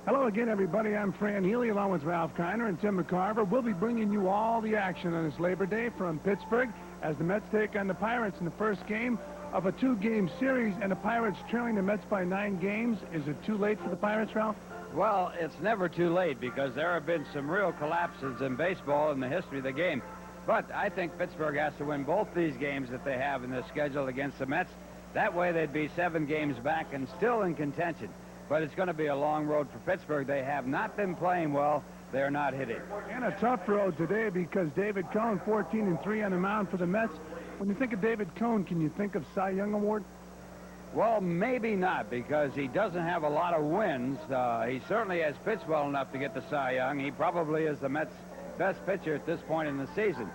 Hello again, everybody. I'm Fran Healy, along with Ralph Kiner and Tim McCarver. We'll be bringing you all the action on this Labor Day from Pittsburgh as the Mets take on the Pirates in the first game of a 2-game series, and the Pirates trailing the Mets by 9 games. Is it too late for the Pirates, Ralph? Well, it's never too late because there have been some real collapses in baseball in the history of the game. But I think Pittsburgh has to win both these games that they have in their schedule against the Mets. That way they'd be 7 games back and still in contention. But it's going to be a long road for Pittsburgh. They have not been playing well. They're not hitting. And a tough road today because David Cone, 14-3 on the mound for the Mets. When you think of David Cone, can you think of Cy Young Award? Well, maybe not, because he doesn't have a lot of wins. He certainly has pitched well enough to get the Cy Young. He probably is the Mets' best pitcher at this point in the season.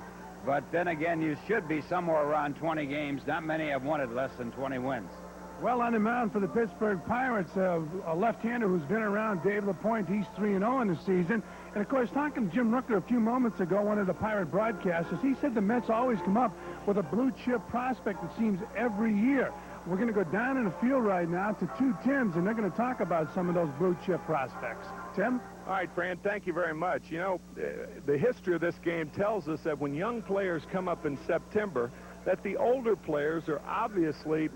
But then again, you should be somewhere around 20 games. Not many have won it less than 20 wins. Well, on the mound for the Pittsburgh Pirates, a left-hander who's been around, Dave LaPointe. He's 3-0 in the season. And, of course, talking to Jim Rooker a few moments ago, one of the Pirate broadcasters, he said the Mets always come up with a blue-chip prospect, it seems, every year. We're going to go down in the field right now to 2 Tims, and they're going to talk about some of those blue-chip prospects. Tim? All right, Fran, thank you very much. You know, the history of this game tells us that when young players come up in September, that the older players are obviously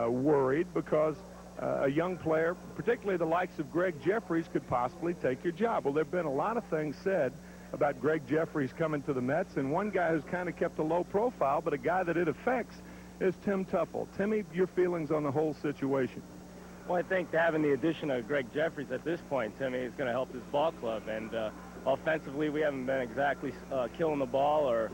worried because a young player, particularly the likes of Greg Jeffries, could possibly take your job. Well, there have been a lot of things said about Greg Jeffries coming to the Mets, and one guy who's kind of kept a low profile, but a guy that it affects, is Tim Teufel. Timmy, your feelings on the whole situation? Well, I think having the addition of Greg Jeffries at this point, Timmy, is going to help this ball club. And offensively, we haven't been exactly killing the ball or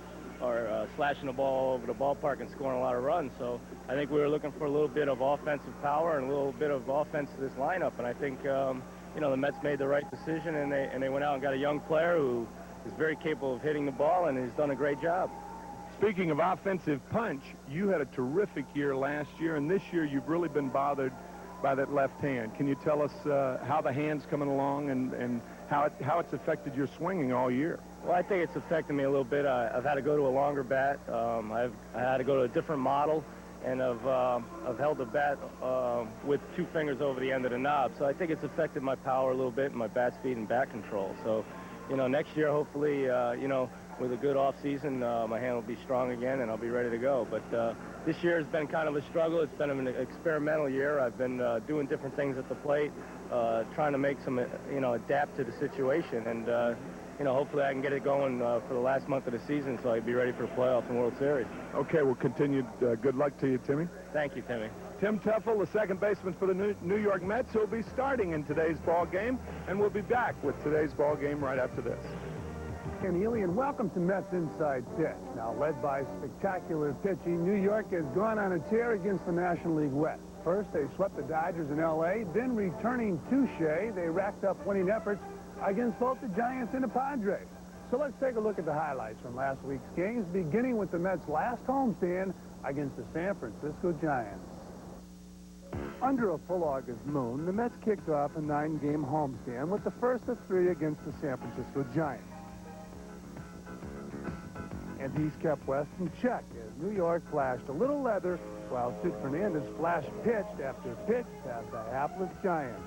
slashing the ball all over the ballpark and scoring a lot of runs. So I think we were looking for a little bit of offensive power and a little bit of offense to this lineup. And I think, you know, the Mets made the right decision, and they went out and got a young player who is very capable of hitting the ball and has done a great job. Speaking of offensive punch, you had a terrific year last year, and this year you've really been bothered by that left hand. Can you tell us how the hand's coming along and how it's affected your swinging all year? Well, I think it's affected me a little bit. I've had to go to a longer bat. I had to go to a different model, and I've held the bat with 2 fingers over the end of the knob. So I think it's affected my power a little bit, and my bat speed and bat control. So, you know, next year, hopefully, you know, with a good off-season, my hand will be strong again, and I'll be ready to go. But this year has been kind of a struggle. It's been an experimental year. I've been doing different things at the plate, trying to make some, you know, adapt to the situation. And, you know, hopefully I can get it going for the last month of the season so I'd be ready for the playoffs and World Series. Okay, we'll continue. Good luck to you, Timmy. Thank you, Timmy. Tim Teufel, the second baseman for the New York Mets, will be starting in today's ball game, and we'll be back with today's ball game right after this. Ken Healy, and welcome to Mets Inside Pitch. Now, led by spectacular pitching, New York has gone on a tear against the National League West. First, they swept the Dodgers in L.A., then returning to Shea, they racked up winning efforts against both the Giants and the Padres. So let's take a look at the highlights from last week's games, beginning with the Mets' last homestand against the San Francisco Giants. Under a full August moon, the Mets kicked off a 9-game homestand with the first of 3 against the San Francisco Giants. And he's kept West in check as New York flashed a little leather while Sid Fernandez flashed pitch after pitch past the hapless Giants.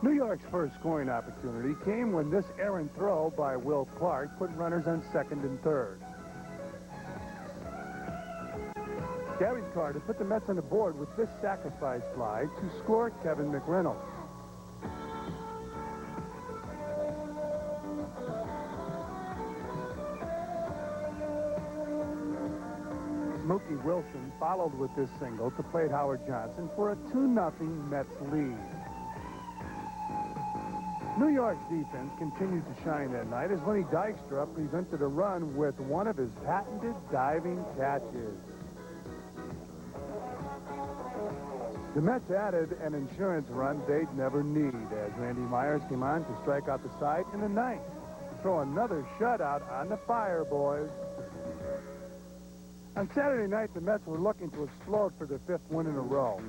New York's first scoring opportunity came when this errant throw by Will Clark put runners on second and third. Gary Carter put the Mets on the board with this sacrifice fly to score Kevin McReynolds. Mookie Wilson followed with this single to plate Howard Johnson for a 2-0 Mets lead. New York's defense continued to shine that night as Lenny Dykstra prevented a run with one of his patented diving catches. The Mets added an insurance run they'd never need as Randy Myers came on to strike out the side in the ninth. Throw another shutout on the fire, boys. On Saturday night, the Mets were looking to explode for their 5th win in a row.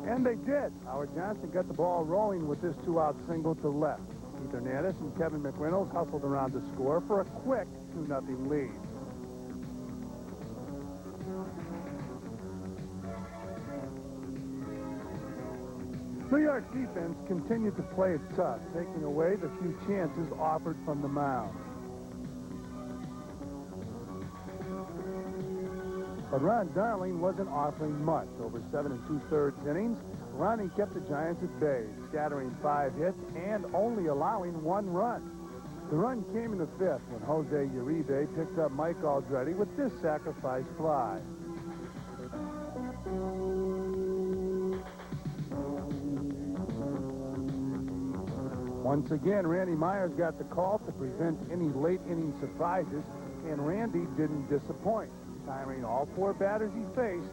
And they did. Howard Johnson got the ball rolling with this 2-out single to left. Keith Hernandez and Kevin McReynolds hustled around to score for a quick 2-0 lead. New York defense continued to play it tough, taking away the few chances offered from the mound. But Ron Darling wasn't offering much. Over 7 2/3 innings, Ronnie kept the Giants at bay, scattering 5 hits and only allowing 1 run. The run came in the 5th when Jose Uribe picked up Mike Aldretti with this sacrifice fly. Once again, Randy Myers got the call to prevent any late-inning surprises, and Randy didn't disappoint, retiring all 4 batters he faced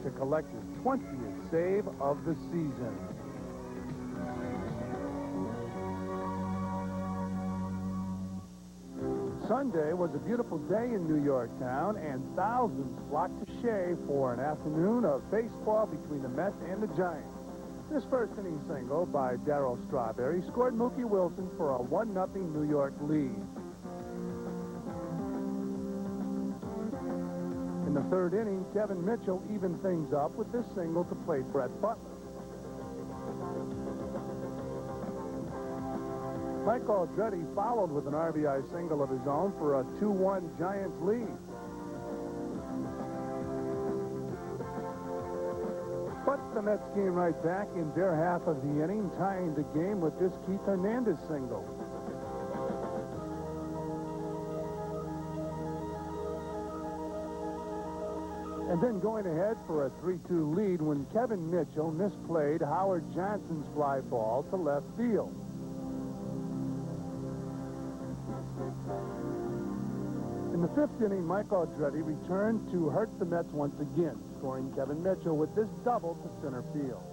to collect his 20th save of the season. Sunday was a beautiful day in New York town, and thousands flocked to Shea for an afternoon of baseball between the Mets and the Giants. This first inning single by Darryl Strawberry scored Mookie Wilson for a 1-0 New York lead. In the 3rd inning, Kevin Mitchell evened things up with this single to plate Brett Butler. Mike Aldretti followed with an RBI single of his own for a 2-1 Giants lead. But the Mets came right back in their half of the inning, tying the game with this Keith Hernandez single. And then going ahead for a 3-2 lead when Kevin Mitchell misplayed Howard Johnson's fly ball to left field. In the 5th inning, Mike Aldretti returned to hurt the Mets once again, scoring Kevin Mitchell with this double to center field.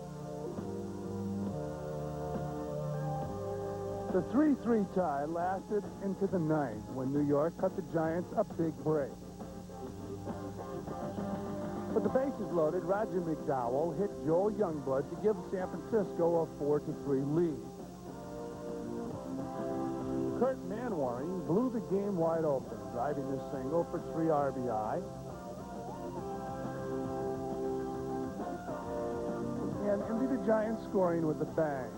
The 3-3 tie lasted into the 9th when New York cut the Giants a big break. With the bases loaded, Roger McDowell hit Joel Youngblood to give San Francisco a 4-3 lead. Kurt Manwaring blew the game wide open, driving this single for 3 RBI. And ended the Giants scoring with a bang.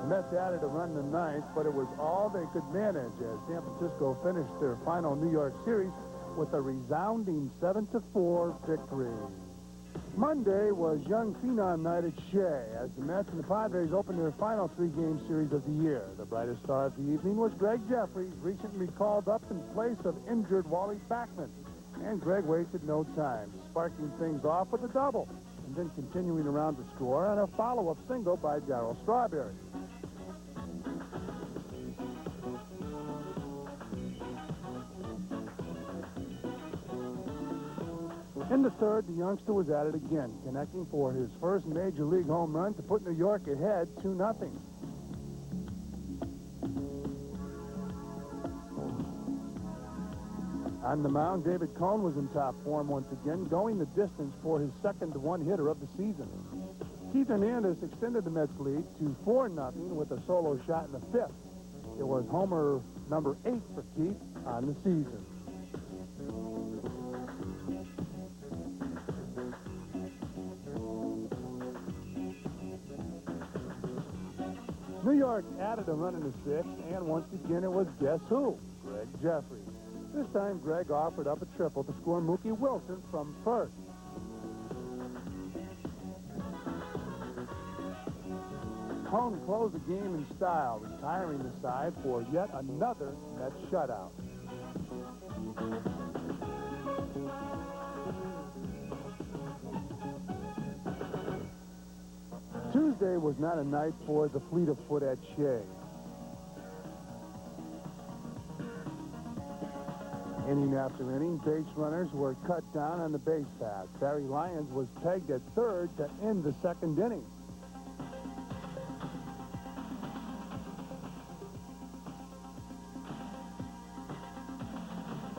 The Mets added a run in the 9th, but it was all they could manage as San Francisco finished their final New York series with a resounding 7-4 victory. Monday was Young Phenom Night at Shea as the Mets and the Padres opened their final 3-game series of the year. The brightest star of the evening was Greg Jeffries, recently called up in place of injured Wally Backman. And Greg wasted no time, sparking things off with a double, and then continuing around to score on a follow-up single by Darryl Strawberry. In the 3rd, the youngster was at it again, connecting for his first Major League home run to put New York ahead 2-0. On the mound, David Cone was in top form once again, going the distance for his second one-hitter of the season. Keith Hernandez extended the Mets' lead to 4-0 with a solo shot in the 5th. It was homer number 8 for Keith on the season. New York added a run in the 6th, and once again it was guess who? Greg Jeffries. This time Greg offered up a triple to score Mookie Wilson from first. Cone closed the game in style, retiring the side for yet another Mets shutout. Tuesday was not a night for the fleet of foot at Shea. Inning after inning, base runners were cut down on the base paths. Barry Lyons was pegged at 3rd to end the 2nd inning.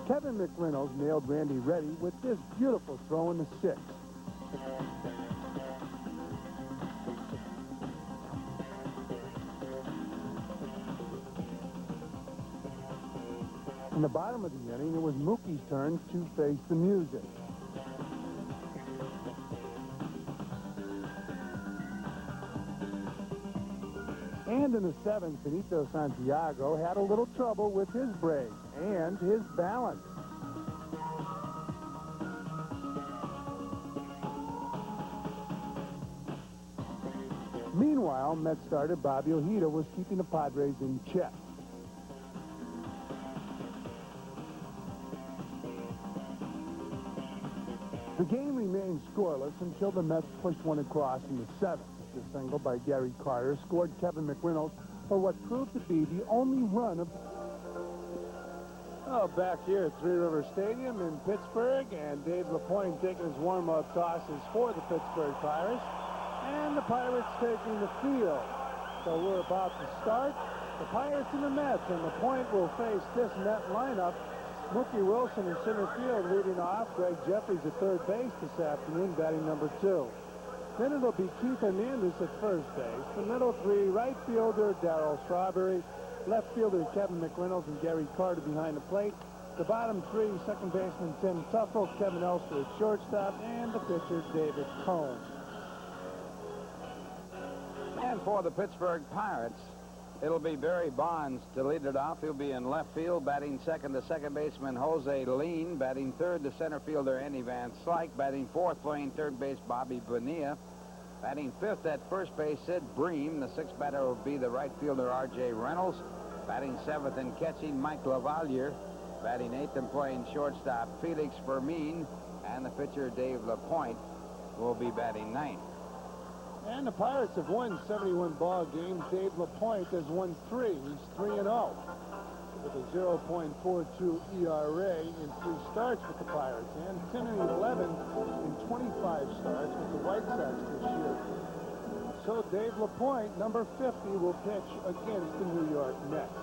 Kevin McReynolds nailed Randy Reddy with this beautiful throw in the 6th. In the bottom of the inning, it was Mookie's turn to face the music. And in the seventh, Benito Santiago had a little trouble with his break and his balance. Meanwhile, Mets starter Bobby Ojeda was keeping the Padres in check. The game remained scoreless until the Mets pushed one across in the seventh. The single by Gary Carter scored Kevin McReynolds for what proved to be the only run of... Oh, back here at Three River Stadium in Pittsburgh, and Dave LaPointe taking his warm-up tosses for the Pittsburgh Pirates. And the Pirates taking the field. So we're about to start. The Pirates and the Mets, and LaPointe will face this Met lineup. Mookie Wilson in center field leading off. Greg Jeffries at third base this afternoon, batting number 2. Then it'll be Keith Hernandez at first base. The middle three, right fielder Darryl Strawberry, left fielder Kevin McReynolds and Gary Carter behind the plate. The bottom three, second baseman Tim Tuffle, Kevin Elster at shortstop, and the pitcher David Cone. And for the Pittsburgh Pirates, it'll be Barry Bonds to lead it off. He'll be in left field, batting second to second baseman Jose Lean, batting third to center fielder Andy Van Slyke, batting fourth playing third base Bobby Bonilla, batting fifth at first base Sid Bream. The sixth batter will be the right fielder R.J. Reynolds, batting seventh and catching Mike LaValliere, batting eighth and playing shortstop Felix Fermin, and the pitcher Dave LaPointe will be batting ninth. And the Pirates have won 71 ball games. Dave LaPointe has won 3. He's 3-0 with a 0.42 ERA in 3 starts with the Pirates, and 10-11 in 25 starts with the White Sox this year. So Dave LaPointe, number 50, will pitch against the New York Mets.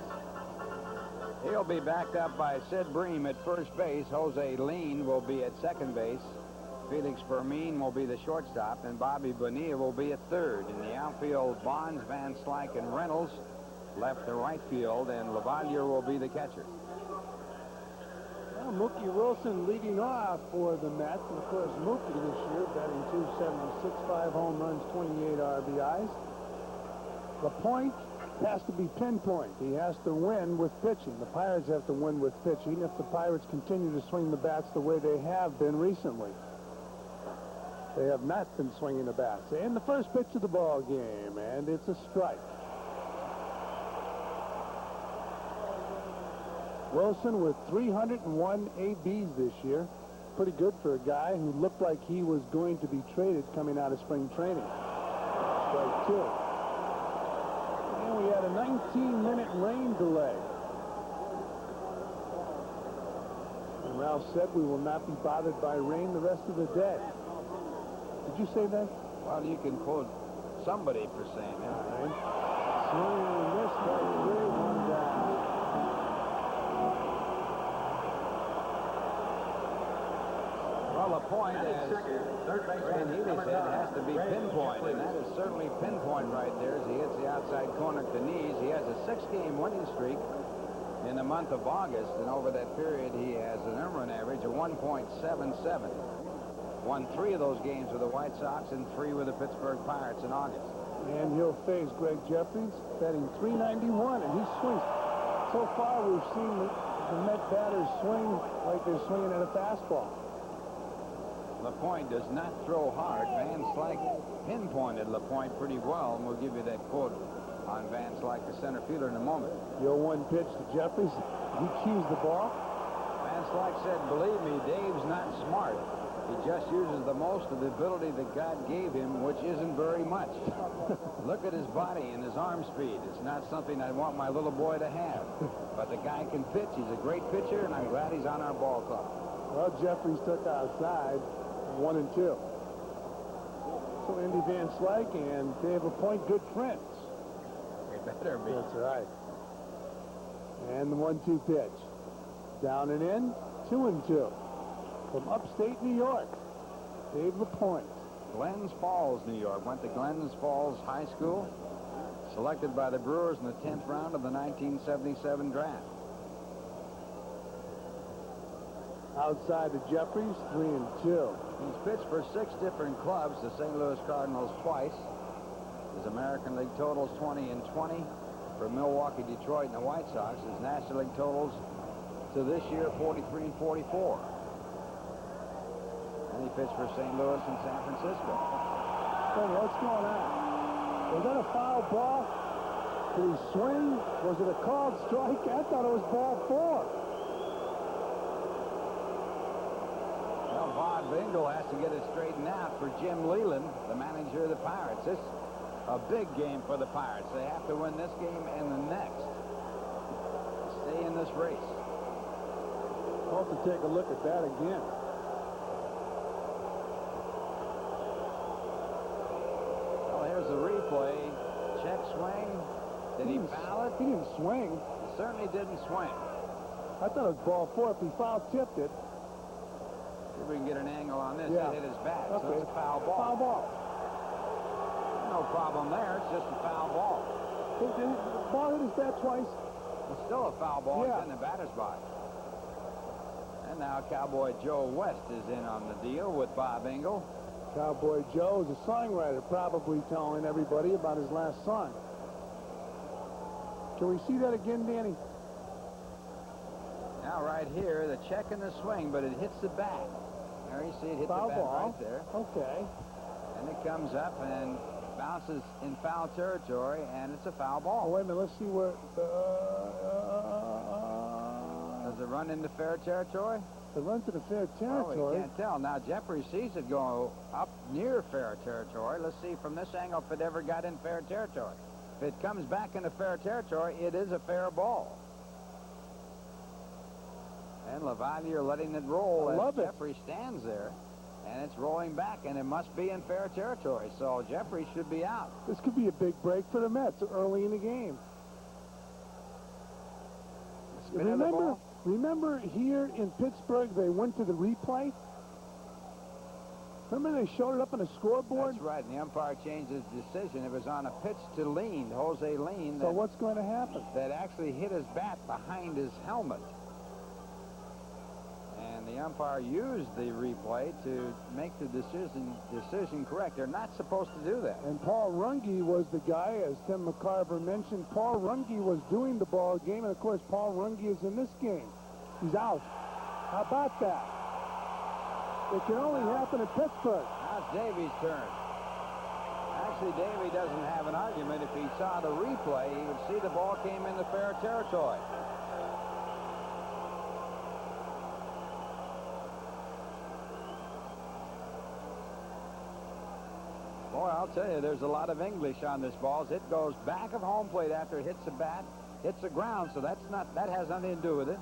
He'll be backed up by Sid Bream at first base. Jose Lean will be at second base. Felix Fermin will be the shortstop, and Bobby Bonilla will be at third. In the outfield, Bonds, Van Slyke, and Reynolds. Left to right field, and LaValliere will be the catcher. Well, Mookie Wilson leading off for the Mets. And of course, Mookie this year batting .276, 5 home runs, 28 RBIs. LaPointe has to be pinpoint. He has to win with pitching. The Pirates have to win with pitching if the Pirates continue to swing the bats the way they have been recently. They have not been swinging the bats. And the first pitch of the ball game, and it's a strike. Wilson with 301 ABs this year. Pretty good for a guy who looked like he was going to be traded coming out of spring training. Strike 2. And we had a 19-minute rain delay. And Ralph said we will not be bothered by rain the rest of the day. Did you say that? Well, you can quote somebody for saying that. All right. Swing and miss, strike 3, 1 down. Well, LaPointe, as Fran Healy said, has to be pinpoint, and that is certainly pinpoint right there as he hits the outside corner at the knees. He has a 6-game winning streak in the month of August, and over that period he has an earned run average of 1.77. Won 3 of those games with the White Sox and 3 with the Pittsburgh Pirates in August. And he'll face Greg Jeffries, batting .391, and he swings. So far, we've seen the Met batters swing like they're swinging at a fastball. LaPointe does not throw hard. Van Slyke pinpointed LaPointe pretty well, and we'll give you that quote on Van Slyke, the center fielder, in a moment. The 0-1 pitch to Jeffries. He keys the ball. Van Slyke said, "Believe me, Dave's not smart. He just uses the most of the ability that God gave him, which isn't very much. Look at his body and his arm speed. It's not something I want my little boy to have. But the guy can pitch. He's a great pitcher, and I'm glad he's on our ball club." Well, Jeffries took outside 1 and 2. So Andy Van Slyke and Dave LaPointe, good friends. They better be. That's right. And the 1-2 pitch. Down and in, 2 and 2. From upstate New York, Dave LaPointe. Glens Falls, New York. Went to Glens Falls High School. Selected by the Brewers in the 10th round of the 1977 draft. Outside to Jeffries, 3-2. He's pitched for 6 different clubs, the St. Louis Cardinals twice. His American League totals 20 and 20 for Milwaukee, Detroit, and the White Sox. His National League totals to this year 43 and 44. And he pitched for St. Louis and San Francisco. Hey, what's going on? Was that a foul ball? Did he swing? Was it a called strike? I thought it was ball 4. Well, Bob Bingle has to get it straightened out for Jim Leland, the manager of the Pirates. This is a big game for the Pirates. They have to win this game and the next to stay in this race. I'll have to take a look at that again. Well, here's the replay. Check swing. Did he foul it? He didn't swing. He certainly didn't swing. I thought it was ball 4. If he foul tipped it. See if we can get an angle on this. Yeah. It hit his bat, Okay. so it's a foul ball. Foul ball. No problem there. It's just a foul ball. The ball hit his bat twice. It's still a foul ball. Yeah. It's in the batter's box. And now Cowboy Joe West is in on the deal with Bob Engel. Cowboy Joe is a songwriter, probably telling everybody about his last song. Can we see that again, Danny? Now right here, the check and the swing, but it hits the bat. There you see it hit Foul the bat ball. right there. Okay. And it comes up and bounces in foul territory, and it's a foul Oh, ball. wait a minute. Let's see where... Does it run into fair territory? It runs to the fair Oh, territory. we can't tell. Now, Jeffrey sees it go up near fair territory. Let's see from this angle if it ever got in fair territory. If it comes back into fair territory, it is a fair ball. And Lavalier letting it roll I as love it. Jeffrey stands there. And it's rolling back, and it must be in fair territory. So Jeffrey should be out. This could be a big break for the Mets early in the game. Spin of the ball. Remember here in Pittsburgh, they went to the replay? Remember they showed it up on the scoreboard? That's right, and the umpire changed his decision. It was on a pitch to Lean, Jose Lean, So what's going to happen? that actually hit his bat behind his helmet. And the umpire used the replay to make the decision correct. They're not supposed to do that. And Paul Runge was the guy, as Tim McCarver mentioned. Paul Runge was doing the ball game, and of course Paul Runge is in this game. He's out. How about that? It can only happen in Pittsburgh. Now it's Davies' turn. Actually, Davey doesn't have an argument. If he saw the replay, he would see the ball came into fair territory. Boy, I'll tell you, there's a lot of English on this ball. It goes back of home plate after it hits the bat, hits the ground, so that has nothing to do with it.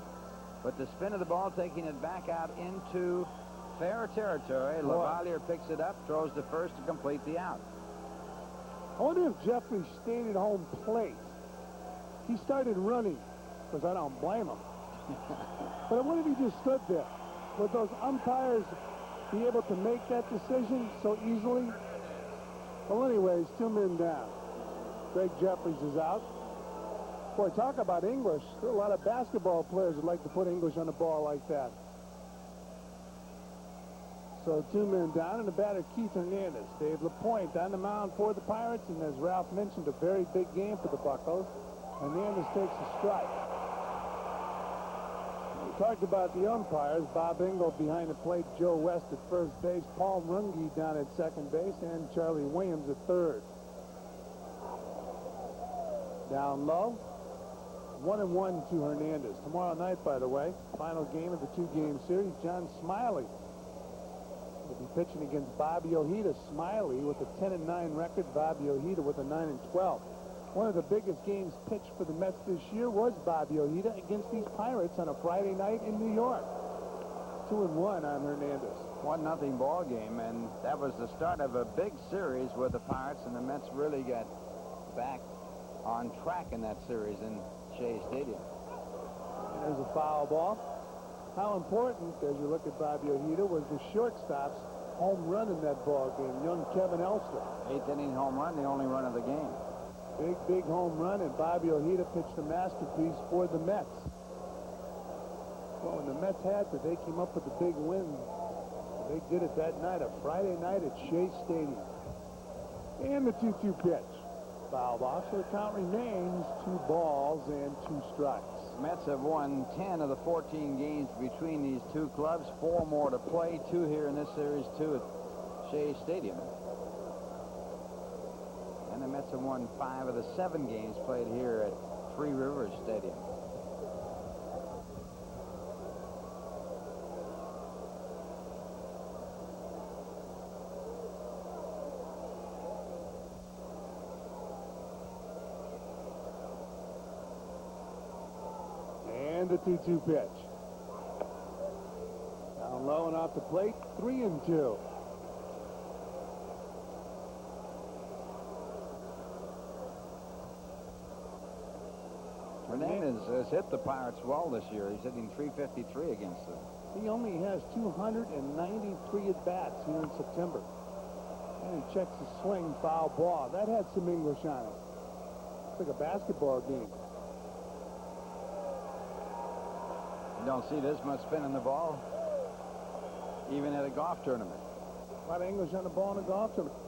But the spin of the ball taking it back out into fair territory. Lavalier picks it up, throws to first to complete the out. I wonder if Jeffrey stayed at home plate. He started running, because I don't blame him. But what if he just stood there? Would those umpires be able to make that decision so easily? Well, anyways, 2 men down. Greg Jeffries is out. Boy, talk about English. There are a lot of basketball players that like to put English on the ball like that. So 2 men down, and the batter, Keith Hernandez. Dave LaPointe on the mound for the Pirates, and as Ralph mentioned, a very big game for the Buccos. Hernandez takes a strike. We talked about the umpires. Bob Engel behind the plate, Joe West at first base, Paul Runge down at second base, and Charlie Williams at third. Down low, 1-1 to Hernandez. Tomorrow night, by the way, final game of the 2-game series, John Smiley will be pitching against Bobby Ojeda. Smiley with a 10-9 record, Bobby Ojeda with a 9-12. One of the biggest games pitched for the Mets this year was Bobby Ojeda against these Pirates on a Friday night in New York. 2-1 on Hernandez. 1-0 ball game, and that was the start of a big series with the Pirates, and the Mets really got back on track in that series in Shea Stadium. There's a foul ball. How important, as you look at Bobby Ojeda, was the shortstop's home run in that ball game, young Kevin Elster. 8th inning home run, the only run of the game. Big home run, and Bobby Ojeda pitched a masterpiece for the Mets. Well, when the Mets had to, they came up with a big win. They did it that night, a Friday night at Shea Stadium. And the 2-2 pitch. Foul ball, so the count remains 2 balls and 2 strikes. The Mets have won 10 of the 14 games between these two clubs. 4 more to play. 2 here in this series, 2 at Shea Stadium. And the Mets have won 5 of the 7 games played here at Three Rivers Stadium. And the 2-2 pitch. Down low and off the plate, 3-2. Hernandez has hit the Pirates well this year. He's hitting .353 against them. He only has 293 at-bats here in September. And he checks the swing, foul ball. That had some English on it. It's like a basketball game. You don't see this much spin in the ball, even at a golf tournament. A lot of English on the ball in a golf tournament.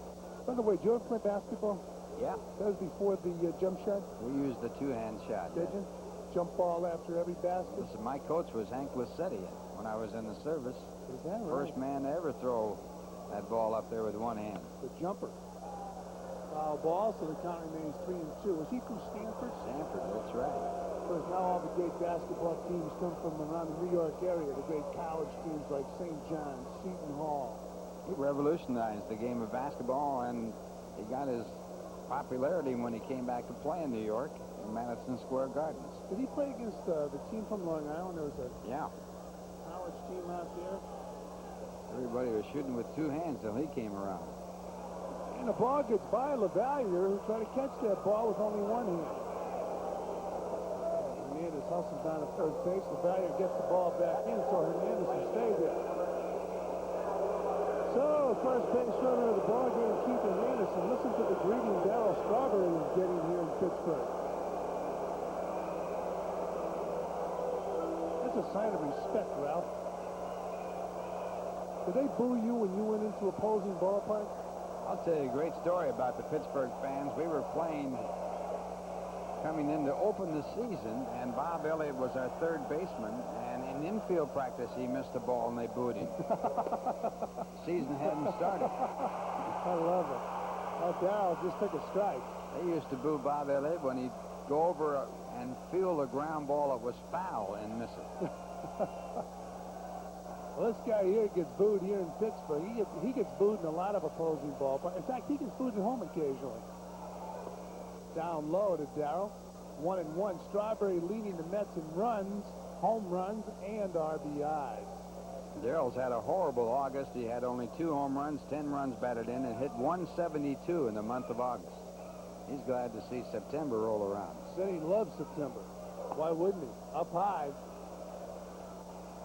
By the way, did you ever play basketball? Yeah. That was before the jump shot? We used the 2-hand shot. Did you? Jump ball after every basket? Listen, my coach was Hank Lissetti when I was in the service. Is that right? First man to ever throw that ball up there with one hand. The jumper. Foul ball, so the count remains 3-2. Was he from Stanford? Stanford, that's right. Because now all the great basketball teams come from around the New York area. The great college teams like St. John's, Seton Hall. He revolutionized the game of basketball, and he got his popularity when he came back to play in New York in Madison Square Gardens. Did he play against the team from Long Island? There was a college team out there. Everybody was shooting with 2 hands till he came around. And the ball gets by LaValliere, who tried to catch that ball with only 1 hand. Hernandez hustles down to third base. LaValliere gets the ball back in, so Hernandez will stay there. So, first base runner of the ball game, Keith Hernandez, and listen to the greeting Darryl Strawberry is getting here in Pittsburgh. That's a sign of respect, Ralph. Did they boo you when you went into opposing ballparks? I'll tell you a great story about the Pittsburgh fans. We were playing coming in to open the season, and Bob Elliott was our third baseman, and in infield practice he missed the ball and they booed him. Season hadn't started. I love it. Oh, Darryl just took a strike. They used to boo Bob Elliott when he'd go over and feel the ground ball that was foul and miss it. Well, this guy here gets booed here in Pittsburgh. He gets booed in a lot of opposing ballparks. In fact, he gets booed at home occasionally. Down low to Darryl. 1-1. Strawberry leading the Mets in runs, home runs, and RBIs. Darrell's had a horrible August. He had only 2 home runs, 10 runs batted in, and hit 172 in the month of August. He's glad to see September roll around. Said he loves September. Why wouldn't he? Up high.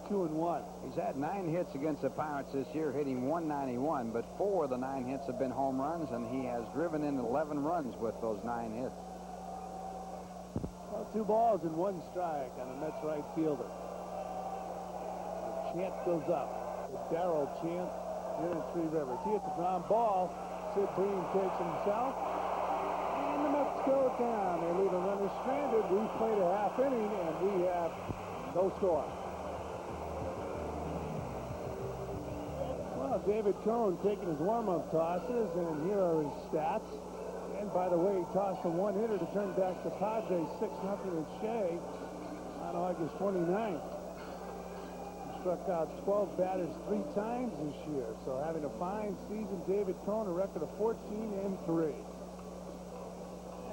2-1. He's had 9 hits against the Pirates this year, hitting 191, but 4 of the 9 hits have been home runs, and he has driven in 11 runs with those 9 hits. Well, 2 balls and 1 strike on the Mets right fielder. The chant goes up. The Darryl chant here in Three Rivers. He hits the ground ball. Sid Bream takes himself. And the Mets go down. They leave a runner stranded. We've played a half inning, and we have no score. Well, David Cone taking his warm-up tosses, and here are his stats. And by the way, he tossed a 1-hitter to turn back the Padres 6-0 at Shea on August 29th. He struck out 12 batters 3 times this year. So having a fine season, David Cone, a record of 14-3.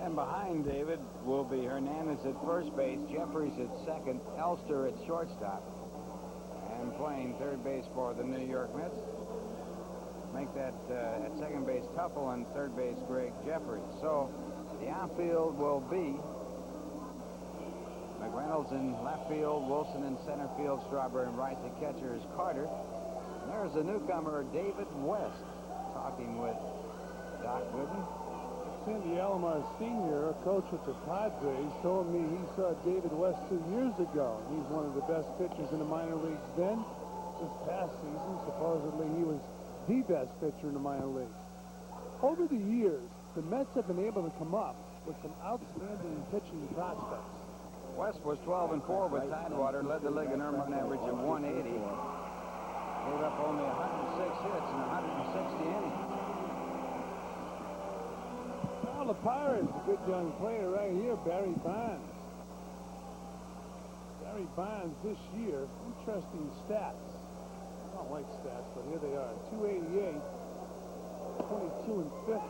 And behind David will be Hernandez at first base, Jeffries at second, Elster at shortstop, and playing third base for the New York Mets. Make that at second base Tuffle and third base Greg Jeffries. So the outfield will be McReynolds in left field, Wilson in center field, Strawberry and right. The catcher is Carter. And there's the newcomer David West talking with Doc Wooden. Sandy Alomar Sr., a coach with the Padres, told me he saw David West 2 years ago. He's one of the best pitchers in the minor leagues then. This past season, supposedly he was the best pitcher in the minor leagues. Over the years, the Mets have been able to come up with some outstanding pitching prospects. West was 12-4 with Tidewater, led the league in earned run average of 180. Gave up only 106 hits in 160 innings. Now the Pirates, a good young player right here, Barry Bonds. Barry Bonds this year, interesting stats. I don't like stats, but here they are. 288, 22 and 50.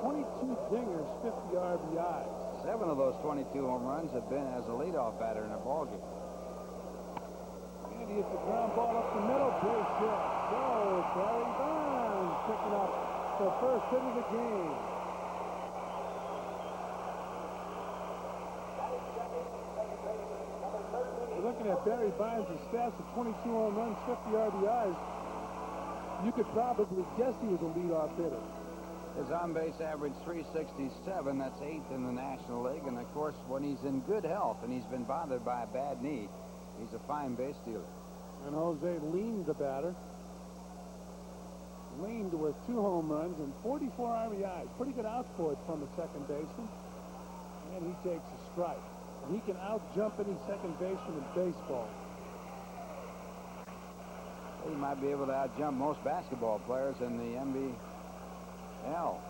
22 dingers, 50 RBIs. 7 of those 22 home runs have been as a leadoff batter in a ballgame. And he hits the ground ball up the middle. Base hit. So Barry Bonds picking up the first hit of the game. You're looking at Barry Bonds' stats of 22 home runs, 50 RBIs. You could probably guess he was a leadoff hitter. His on-base average 367. That's 8th in the National League. And, of course, when he's in good health and he's been bothered by a bad knee, he's a fine base stealer. And Jose leaned the batter. Leaned with 2 home runs and 44 RBIs. Pretty good output from the second baseman. And he takes a strike. And he can out-jump any second baseman in baseball. He might be able to out-jump most basketball players in the NBA. Well,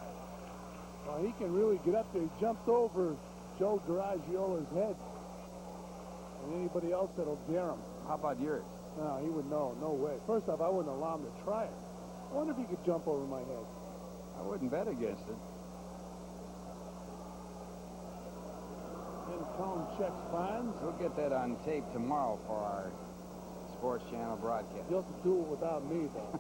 he can really get up there. He jumped over Joe Garagiola's head. And anybody else that'll dare him. How about yours? No, he would know. No way. First off, I wouldn't allow him to try it. I wonder if he could jump over my head. I wouldn't bet against it. Then Cone checks Bonds. We'll get that on tape tomorrow for our Sports Channel broadcast. You'll have to do it without me, though.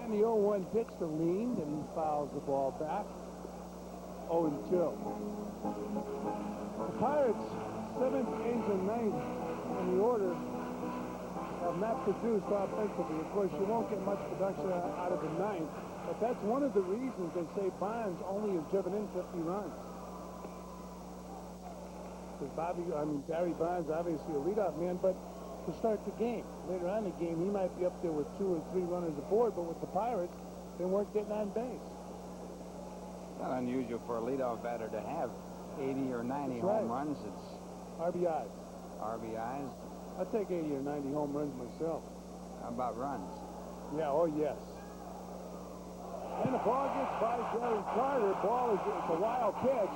And the 0-1 pitch to Lean, and he fouls the ball back. 0-2. The Pirates, 7th, 8th, and 9th in the order have not produced offensively. Of course, you won't get much production out of the 9th, but that's one of the reasons they say Bonds only has driven in 50 runs. Because Barry Bonds, obviously a leadoff man, but to start the game. Later on in the game, he might be up there with 2 or 3 runners aboard, but with the Pirates, they weren't getting on base. It's not unusual for a leadoff batter to have 80 or 90 home runs. It's RBIs. RBIs. I'd take 80 or 90 home runs myself. How about runs? Yeah, oh yes. And the ball gets by Jerry Carter. Ball is it's a wild pitch.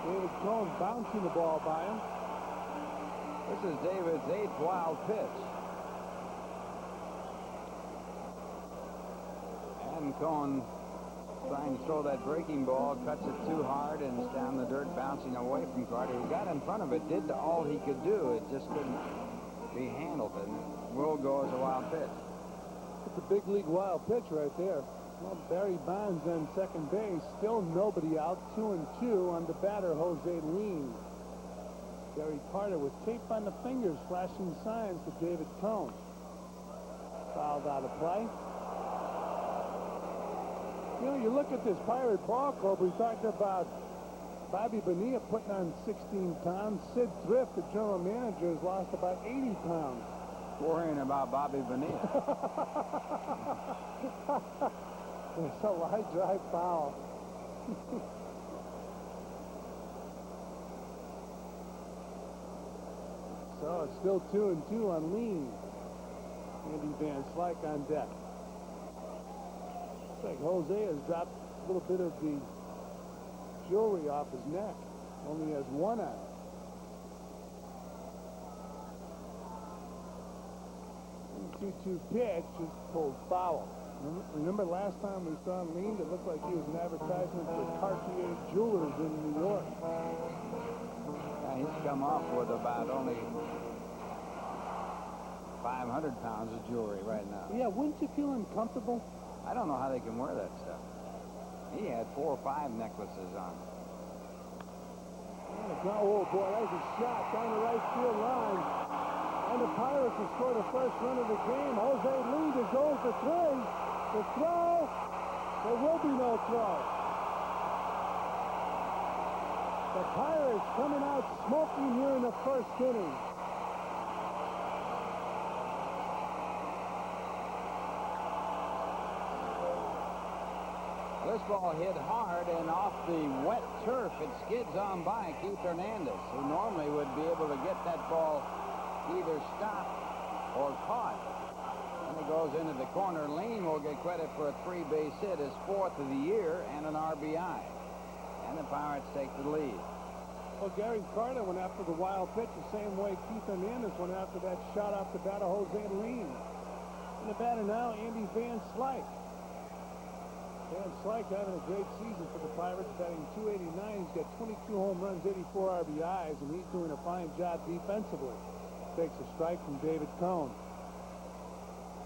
David Cone bouncing the ball by him. This is David's 8th wild pitch. And Cone trying to throw that breaking ball, cuts it too hard, and it's down the dirt, bouncing away from Carter, who got in front of it, did all he could do. It just couldn't be handled, and it will go as a wild pitch. It's a big league wild pitch right there. Well, Barry Bonds on second base, still nobody out, 2-2 on the batter, Jose Lean. Jerry Carter with tape on the fingers, flashing signs to David Cone. Fouled out of play. You know, you look at this Pirate ball club, we talked about Bobby Bonilla putting on 16 pounds. Sid Thrift, the general manager, has lost about 80 pounds. Worrying about Bobby Bonilla. It's a line drive foul. So it's still 2-2 on Lean. Andy Van Slyke on deck. Looks like Jose has dropped a little bit of the jewelry off his neck. Only has one on. 2-2 pitch is pulled foul. Remember last time we saw him lean, it looked like he was an advertisement for Cartier Jewelers in New York. Yeah, he's come off with about only 500 pounds of jewelry right now. Yeah, wouldn't you feel uncomfortable? I don't know how they can wear that stuff. He had 4 or 5 necklaces on. Oh boy, that was a shot down the right field line. And the Pirates have scored the first run of the game. Jose Lean is 0 for 3. The throw, There will be no throw. The Pirates coming out smoking here in the first inning. This ball hit hard, and off the wet turf, it skids on by Keith Hernandez, who normally would be able to get that ball either stopped or caught. And he goes into the corner. Lean will get credit for a 3-base hit, his 4th of the year, and an RBI. And the Pirates take the lead. Well, Gary Carter went after the wild pitch the same way Keith Hernandez went after that shot off the bat of Jose Lean. And the batter now, Andy Van Slyke. Van Slyke having a great season for the Pirates, batting .289. He's got 22 home runs, 84 RBIs, and he's doing a fine job defensively. Takes a strike from David Cone.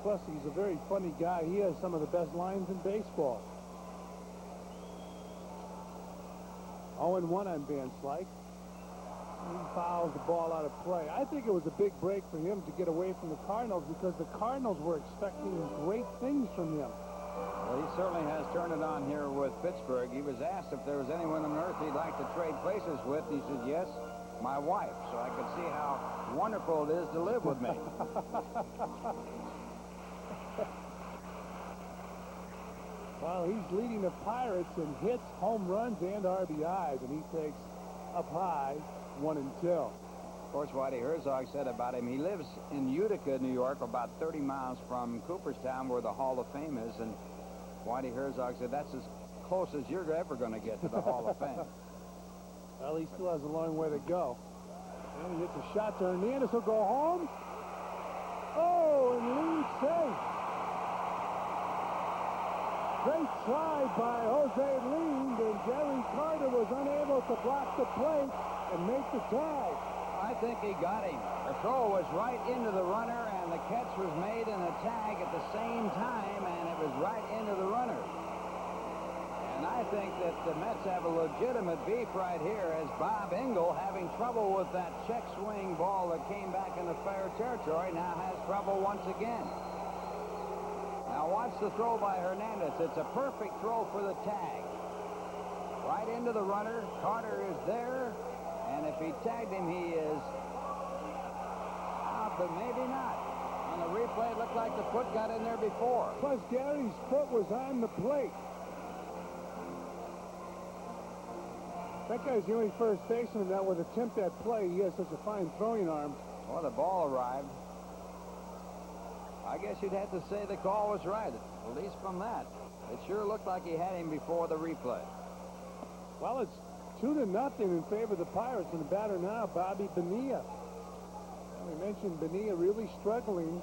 Plus, he's a very funny guy. He has some of the best lines in baseball. 0-1 on Van Slyke. He fouls the ball out of play. I think it was a big break for him to get away from the Cardinals because the Cardinals were expecting great things from him. Well, he certainly has turned it on here with Pittsburgh. He was asked if there was anyone on earth he'd like to trade places with. He said, yes, my wife. So I could see how wonderful it is to live with me. Well, he's leading the Pirates in hits, home runs, and RBIs, and he takes up high 1-2. Of course, Whitey Herzog said about him, he lives in Utica, New York, about 30 miles from Cooperstown, where the Hall of Fame is. And Whitey Herzog said that's as close as you're ever going to get to the Hall of Fame. Well, he still has a long way to go. And he hits a shot to Hernandez. He'll go home. Oh, and Lean safe. Great try by Jose Lean, and Gary Carter was unable to block the plate and make the tag. I think he got him. The throw was right into the runner, and the catch was made in a tag at the same time, and it was right into the runner. And I think that the Mets have a legitimate beef right here, as Bob Engel, having trouble with that check swing ball that came back into fair territory, now has trouble once again. Now watch the throw by Hernandez. It's a perfect throw for the tag. Right into the runner. Carter is there. And if he tagged him, he is out, but maybe not. On the replay, it looked like the foot got in there before. Plus, Gary's foot was on the plate. That guy's the only first baseman that would attempt that play. He has such a fine throwing arm. Well, the ball arrived. I guess you'd have to say the call was right, at least from that. It sure looked like he had him before the replay. Well, it's 2-0 in favor of the Pirates, and the batter now, Bobby Bonilla. We mentioned Bonilla really struggling.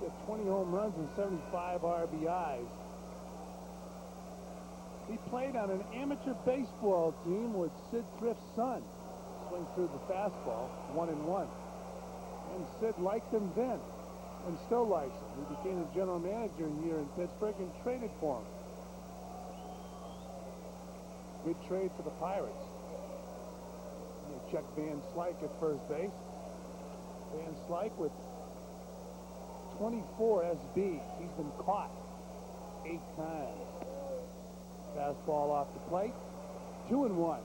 He's got 20 home runs and 75 RBIs. He played on an amateur baseball team with Sid Thrift's son. Swing through the fastball, 1-1. And Sid liked him then, and still likes him. He became the general manager here in Pittsburgh and traded for him. Good trade for the Pirates. You check Van Slyke at first base. Van Slyke with 24 SBs. He's been caught 8 times. Fastball off the plate. 2-1.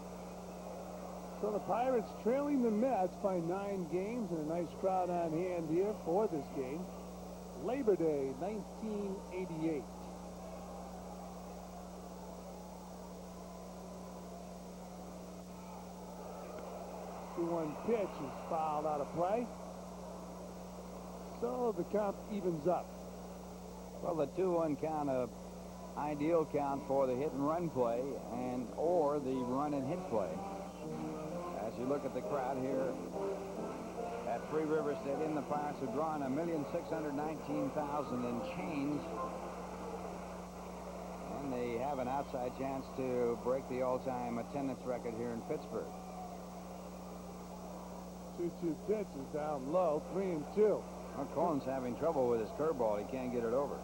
So the Pirates trailing the Mets by 9 games, and a nice crowd on hand here for this game. Labor Day, 1988. 2-1 pitch is fouled out of play. So the count evens up. Well, the 2-1 count, a ideal count for the hit and run play and or the run and hit play. As you look at the crowd here at Three Rivers Stadium, the Pirates have drawn 1,619,000 and change. And they have an outside chance to break the all-time attendance record here in Pittsburgh. 2-2 pitch is down low, 3-2. Well, Cohen's having trouble with his curveball. He can't get it over.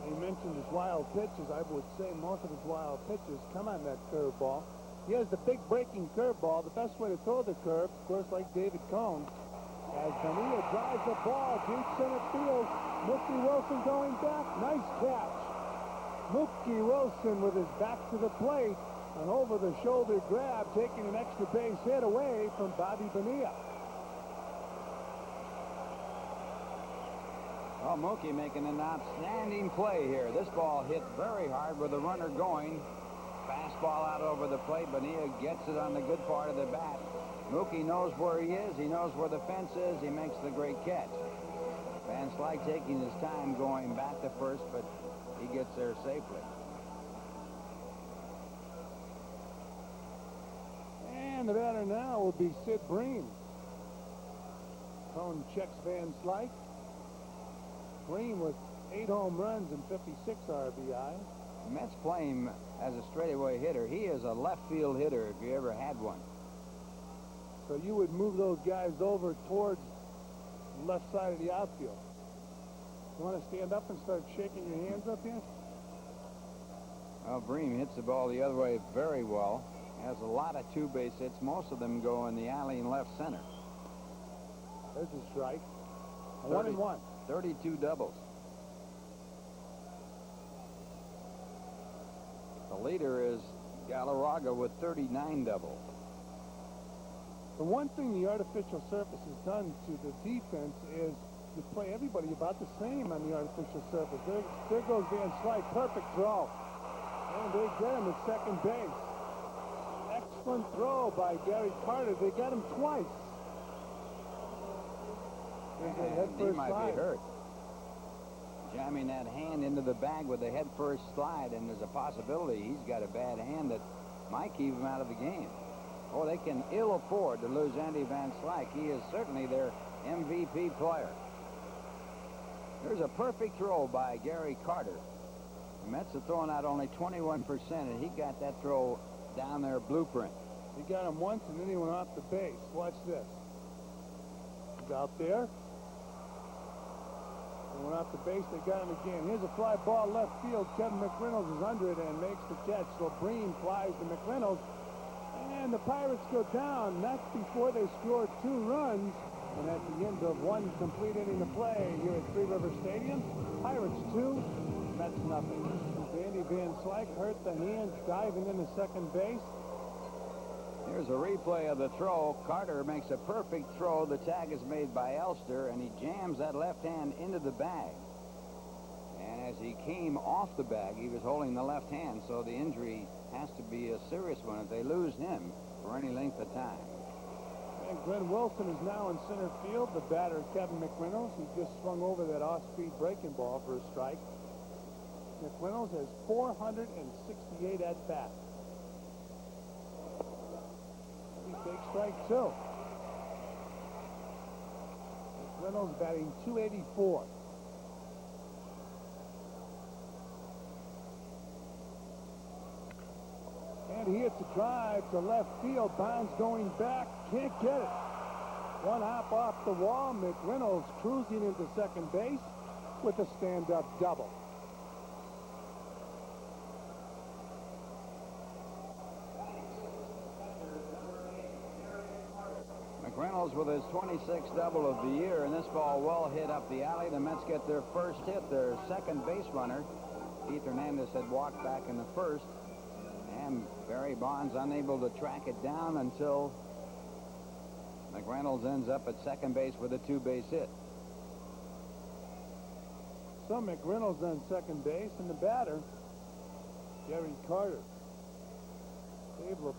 He mentioned his wild pitches. I would say most of his wild pitches come on that curveball. He has the big breaking curveball. The best way to throw the curve, of course, like David Cone. As Bonilla drives the ball, deep center field. Mookie Wilson going back. Nice catch. Mookie Wilson with his back to the plate. An over-the-shoulder grab, taking an extra base hit away from Bobby Bonilla. Well, Mookie making an outstanding play here. This ball hit very hard with the runner going. Fastball out over the plate. Bonilla gets it on the good part of the bat. Mookie knows where he is. He knows where the fence is. He makes the great catch. Van Slyke taking his time going back to first, but he gets there safely. And the batter now will be Sid Bream. Cone checks Van Slyke. Bream with 8 home runs and 56 RBI. The Mets play him as a straightaway hitter. He is a left field hitter if you ever had one. So you would move those guys over towards the left side of the outfield. You want to stand up and start shaking your hands up here? Well, Bream hits the ball the other way very well. Has a lot of two-base hits. Most of them go in the alley in left center. There's a strike. 1-1. 32 doubles. The leader is Galarraga with 39 doubles. The one thing the artificial surface has done to the defense is to play everybody about the same on the artificial surface. There goes Van Slyke. Perfect throw. And they get him at second base. Excellent throw by Gary Carter. They got him twice. And he might be hurt. Jamming that hand into the bag with a head-first slide, and there's a possibility he's got a bad hand that might keep him out of the game. Oh, they can ill afford to lose Andy Van Slyke. He is certainly their MVP player. There's a perfect throw by Gary Carter. The Mets are throwing out only 21%, and he got that throw down their blueprint. He got him once, and then he went off the base. Watch this. He's out there. He went off the base. They got him again. Here's a fly ball left field. Kevin McReynolds is under it and makes the catch. So Bream flies to McReynolds. And the Pirates go down. That's before they scored 2 runs. And at the end of 1 complete inning of play here at Three River Stadium, Pirates 2, Mets nothing. Andy Van Slyke hurt the hand diving into second base. Here's a replay of the throw. Carter makes a perfect throw. The tag is made by Elster, and he jams that left hand into the bag. And as he came off the bag, he was holding the left hand, so the injury has to be a serious one if they lose him for any length of time. And Glenn Wilson is now in center field. The batter, Kevin McReynolds, he just swung over that off-speed breaking ball for a strike. McReynolds has 468 at-bats. He takes strike 2. McReynolds batting .284. And he hits a drive to left field. Bonds going back. Can't get it. One hop off the wall. McReynolds cruising into second base with a stand-up double. McReynolds with his 26th double of the year, and this ball well hit up the alley. The Mets get their first hit. Their second base runner, Keith Hernandez, had walked back in the first, and Barry Bonds unable to track it down until McReynolds ends up at second base with a 2-base hit. So McReynolds on second base, and the batter, Gary Carter. Able to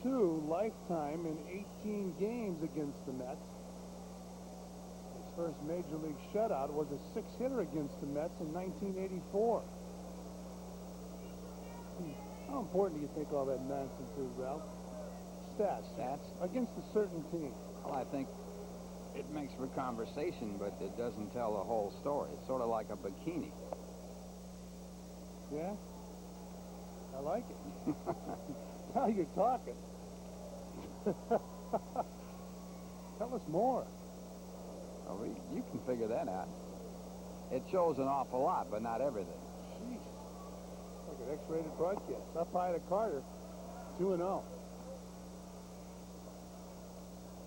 .6-2 lifetime in 18 games against the Mets. His first major league shutout was a 6-hitter against the Mets in 1984. How important do you think all that nonsense is, Ralph? Stats against a certain team. Well, I think it makes for conversation, but it doesn't tell the whole story. It's sort of like a bikini. Yeah? I like it. Now you're talking. Tell us more. Well, you can figure that out. It shows an awful lot, but not everything. Jeez. Like an X-rated broadcast. Up high to Carter, 2-0.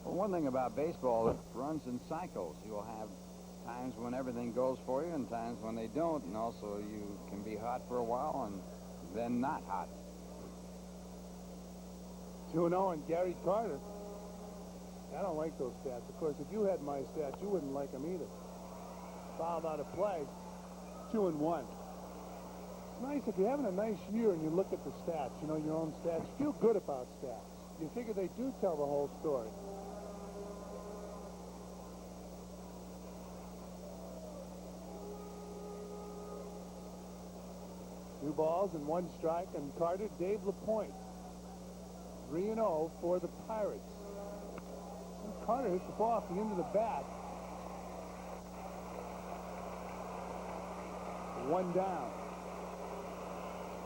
Well, one thing about baseball, it runs in cycles. You'll have times when everything goes for you and times when they don't, and also you can be hot for a while and then not hot. 2-0 and Gary Carter. I don't like those stats. Of course, if you had my stats, you wouldn't like them either. Fouled out of play, 2-1. It's nice if you're having a nice year and you look at the stats, you know, your own stats, you feel good about stats. You figure they do tell the whole story. Two balls and one strike, and Carter, Dave LaPointe. 3-0 for the Pirates. And Carter hits the ball off the end of the bat. One down.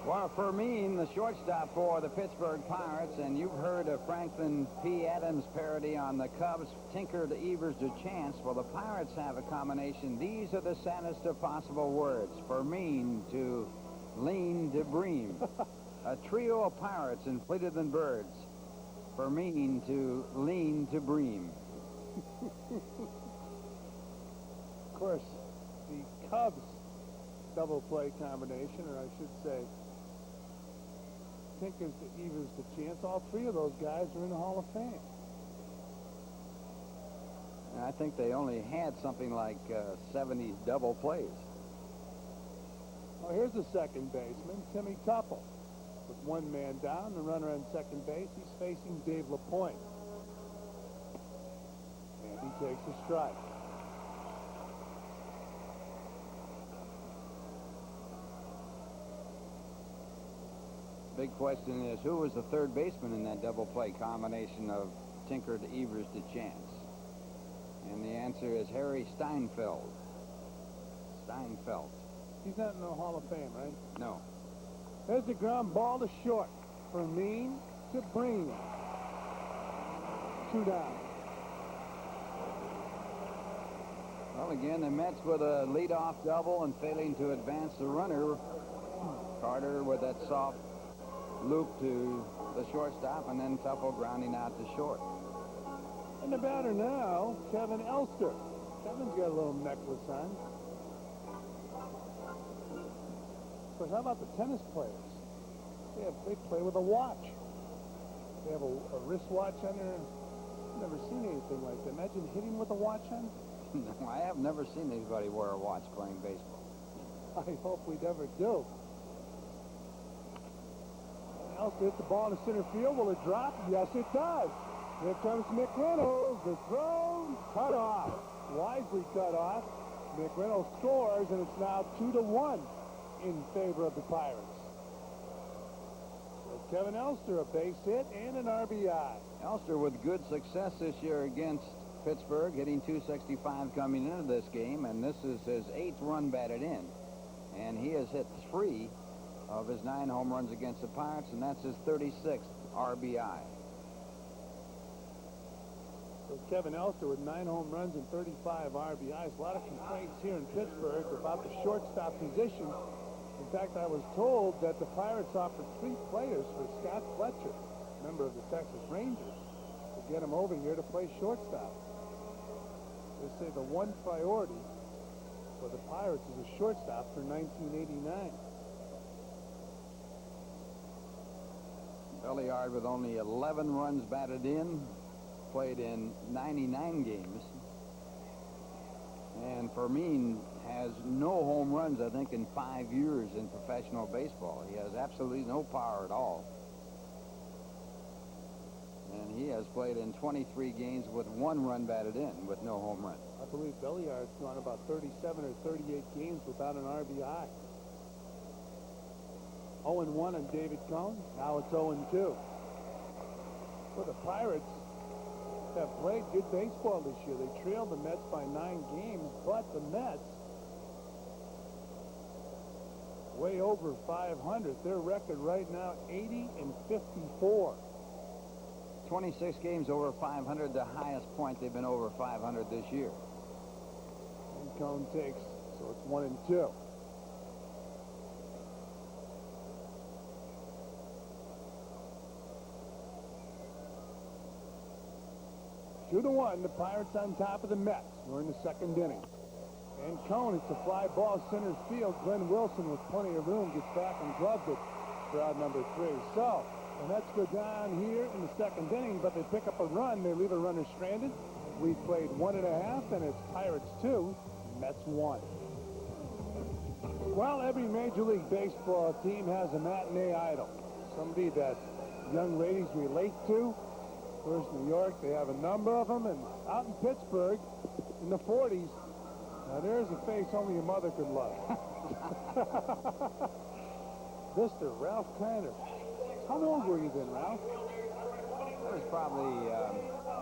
Well, Fermin, the shortstop for the Pittsburgh Pirates, and you've heard of Franklin P. Adams' parody on the Cubs, Tinker to Evers to Chance. Well, the Pirates have a combination. These are the saddest of possible words. Fermin to lean to bream. A trio of pirates inflated than birds. Fermin to lean to bream. Of course, the Cubs double play combination, or I should say, Tinkers to Evers to Chance. All three of those guys are in the Hall of Fame. And I think they only had something like 70 double plays. Oh, here's the second baseman, Timmy Tuffle. With one man down, the runner on second base, he's facing Dave LaPointe. And he takes a strike. Big question is, who was the third baseman in that double play combination of Tinker to Evers to Chance? And the answer is Harry Steinfeld. Steinfeld. He's not in the Hall of Fame, right? No. There's the ground ball to short. Fermin to Bream. 2 down. Well, again, the Mets with a leadoff double and failing to advance the runner. Carter with that soft loop to the shortstop, and then Tuffle grounding out to short. And the batter now, Kevin Elster. Kevin's got a little necklace on. Of course, how about the tennis players? They play with a watch. They have a wristwatch on there. I've never seen anything like that. Imagine hitting with a watch on. No, I have never seen anybody wear a watch playing baseball. I hope we never do. Elster hits the ball in center field. Will it drop? Yes, it does. Here comes McReynolds. The throw cut off. Wisely cut off. McReynolds scores, and it's now 2-1 in favor of the Pirates. So Kevin Elster, a base hit and an RBI. Elster with good success this year against Pittsburgh, hitting .265 coming into this game, and this is his 8th run batted in. And he has hit 3 of his 9 home runs against the Pirates, and that's his 36th RBI. So Kevin Elster with 9 home runs and 35 RBIs. A lot of complaints here in Pittsburgh about the shortstop position. In fact, I was told that the Pirates offered 3 players for Scott Fletcher, member of the Texas Rangers, to get him over here to play shortstop. They say the one priority for the Pirates is a shortstop for 1989. Belliard with only 11 runs batted in, played in 99 games. And Fermin has no home runs, I think, in 5 years in professional baseball. He has absolutely no power at all. And he has played in 23 games with 1 run batted in with no home run. I believe Belliard's gone about 37 or 38 games without an RBI. 0-1 on David Cone. Now it's 0-2. Well, the Pirates have played good baseball this year. They trailed the Mets by 9 games, but the Mets way over 500. Their record right now, 80-54. 26 games over 500, the highest point they've been over 500 this year. And Cone takes, so it's 1-2. Two to 1, the Pirates on top of the Mets. We're in the 2nd inning. And Coney, it's a fly ball center field. Glenn Wilson with plenty of room gets back and gloves it for out number 3. So, the Mets go down here in the second inning, but they pick up a run. They leave a runner stranded. We've played 1.5, and it's Pirates 2, Mets 1. Well, every Major League Baseball team has a matinee idol, somebody that young ladies relate to. First, New York, they have a number of them, and out in Pittsburgh, in the 40s, now there's a face only a mother could love. Mr. Ralph Kiner. How old were you then, Ralph? I was probably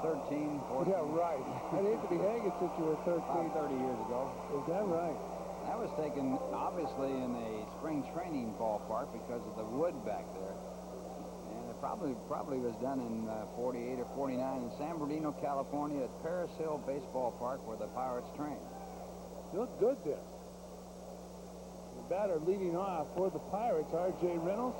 13, 14. Yeah, right. I'd hate to be hanging since you were 13. About 30 years ago. Is that right? That was taken, obviously, in a spring training ballpark because of the wood back there. And it probably was done in 48 or 49 in San Bernardino, California at Paris Hill Baseball Park where the Pirates train. You look good there. The batter leading off for the Pirates, R.J. Reynolds.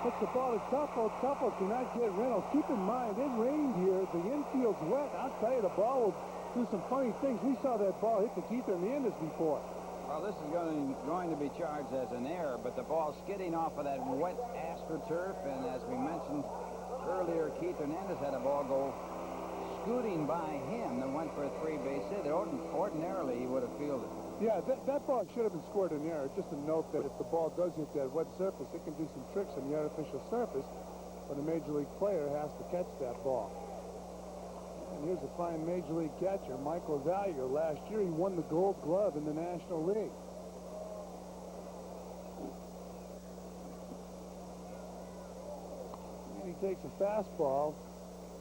Puts the ball to Tupple cannot get Reynolds. Keep in mind, it rained here. The infield's wet. I'll tell you, the ball will do some funny things. We saw that ball hit the Keith Hernandez before. Well, this is going to be charged as an error, but the ball's skidding off of that wet AstroTurf, and as we mentioned earlier, Keith Hernandez had a ball go scooting by him that went for a 3-base hit. Ordinarily, he would have fielded. Yeah, that ball should have been scored in error. Just a note that if the ball does hit that wet surface, it can do some tricks on the artificial surface, but a Major League player has to catch that ball. And here's a fine Major League catcher, Michael Vallier. Last year, he won the Gold Glove in the National League. And he takes a fastball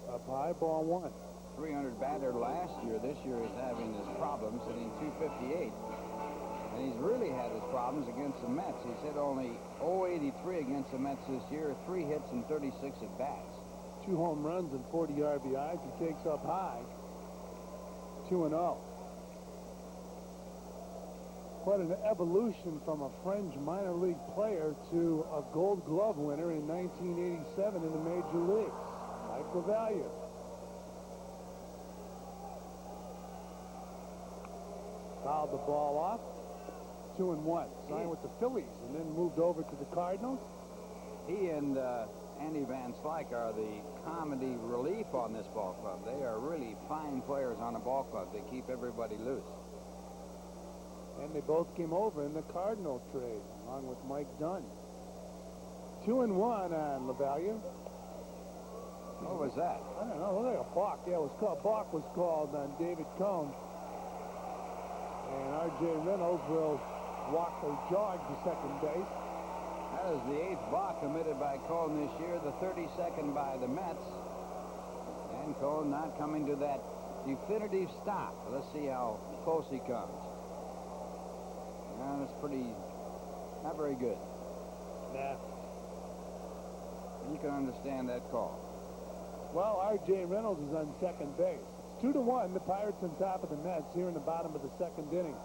up high, ball 1. 300 batter last year. This year he's having his problems, hitting 258. And he's really had his problems against the Mets. He's hit only 083 against the Mets this year, 3 hits and 36 at-bats. 2 home runs and 40 RBIs. He takes up high, 2-0. Quite an evolution from a fringe minor league player to a Gold Glove winner in 1987 in the Major Leagues. Michael Vallier. Fouled the ball off. 2-1. Signed with the Phillies and then moved over to the Cardinals. He and Andy Van Slyke are the comedy relief on this ball club. They are really fine players on a ball club. They keep everybody loose. And they both came over in the Cardinal trade, along with Mike Dunn. 2-1 on LaValliere. What was that? I don't know. Look like a balk. Yeah, it was called. Balk was called on David Cone. And R.J. Reynolds will walk or jog to second base. That is the 8th balk committed by Cone this year, the 32nd by the Mets. And Cone not coming to that definitive stop. Let's see how close he comes. That's not very good. Nah. You can understand that call. Well, R.J. Reynolds is on second base. It's 2-1. The Pirates on top of the Mets here in the bottom of the second inning.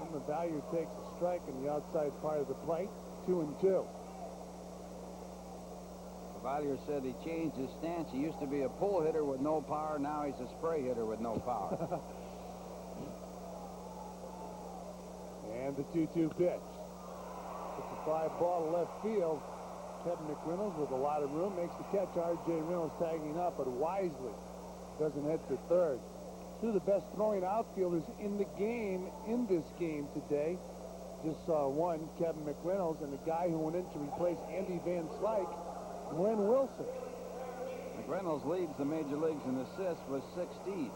And LaValliere takes a strike in the outside part of the plate. 2-2. LaValliere said he changed his stance. He used to be a pull hitter with no power. Now he's a spray hitter with no power. And the 2-2 pitch. It's a fly ball to left field. Kevin McReynolds with a lot of room makes the catch. R.J. Reynolds tagging up, but wisely doesn't head to third. 2 of the best throwing outfielders in the game, in this game today. Just saw one, Kevin McReynolds, and the guy who went in to replace Andy Van Slyke, Glenn Wilson. McReynolds leads the major leagues in assists with 16.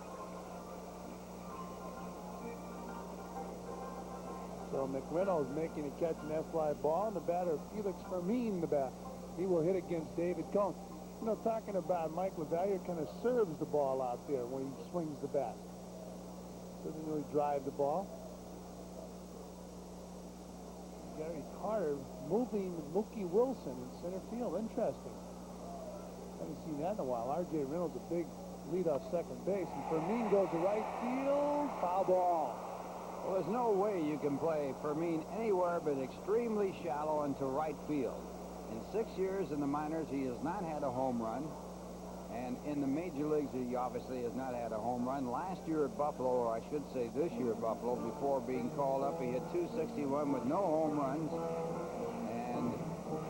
So McReynolds making a catch in that fly ball, and the batter, Felix Fermin, the bat. He will hit against David Cone. You know, talking about Mike LaValliere kind of serves the ball out there when he swings the bat. Doesn't really drive the ball. Gary Carter moving Mookie Wilson in center field. Interesting. Haven't seen that in a while. R.J. Reynolds a big lead off second base, and Fermin goes to right field. Foul ball. Well, there's no way you can play Fermin anywhere but extremely shallow into right field. In 6 years in the minors, he has not had a home run, And in the major leagues, he obviously has not had a home run. Last year at Buffalo, or I should say this year at Buffalo, before being called up, he hit .261 with no home runs. And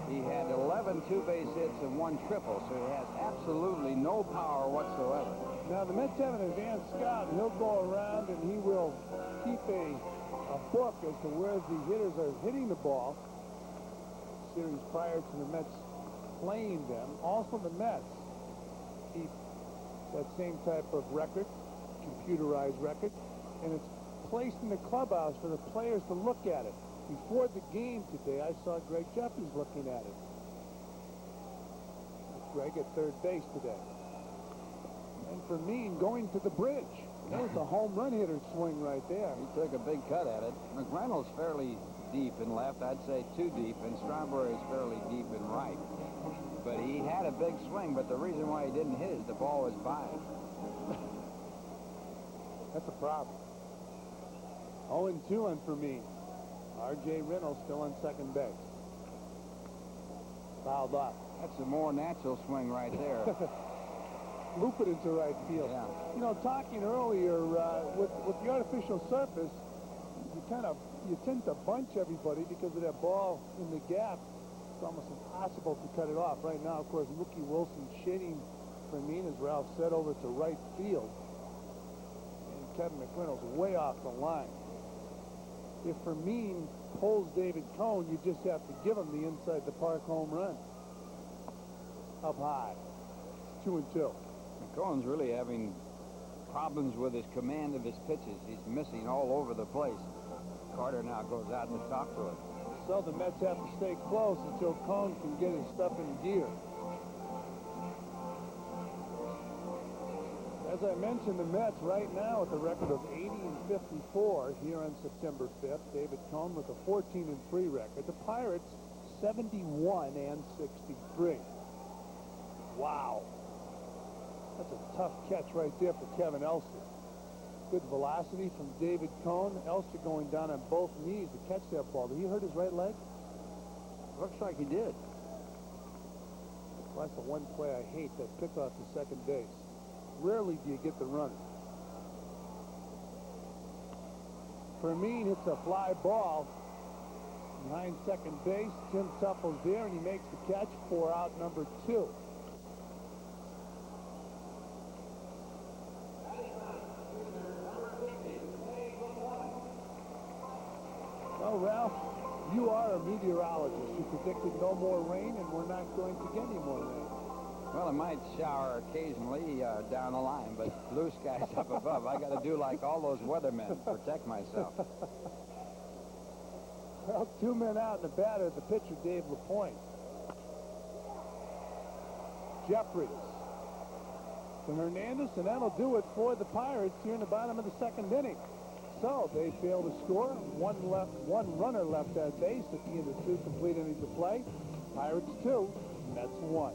he had 11 two-base hits and 1 triple, so he has absolutely no power whatsoever. Now, the Mets have an advanced scout, and he'll go around and he will keep a book as to where the hitters are hitting the ball. Series prior to the Mets playing them. Also, the Mets keep that same type of record, computerized record, and it's placed in the clubhouse for the players to look at it. Before the game today, I saw Greg Jeffries looking at it. Greg at third base today. And for me, going to the bridge. That was a home run hitter swing right there. He took a big cut at it. McReynolds fairly deep in left. I'd say too deep. And Strawberry is fairly deep in right. But he had a big swing, but the reason why he didn't hit is the ball was by him. That's a problem. 0-2 on for me. R.J. Reynolds still on second base. Fouled off. That's a more natural swing right there. Loop it into right field. Yeah. You know, talking earlier, with the artificial surface, you tend to bunch everybody because of that ball in the gap. It's almost impossible to cut it off. Right now, of course, Mookie Wilson shading Fermin, as Ralph said, over to right field. And Kevin McReynolds way off the line. If Fermin pulls David Cone, you just have to give him the inside the park home run. Up high. 2-2. Cohen's really having problems with his command of his pitches. He's missing all over the place. Carter now goes out to talk to him. So the Mets have to stay close until Cone can get his stuff in gear. As I mentioned, the Mets right now with a record of 80-54 here on September 5th. David Cone with a 14-3 record. The Pirates 71-63. Wow. That's a tough catch right there for Kevin Elster. Good velocity from David Cone. Elster going down on both knees to catch that ball. Did he hurt his right leg? Looks like he did. Well, that's the one play I hate, that pickoff to second base. Rarely do you get the runner. Fermin hits a fly ball behind second base. Tim Tuffle's there, and he makes the catch for out number 2. Well, Ralph, you are a meteorologist. You predicted no more rain, and we're not going to get any more rain. Well, it might shower occasionally down the line, but blue skies up above. I got to do like all those weathermen, protect myself. Well, 2 men out in the batter, the pitcher, Dave LaPointe. Jeffries to Hernandez, and that'll do it for the Pirates here in the bottom of the second inning. So they fail to score. One runner left at base at the end of 2 complete innings of play. Pirates 2, Mets 1.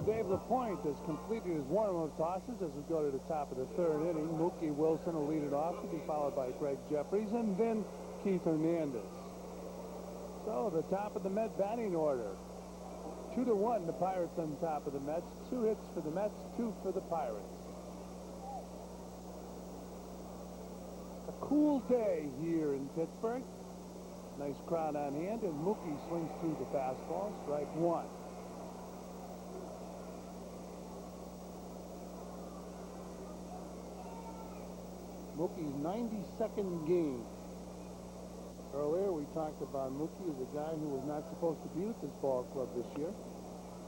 Dave LaPointe has completed his warm-up tosses as we go to the top of the third inning. Mookie Wilson will lead it off, to be followed by Greg Jeffries and then Keith Hernandez. So the top of the Met batting order. 2-1, the Pirates on top of the Mets. 2 hits for the Mets, 2 for the Pirates. A cool day here in Pittsburgh. Nice crowd on hand, and Mookie swings through the fastball, strike 1. Mookie's 92nd game. Earlier, we talked about Mookie as a guy who was not supposed to be with this ball club this year.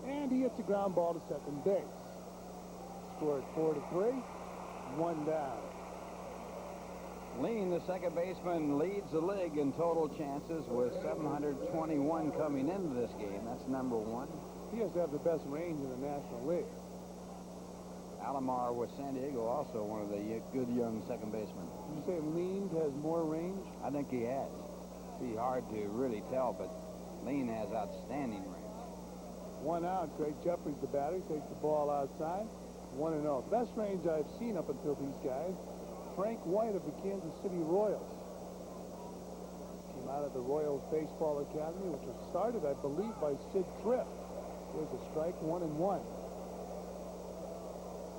And he hits a ground ball to second base. Scored 4-3, 1 down. Lean, the second baseman, leads the league in total chances with 721 coming into this game. That's number 1. He has to have the best range in the National League. Alomar with San Diego, also one of the good young second basemen. You say Lean has more range? I think he has. Be hard to really tell, but Lean has outstanding range. 1 out. Greg Jeffries, the batter, takes the ball outside. 1-0. Best range I've seen up until these guys. Frank White of the Kansas City Royals. Came out of the Royals Baseball Academy, which was started, I believe, by Sid Tripp. Here's a strike, 1-1.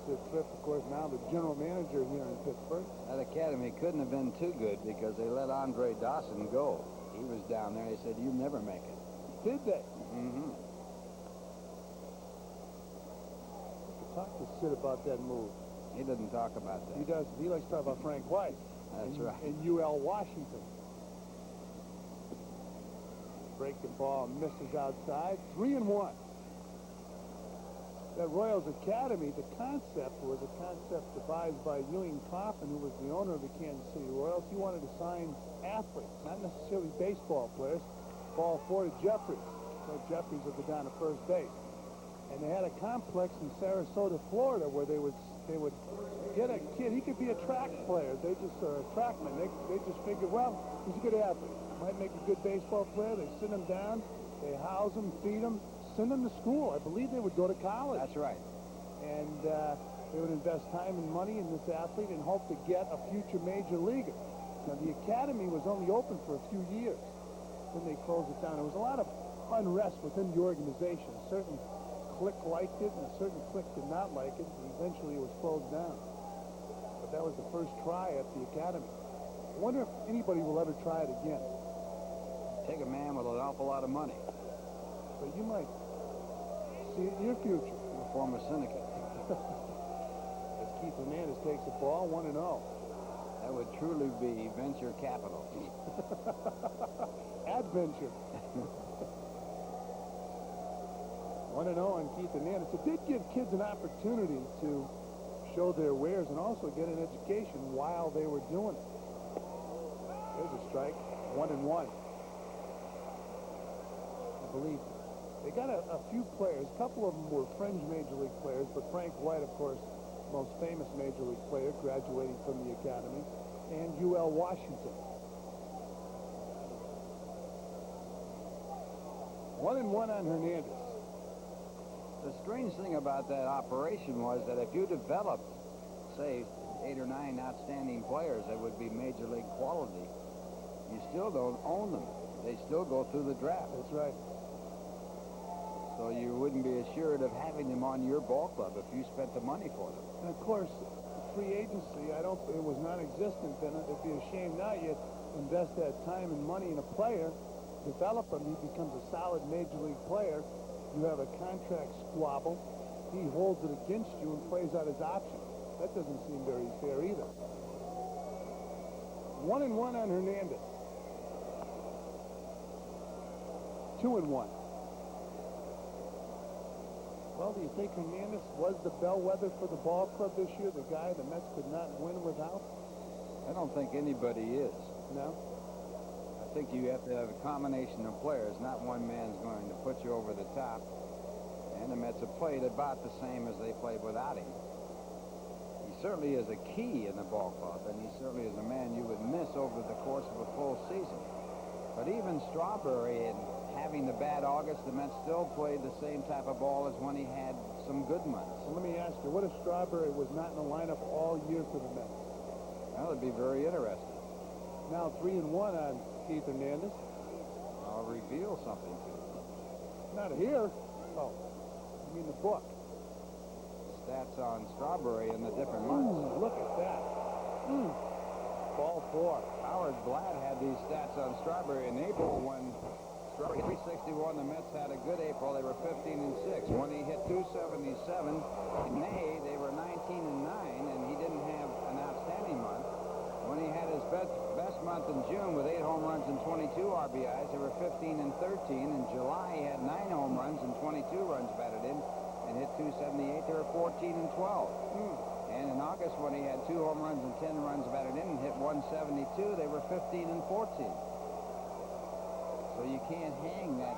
Sid Tripp, of course, now the general manager here in Pittsburgh. That academy couldn't have been too good because they let Andre Dawson go. He was down there. He said, "You never make it." Did they? Mm-hmm. Talk to Sid about that move. He didn't talk about that. He does. He likes to talk about Frank White. That's right. And UL Washington. Breaking ball misses outside. 3-1. That Royals Academy, the concept was a concept devised by Ewing Coffin, who was the owner of the Kansas City Royals. He wanted to sign athletes, not necessarily baseball players. Ball 4 to Jeffries. So Jeffries would go down to first base. And they had a complex in Sarasota, Florida, where they would get a kid. He could be a track player. They just are a trackman. They just figured, well, he's a good athlete. Might make a good baseball player. They send him down. They house him, feed him, send him to school. I believe they would go to college. That's right. And they would invest time and money in this athlete and hope to get a future major leaguer. Now, the academy was only open for a few years. Then they closed it down. There was a lot of unrest within the organization. A certain clique liked it, and a certain clique did not like it, and eventually it was closed down. But that was the first try at the academy. I wonder if anybody will ever try it again. Take a man with an awful lot of money. But you might see it in your future. A former syndicate. As Keith Hernandez takes the ball, 1-0. That would truly be venture capital. Adventure. 1-0 on Keith Hernandez. It did give kids an opportunity to show their wares and also get an education while they were doing it. There's a strike. 1-1. I believe they got a few players. A couple of them were fringe major league players, but Frank White, of course, most famous major league player, graduating from the academy, and UL Washington. 1-1 on Hernandez. The strange thing about that operation was that if you developed, say, 8 or 9 outstanding players that would be major league quality, you still don't own them. They still go through the draft. That's right. So you wouldn't be assured of having them on your ball club if you spent the money for them. And of course, free agency, it was non-existent then. It'd be a shame now you invest that time and money in a player, develop him, he becomes a solid major league player. You have a contract squabble. He holds it against you and plays out his option. That doesn't seem very fair either. 1-1 on Hernandez. 2-1. Well, do you think Hernandez was the bellwether for the ball club this year? The guy the Mets could not win without? I don't think anybody is. No? I think you have to have a combination of players. Not one man's going to put you over the top. And the Mets have played about the same as they played without him. He certainly is a key in the ball club, and he certainly is a man you would miss over the course of a full season. But even Strawberry and having the bad August, the Mets still played the same type of ball as when he had some good months. Well, let me ask you, what if Strawberry was not in the lineup all year for the Mets? Well, it'd be very interesting. Now 3-1 on Keith Hernandez. I'll reveal something to you. Not here. Oh, you mean the book. Stats on Strawberry in the different months. Look at that. Ball 4. Howard Blatt had these stats on Strawberry in April when Strawberry 361. The Mets had a good April. They were 15-6. When he hit 277 in May, they were 19-9, and he didn't have an outstanding month. When he had his best month in June with 8 home runs and 22 RBIs, they were 15-13. In July, he had 9 home runs and 22 runs batted in, and hit 278. They were 14-12. And in August, when he had 2 home runs and 10 runs batted in and hit 172, they were 15-14. So you can't hang that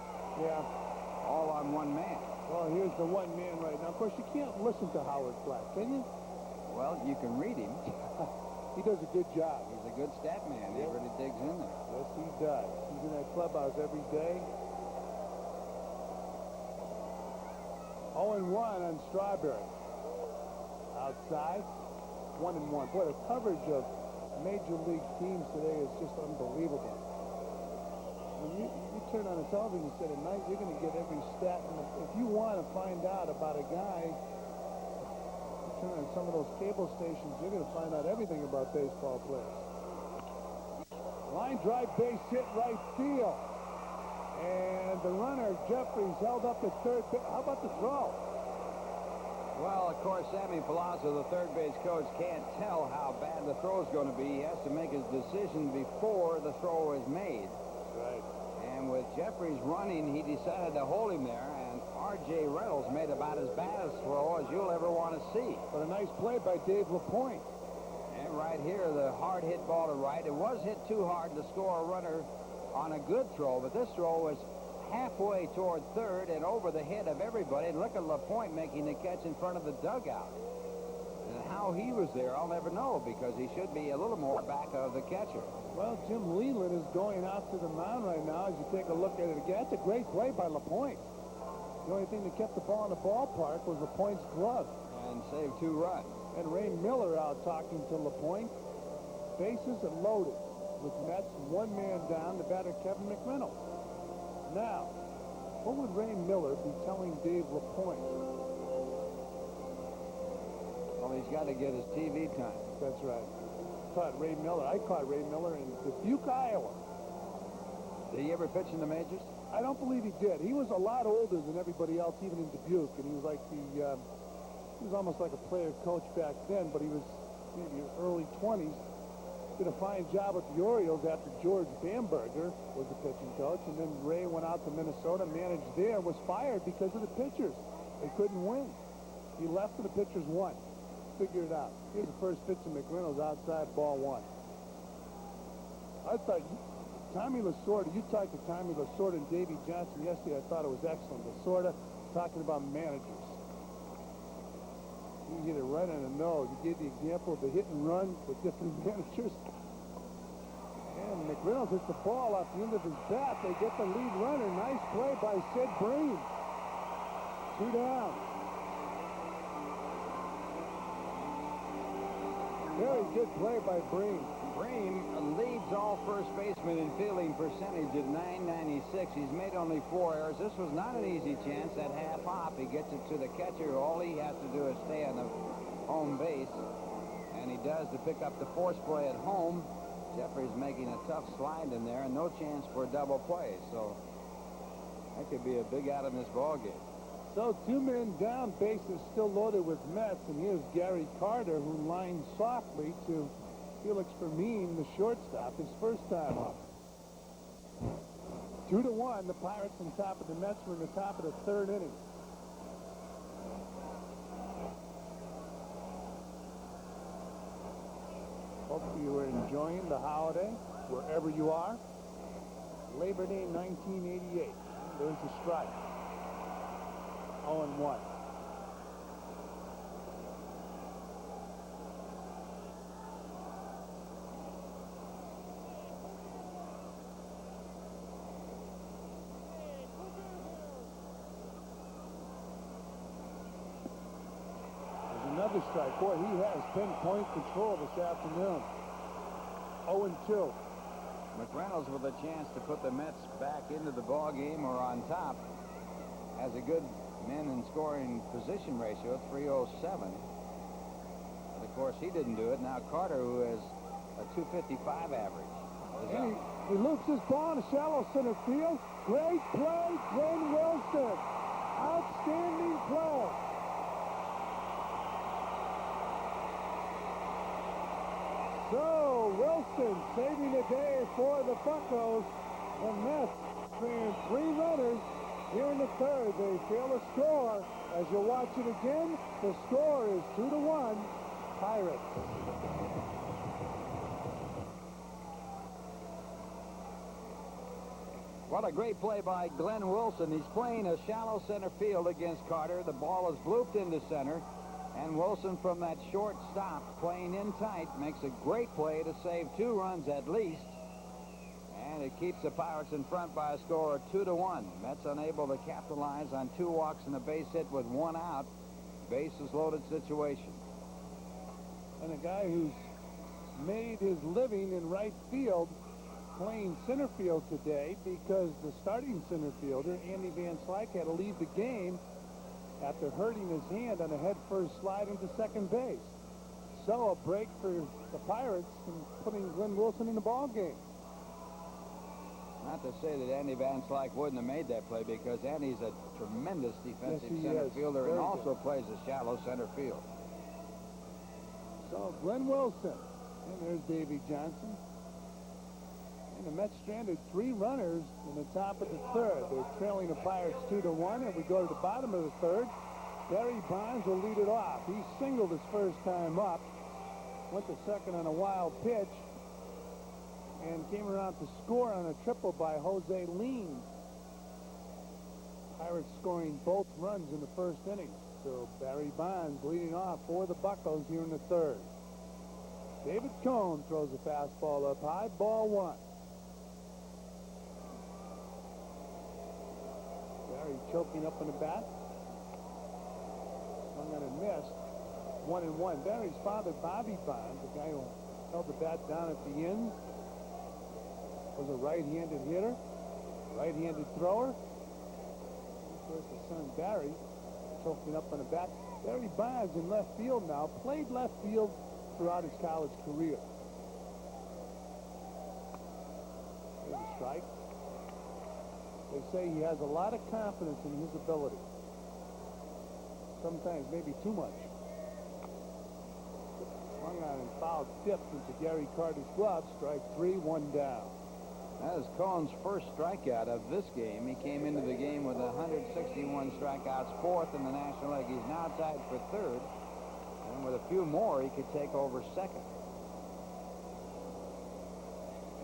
all on one man. Well, here's the one man right now. Of course, you can't listen to Howard Blatt, can you? Well, you can read him. He does a good job. He's a good stat man. He really digs in there. Yes, he does. He's in that clubhouse every day. 0-1 on Strawberry. Outside, 1-1. Boy, the coverage of major league teams today is just unbelievable. turn on the television set at night, you're going to get every stat. And if you want to find out about a guy, turn on some of those cable stations, you're going to find out everything about baseball players. Line drive, base hit, right field. And the runner, Jeffries, held up at third. How about the throw? Well, of course, Sammy Palazzo, the third base coach, can't tell how bad the throw is going to be. He has to make his decision before the throw is made. Right. And with Jeffries running, he decided to hold him there, and R.J. Reynolds made about as bad a throw as you'll ever want to see. But a nice play by Dave LaPointe. And right here, the hard hit ball to right. It was hit too hard to score a runner on a good throw, but this throw was halfway toward third and over the head of everybody. And look at LaPointe making the catch in front of the dugout. And how he was there, I'll never know, because he should be a little more back of the catcher. Well, Jim Leland is going out to the mound right now. As you take a look at it again, that's a great play by LaPointe. The only thing that kept the ball in the ballpark was LaPointe's glove. And saved 2 runs. And Ray Miller out talking to LaPointe. Bases are loaded. With Mets, 1 man down, the batter Kevin McReynolds. Now, what would Ray Miller be telling Dave LaPointe? Well, he's got to get his TV time. That's right. Caught Ray Miller. I caught Ray Miller in Dubuque, Iowa. Did he ever pitch in the majors? I don't believe he did. He was a lot older than everybody else, even in Dubuque, and he was like he was almost like a player coach back then, but he was maybe early 20s. Did a fine job with the Orioles after George Bamberger was the pitching coach, and then Ray went out to Minnesota, managed there, was fired because of the pitchers. They couldn't win. He left and the pitchers won. Figure it out. Here's the first pitch to McReynolds outside, ball 1. I thought Tommy Lasorda, you talked to Tommy Lasorda and Davey Johnson yesterday. I thought it was excellent. Lasorda talking about managers. He hit it right on the nose. He gave the example of the hit and run with different managers. And McReynolds hits the ball off the end of his bat. They get the lead runner. Nice play by Sid Breen. 2 down. Very good play by Breen. Breen leads all first basemen in fielding percentage at .996. He's made only 4 errors. This was not an easy chance. That half hop, he gets it to the catcher. All he has to do is stay on the home base, and he does to pick up the force play at home. Jeffries making a tough slide in there, and no chance for a double play. So that could be a big out in this ball game. So 2 men down, bases still loaded with Mets, and here's Gary Carter, who lines softly to Felix Fermin, the shortstop, his first time up. 2-1, the Pirates on top of the Mets were in the top of the 3rd inning. Hope you are enjoying the holiday wherever you are. Labor Day 1988. There's the strike. 0-1. Another strike. Boy, he has pinpoint control this afternoon. 0-2. McReynolds with a chance to put the Mets back into the ball game or on top. Has a good men in scoring position ratio, 307. But of course, he didn't do it. Now Carter, who has a 255 average. And he loops his ball in a shallow center field. Great play, Glenn Wilson. Outstanding play. So Wilson saving the day for the Buccos. The Mets clearing 3 runners here in the 3rd. They fail to score. As you watch it again, the score is 2-1 Pirates. What a great play by Glenn Wilson. He's playing a shallow center field against Carter. The ball is blooped into center. And Wilson, from that short stop, playing in tight, makes a great play to save 2 runs at least. And it keeps the Pirates in front by a score of 2-1. Mets unable to capitalize on 2 walks and a base hit with 1 out. Bases loaded situation. And a guy who's made his living in right field playing center field today because the starting center fielder, Andy Van Slyke, had to leave the game after hurting his hand on a head-first slide into second base. So a break for the Pirates and putting Glenn Wilson in the ball game. Not to say that Andy Van Slyke wouldn't have made that play, because Andy's a tremendous defensive center fielder and also plays a shallow center field. So Glenn Wilson, and there's Davy Johnson. And the Mets stranded 3 runners in the top of the third. They're trailing the Pirates 2-1, and we go to the bottom of the third. Barry Bonds will lead it off. He singled his first time up, went to second on a wild pitch, and came around to score on a triple by Jose Lean. Pirates scoring both runs in the first inning. So Barry Bonds leading off for the Buccos here in the third. David Cone throws a fastball up high, ball 1. Barry choking up on the bat. Swung on and missed. 1-1. Barry's father, Bobby Bonds, the guy who held the bat down at the end, was a right-handed hitter, right-handed thrower. Of course, the son, Barry, choking up on the bat. Barry Bonds in left field now, played left field throughout his college career. There's a strike. They say he has a lot of confidence in his ability. Sometimes maybe too much. Swung on and fouled, tipped into Gary Carter's glove. Strike 3, 1 down. That is Cohn's first strikeout of this game. He came into the game with 161 strikeouts, 4th in the National League. He's now tied for 3rd. And with a few more, he could take over 2nd.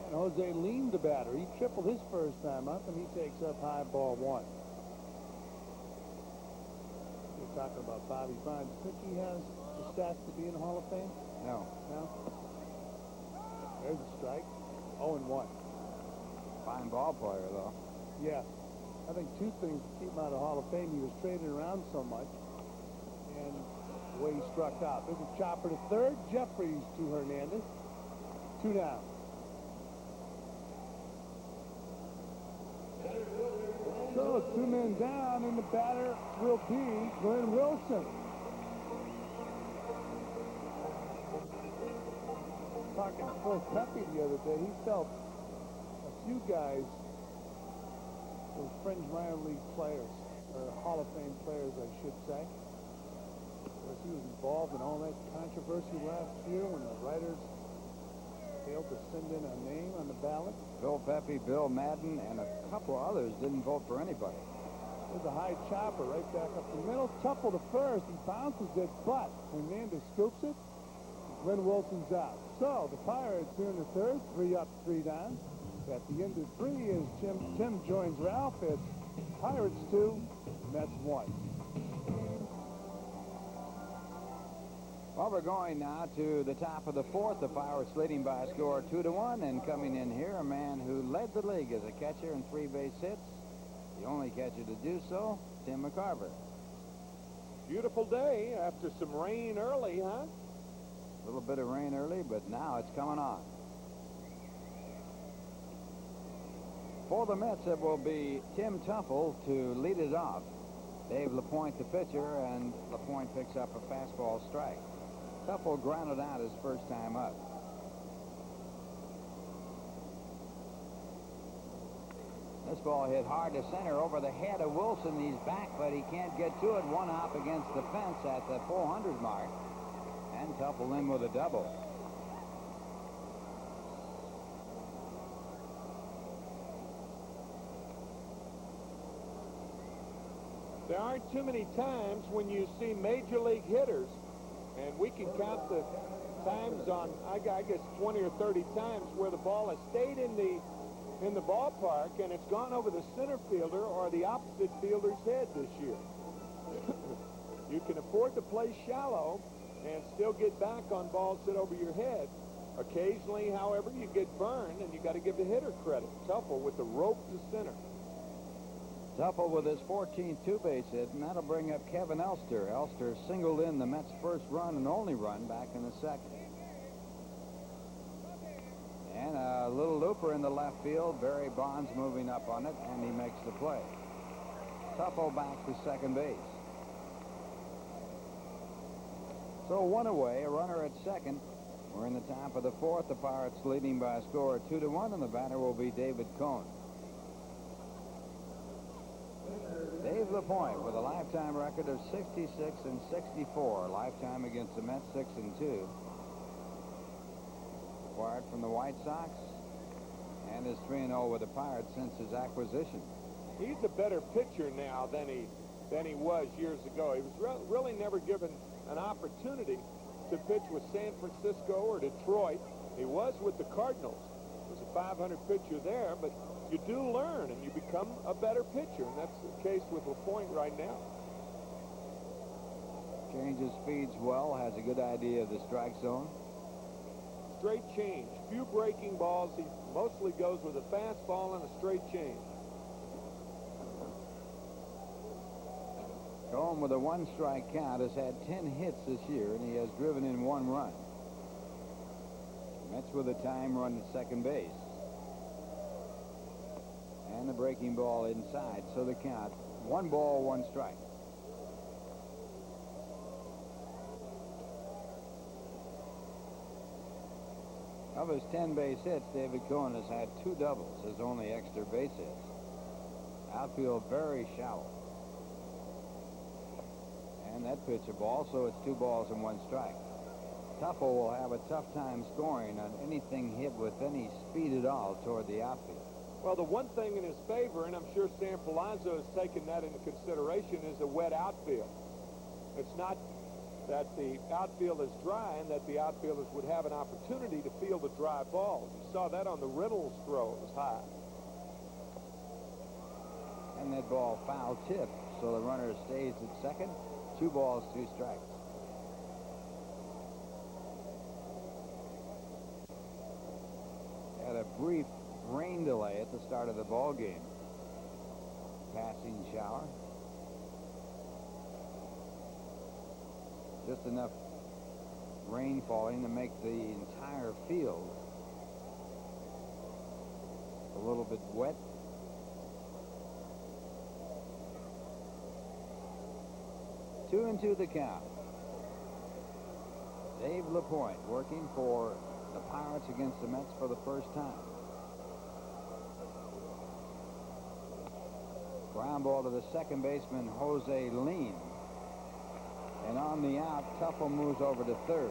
And Jose Lean, the batter. He tripled his first time up, and he takes up high, ball 1. You're talking about Bobby Bonds. Think he has the stats to be in the Hall of Fame? No. No? There's a strike. 0-1. Fine ball player, though. Yeah. I think 2 things to keep him out of the Hall of Fame. He was traded around so much, and the way he struck out. There's a chopper to third. Jeffries to Hernandez. 2 down. So 2 men down, and the batter will be Glenn Wilson. Talking to Phil Pepe the other day, he felt a few guys were fringe minor league players, or Hall of Fame players, I should say. Of course, he was involved in all that controversy last year when the writers failed to send in a name on the ballot. Phil Pepe, Bill Madden, and a couple others didn't vote for anybody. There's a high chopper right back up the middle. Tuffle to first. He bounces it, but Hernandez scoops it. Glenn Wilson's out. So the Pirates here in the third, 3 up, 3 down. At the end of 3 as Tim joins Ralph. It's Pirates 2, Mets 1. Well, we're going now to the top of the 4th. The Pirates leading by a score 2-1, and coming in here, a man who led the league as a catcher in 3 base hits. The only catcher to do so, Tim McCarver. Beautiful day after some rain early, huh? A little bit of rain early, but now it's coming on. For the Mets, it will be Tim Tuffle to lead it off. Dave LaPointe, the pitcher, and LaPointe picks up a fastball strike. Tuffle grounded out his first time up. This ball hit hard to center over the head of Wilson. He's back, but he can't get to it. 1 hop against the fence at the 400 mark. And Tuffle in with a double. There aren't too many times when you see major league hitters, and we can count the times on, I guess, 20 or 30 times where the ball has stayed in the ballpark and it's gone over the center fielder or the opposite fielder's head this year. You can afford to play shallow and still get back on balls hit over your head. Occasionally, however, you get burned, and you got to give the hitter credit. Tuffle with the rope to center. Tuffle with his 14th 2-base hit, and that'll bring up Kevin Elster. Elster singled in the Mets' first run and only run back in the second. And a little looper in the left field. Barry Bonds moving up on it, and he makes the play. Tuffle back to second base. So one away, a runner at second. We're in the top of the fourth. The Pirates leading by a score of 2-1, and the batter will be David Coney. Dave LaPointe with a lifetime record of 66 and 64. Lifetime against the Mets, 6-2. Acquired from the White Sox, and is 3-0 with the Pirates since his acquisition. He's a better pitcher now than he was years ago. He was really never given an opportunity to pitch with San Francisco or Detroit. He was with the Cardinals. He was a 500 pitcher there, but you do learn and you become a better pitcher, and that's the case with LaPointe right now. Changes speeds well, has a good idea of the strike zone. Straight change, few breaking balls. He mostly goes with a fastball and a straight change. Cohen with a one-strike count has had 10 hits this year, and he has driven in 1 run. Mets with a time run at second base. And the breaking ball inside, so the count, 1 ball, 1 strike. Of his 10 base hits, David Cohen has had 2 doubles, his only extra base hits. Outfield very shallow. And that pitch a ball, so it's 2 balls and 1 strike. Tuffle will have a tough time scoring on anything hit with any speed at all toward the outfield. Well, the one thing in his favor, and I'm sure Sam Palazzo has taken that into consideration, is a wet outfield. It's not that the outfield is dry and that the outfielders would have an opportunity to field a dry ball. You saw that on the Reynolds throw. It was high. And that ball foul tip, so the runner stays at second. 2 balls, 2 strikes. Had a brief rain delay at the start of the ball game. Passing shower. Just enough rain falling to make the entire field a little bit wet. Two and two the count. Dave LaPointe working for the Pirates against the Mets for the first time. Ground ball to the second baseman, Jose Lean. And on the out, Tuffle moves over to third.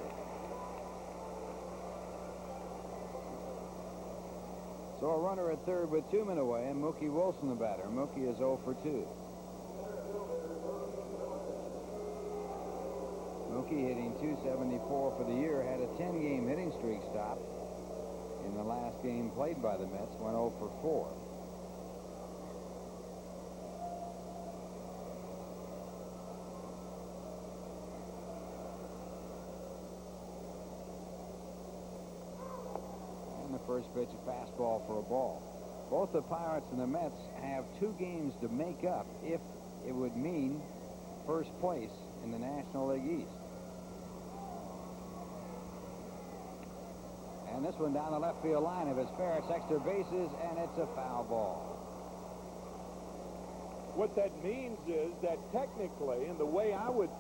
So a runner at third with 2 men away, and Mookie Wilson the batter. Mookie is 0 for 2. Mookie hitting .274 for the year, had a 10-game hitting streak stop in the last game played by the Mets, went 0 for 4. And the first pitch, a fastball for a ball. Both the Pirates and the Mets have 2 games to make up if it would mean first place in the National League East. And this one down the left field line of his fair. It's extra bases, and it's a foul ball. What that means is that technically, and the way I would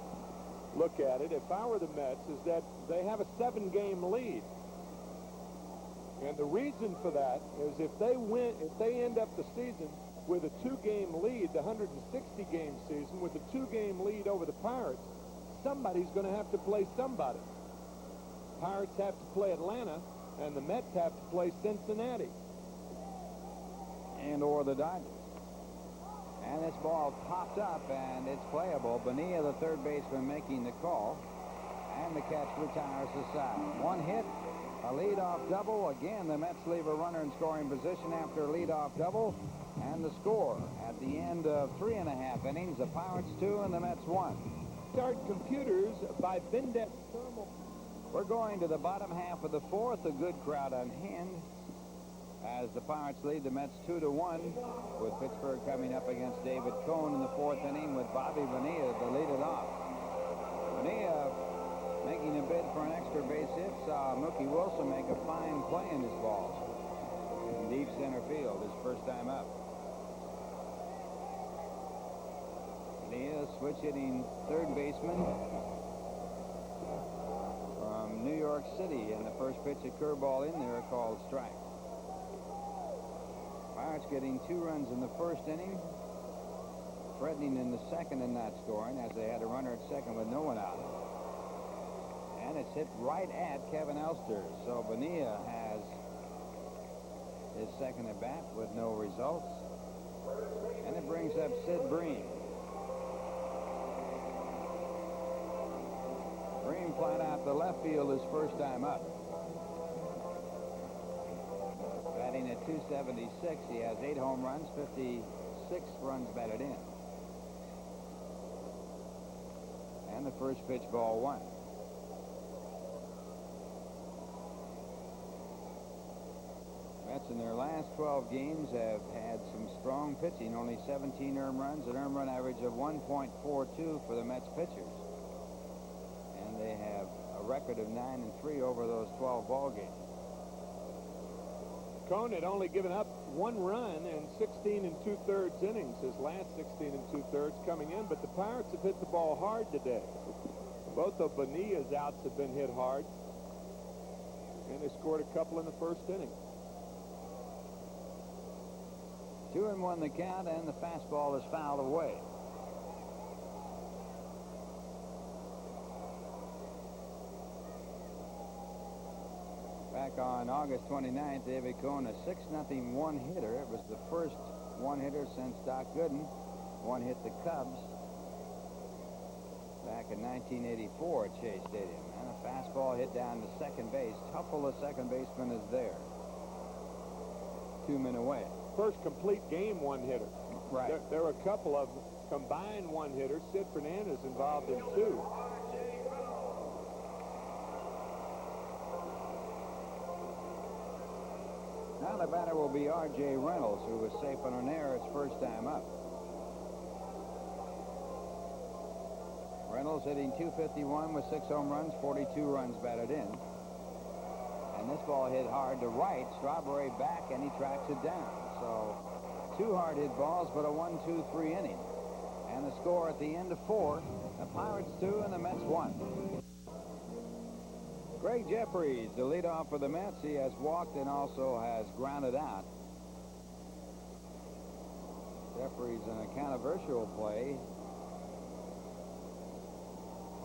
look at it if I were the Mets, is that they have a 7-game lead. And the reason for that is if they end up the season with a 2-game lead, the 160-game season, with a 2-game lead over the Pirates, somebody's going to have to play somebody. Pirates have to play Atlanta, and the Mets have to play Cincinnati. And or the Dodgers. And this ball popped up, and it's playable. Bonilla, the third baseman, making the call. And the catch retires the side. 1 hit, a leadoff double. Again, the Mets leave a runner in scoring position after a leadoff double. And the score at the end of 3.5 innings, the Pirates 2 and the Mets 1. Start computers by Vindex Thermal. We're going to the bottom half of the fourth. A good crowd on hand as the Pirates lead the Mets 2-1, with Pittsburgh coming up against David Cohn in the 4th inning with Bobby Bonilla to lead it off. Bonilla making a bid for an extra base hit, saw Mookie Wilson make a fine play in his ball. Deep center field, his first time up. Bonilla, switch hitting third baseman from New York City, and the first pitch, a curveball in there, called strike. Pirates getting 2 runs in the first inning, threatening in the second and not scoring, as they had a runner at second with no one out. And it's hit right at Kevin Elster. So Bonilla has his second at bat with no results. And it brings up Sid Bream. Bream flat out to left field his first time up. Batting at .276. He has 8 home runs, 56 runs batted in. And the first pitch, ball 1. Mets in their last 12 games have had some strong pitching. Only 17 earned runs, an earned run average of 1.42 for the Mets pitchers. And they have a record of 9-3 over those 12 ball games. Coney had only given up 1 run in 16 2/3 innings, his last 16 2/3 coming in, but the Pirates have hit the ball hard today. Both of Bonilla's outs have been hit hard, and they scored a couple in the first inning. 2-1 the count, and the fastball is fouled away. Back on August 29th, David Cone, a 6-0 one-hitter. It was the first one-hitter since Doc Gooden one-hit the Cubs back in 1984 at Shea Stadium. And a fastball hit down to second base. Tuffle, the second baseman, is there. 2 men away. First complete game one-hitter. Right. There were a couple of combined one-hitters. Sid Fernandez involved in 2. Now the batter will be R.J. Reynolds, who was safe on an error his first time up. Reynolds hitting .251 with 6 home runs, 42 runs batted in. And this ball hit hard to right. Strawberry back, and he tracks it down. So 2 hard hit balls, but a 1-2-3 inning. And the score at the end of 4, the Pirates 2 and the Mets 1. Greg Jeffries, the leadoff for the Mets. He has walked and also has grounded out. Jeffries in a controversial play.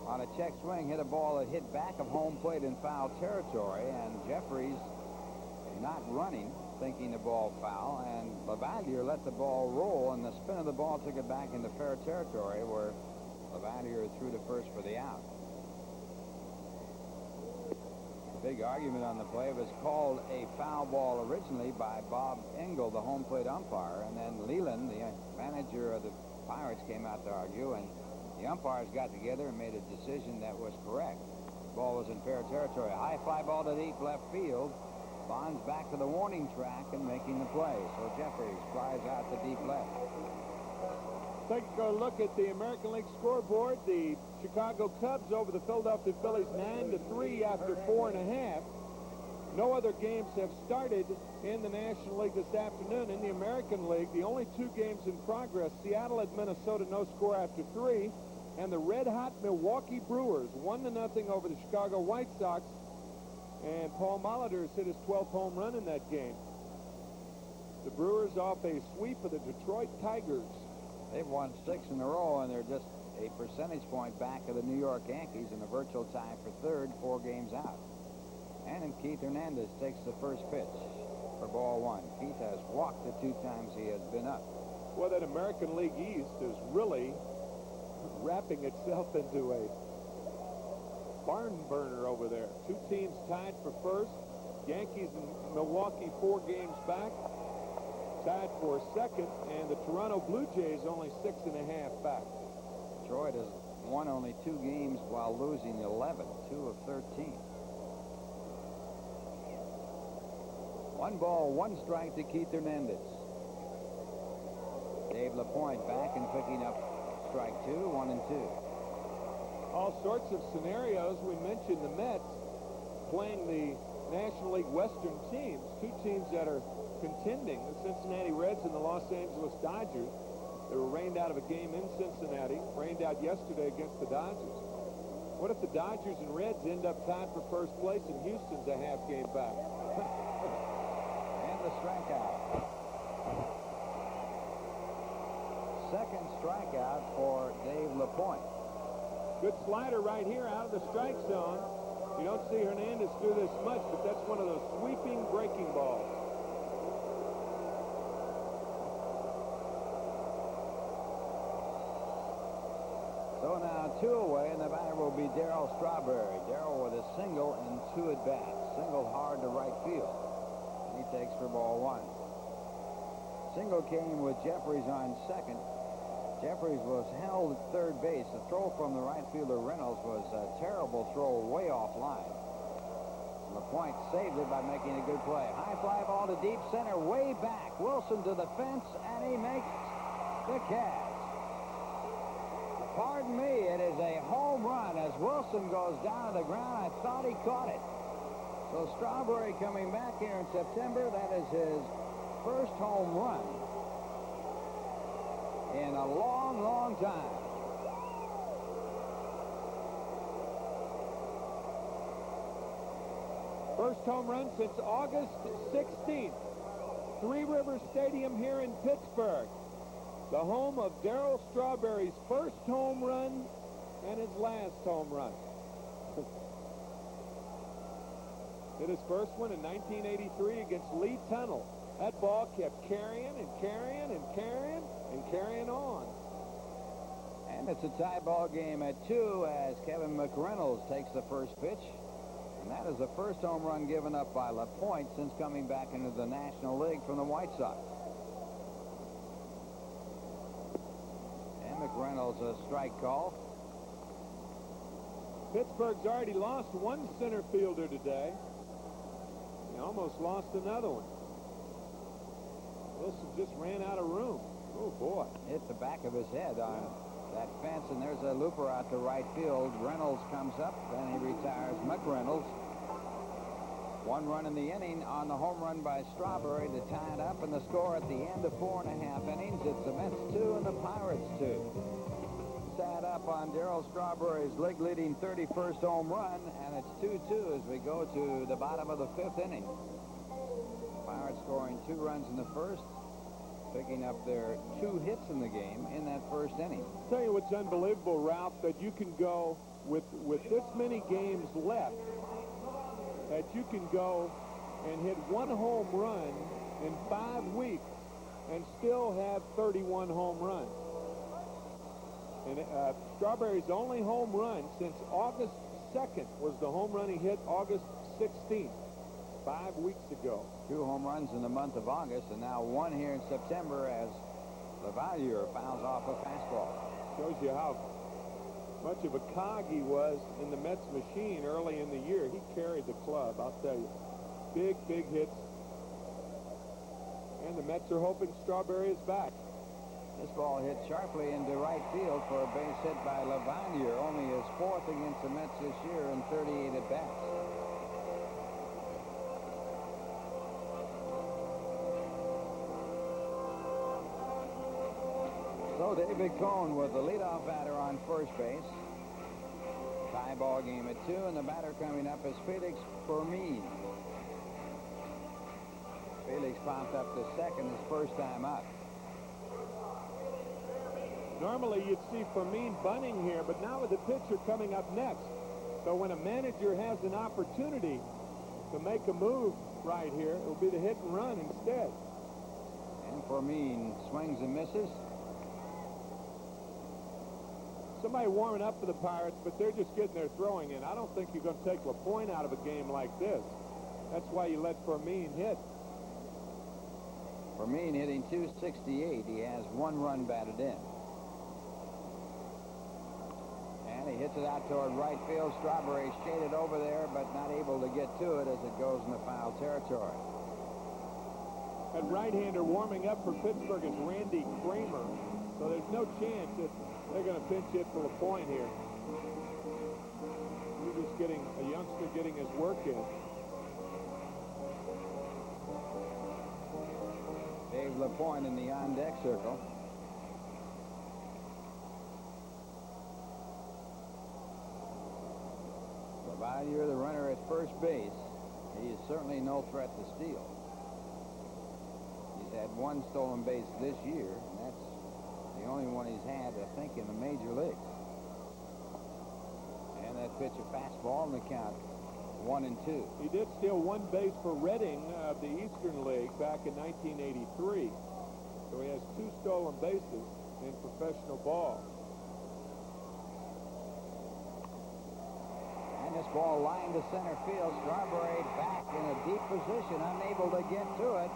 On a check swing, hit a ball that hit back of home plate in foul territory, and Jeffries not running, thinking the ball foul, and Lavalier let the ball roll, and the spin of the ball took it back into fair territory, where Lavalier threw to first for the out. Big argument on the play. It was called a foul ball originally by Bob Engel, the home plate umpire, and then Leland, the manager of the Pirates, came out to argue, and the umpires got together and made a decision that was correct. The ball was in fair territory. High fly ball to deep left field. Bonds back to the warning track and making the play. So Jeffries flies out to deep left. Take a look at the American League scoreboard. The Chicago Cubs over the Philadelphia Phillies 9-3 after 4.5. No other games have started in the National League this afternoon. In the American League, the only 2 games in progress, Seattle at Minnesota, no score after 3. And the red-hot Milwaukee Brewers 1-0 over the Chicago White Sox. And Paul Molitor has hit his 12th home run in that game. The Brewers off a sweep of the Detroit Tigers. They've won 6 in a row, and they're just a percentage point back of the New York Yankees in a virtual tie for third, 4 games out. And Keith Hernandez takes the first pitch for ball 1. Keith has walked the 2 times he has been up. Well, that American League East is really wrapping itself into a barn burner over there. 2 teams tied for first. Yankees and Milwaukee 4 games back, tied for second, and the Toronto Blue Jays only 6.5 back. Detroit has won only 2 games while losing 11, 2 of 13. 1 ball, 1 strike to Keith Hernandez. Dave LaPointe back and picking up strike 2, 1-2. All sorts of scenarios. We mentioned the Mets playing the National League Western teams, two teams that are contending, the Cincinnati Reds and the Los Angeles Dodgers. They were rained out of a game in Cincinnati, rained out yesterday against the Dodgers. What if the Dodgers and Reds end up tied for first place and Houston's a half game back? And the strikeout. Second strikeout for Dave LaPointe. Good slider right here out of the strike zone. You don't see Hernandez do this much, but that's one of those sweeping breaking balls. So now 2 away, and the batter will be Darryl Strawberry. Darryl with a single and 2 at-bats. Single hard to right field. And he takes for ball 1. Single came with Jeffries on second. Jeffries was held at third base. The throw from the right fielder Reynolds was a terrible throw way offline. LaPointe saved it by making a good play. High fly ball to deep center, way back. Wilson to the fence, and he makes the catch. Pardon me, it is a home run as Wilson goes down to the ground. I thought he caught it. So Strawberry coming back here in September, that is his first home run in a long, long time. First home run since August 16th. Three Rivers Stadium here in Pittsburgh. The home of Darryl Strawberry's first home run and his last home run. Hit his first one in 1983 against Lee Tunnel. That ball kept carrying and carrying and carrying and carrying on. And it's a tie ball game at 2 as Kevin McReynolds takes the first pitch. And that is the first home run given up by LaPointe since coming back into the National League from the White Sox. And McReynolds a strike call. Pittsburgh's already lost one center fielder today. He almost lost another one. Wilson just ran out of room. Oh, boy. Hit the back of his head on that fence, and there's a looper out to right field. Reynolds comes up, then he retires McReynolds. 1 run in the inning on the home run by Strawberry to tie it up, and the score at the end of 4.5 innings, it's the Mets 2 and the Pirates 2. Tied up on Darryl Strawberry's league-leading 31st home run, and it's 2-2 as we go to the bottom of the 5th inning. Pirates scoring 2 runs in the first, picking up their 2 hits in the game in that first inning. I'll tell you what's unbelievable, Ralph, that you can go with this many games left, that you can go and hit 1 home run in 5 weeks and still have 31 home runs. And Strawberry's only home run since August 2nd was the home run he hit August 16th, 5 weeks ago. 2 home runs in the month of August, and now 1 here in September as Lavalier fouls off a fastball. Shows you how much of a cog he was in the Mets machine early in the year. He carried the club, I'll tell you. Big, big hits. And the Mets are hoping Strawberry is back. This ball hit sharply into right field for a base hit by Lavalier, only his 4th against the Mets this year in 38 at-bats. So David Cone with the leadoff batter on first base. Tie ball game at 2, and the batter coming up is Felix Fermin. Felix popped up to second his first time up. Normally you'd see Fermin bunting here, but now with the pitcher coming up next. So when a manager has an opportunity to make a move right here, it will be the hit and run instead. And Fermin swings and misses. Somebody warming up for the Pirates, but they're just getting their throwing in. I don't think you're going to take LaPointe out of a game like this. That's why you let Fermin hit. Fermin hitting .268. He has 1 run batted in. And he hits it out toward right field. Strawberry shaded over there, but not able to get to it as it goes in the foul territory. That right-hander warming up for Pittsburgh is Randy Kramer. So there's no chance that they're going to pinch hit for LaPointe here. He's just getting a youngster getting his work in. Dave LaPointe in the on-deck circle. Value, the runner at first base, he is certainly no threat to steal. He's had one stolen base this year, and that's the only one he's had, I think, in the major leagues. And that pitch, a fastball, in the count, 1-2. He did steal one base for Reading of the Eastern League back in 1983. So he has 2 stolen bases in professional ball. And this ball lined to center field. Strawberry back in a deep position, unable to get to it.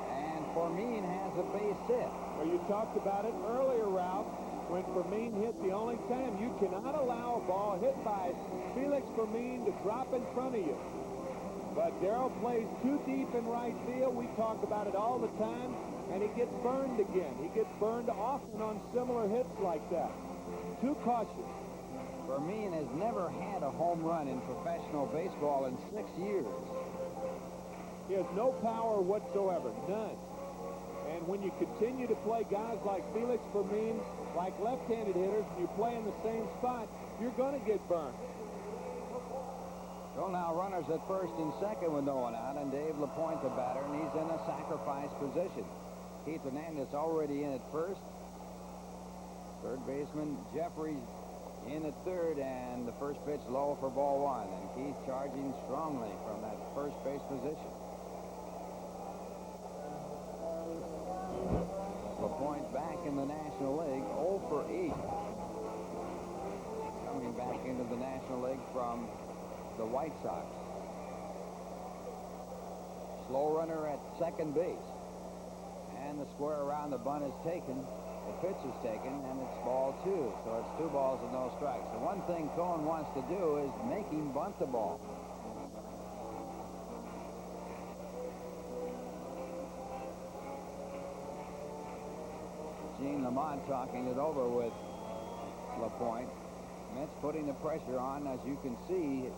And Fermin has a base hit. Well, you talked about it earlier, Ralph. When Fermin hit, the only time you cannot allow a ball hit by Felix Fermin to drop in front of you. But Darrell plays too deep in right field. We talk about it all the time, and he gets burned again. He gets burned often on similar hits like that. Too cautious. Fermin has never had a home run in professional baseball in 6 years. He has no power whatsoever, none. And when you continue to play guys like Felix Fermin, like left-handed hitters, and you play in the same spot, you're going to get burned. So now runners at first and second with no one out, and Dave LaPointe the batter, and he's in a sacrifice position. Keith Hernandez already in at first. Third baseman Jeffries in at third, and the first pitch low for ball 1. And Keith charging strongly from that first base position. LaPointe back in the National League, 0 for 8. Coming back into the National League from the White Sox. Slow runner at second base. And the square around the bunt is taken. The pitch is taken, and it's ball 2. So it's 2 balls and no strikes. The one thing Cohen wants to do is make him bunt the ball. Gene Lamont talking it over with LaPointe. Mets putting the pressure on. As you can see,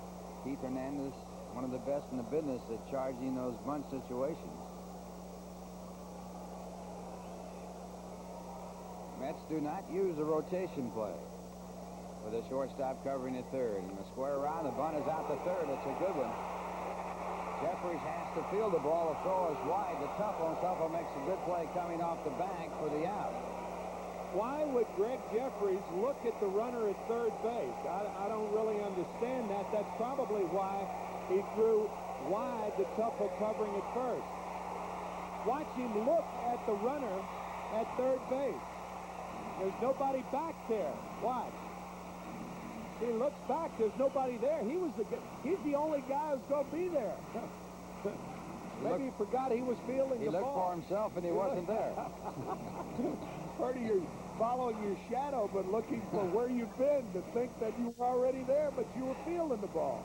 Keith Hernandez, one of the best in the business at charging those bunt situations. Mets do not use a rotation play with a shortstop covering at third. And the square around, the bunt is out to third. It's a good one. Jeffries has to field the ball. The throw is wide to Tuffle, and Tuffle makes a good play coming off the bank for the out. Why would Greg Jeffries look at the runner at third base? I don't really understand that. That's probably why he threw wide to Tuffle covering at first. Watch him look at the runner at third base. There's nobody back there. Watch. He looks back. There's nobody there. He's the only guy who's going to be there. Maybe he forgot he was fielding the ball. He looked for himself, and he wasn't there. Part of your following your shadow, but looking for where you've been to think that you were already there, but you were fielding the ball.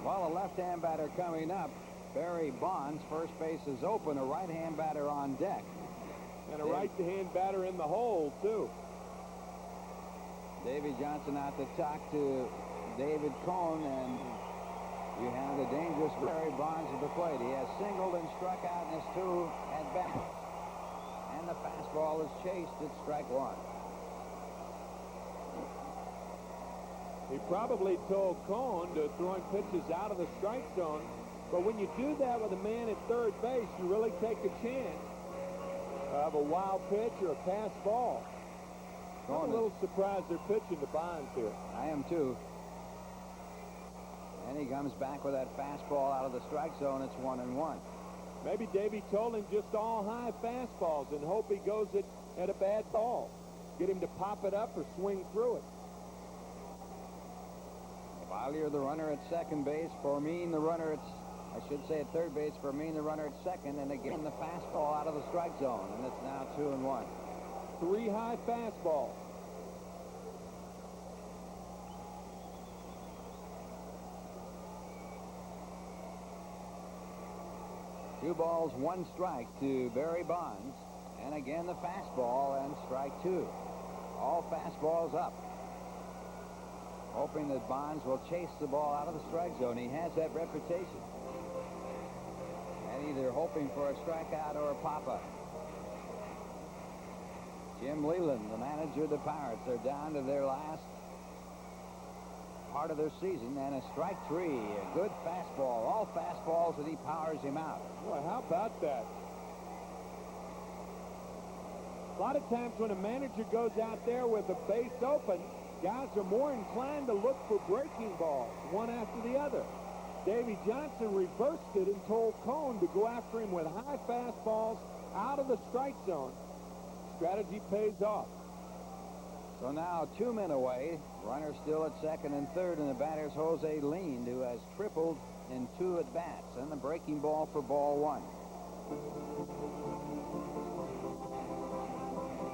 While a left-hand batter coming up, Barry Bonds, first base is open, a right-hand batter on deck. And a right-hand batter in the hole, too. Davy Johnson out to talk to David Cohn, and you have the dangerous Barry Bonds at the plate. He has singled and struck out in his 2 at-bats. And the fastball is chased at strike 1. He probably told Cohn to throw him pitches out of the strike zone. But when you do that with a man at third base, you really take a chance of a wild pitch or a pass ball. I'm a little surprised they're pitching to Bonds here. I am too. And he comes back with that fastball out of the strike zone. It's 1-1. Maybe Davey told him just all high fastballs and hope he goes at a bad ball. Get him to pop it up or swing through it. Vallier, the runner at second base. Fermin, the runner at third base. Fermin, the runner at second. And again, the fastball out of the strike zone. And it's now 2-1. 3 high fastballs. Two balls, 1 strike to Barry Bonds. And again, the fastball and strike 2. All fastballs up. Hoping that Bonds will chase the ball out of the strike zone. He has that reputation. And and either hoping for a strikeout or a pop-up. Jim Leland, the manager of the Pirates, are down to their last part of their season, and a strike 3. A good fastball. All fastballs, and he powers him out. Boy, how about that? A lot of times when a manager goes out there with a base open, guys are more inclined to look for breaking balls, one after the other. Davey Johnson reversed it and told Coney to go after him with high fastballs out of the strike zone. Strategy pays off. So now 2 men away. Runner still at second and third, and the batter's Jose Lean, who has tripled in 2 at-bats. And the breaking ball for ball 1.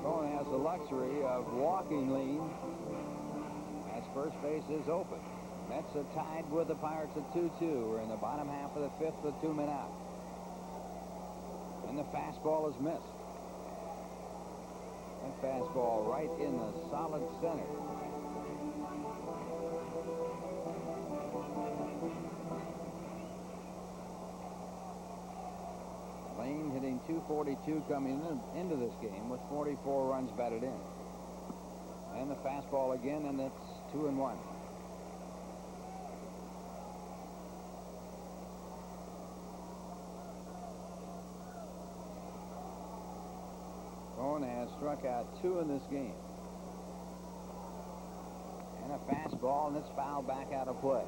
Coney has the luxury of walking Lean as first base is open. Mets are tied with the Pirates at 2-2. We're in the bottom half of the 5th with 2 men out. And the fastball is missed. That fastball right in the solid center. Lane hitting .242 coming into this game with 44 runs batted in. And the fastball again, and it's 2-1. Coney has struck out 2 in this game. And a fastball, and it's fouled back out of play.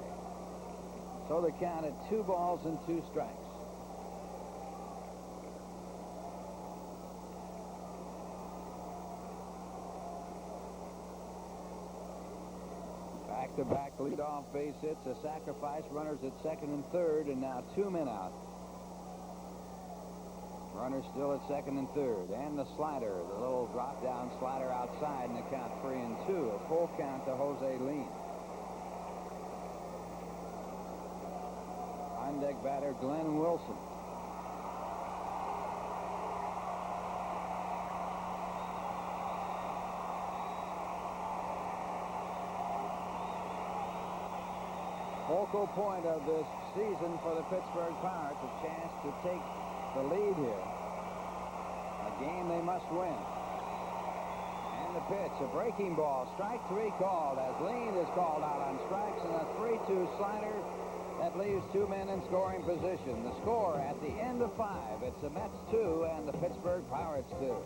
So they count at 2 balls and 2 strikes. Back-to-back leadoff base hits, a sacrifice, runners at second and third, and now 2 men out. Runner still at second and third. And the slider, the little drop-down slider outside, and the count 3-2. A full count to Jose Lean. On-deck batter Glenn Wilson. Focal point of this season for the Pittsburgh Pirates, a chance to take the lead here. A game they must win. And the pitch, a breaking ball. Strike 3 called as Lean is called out on strikes, and a 3-2 slider that leaves 2 men in scoring position. The score at the end of 5. It's the Mets 2 and the Pittsburgh Pirates 2.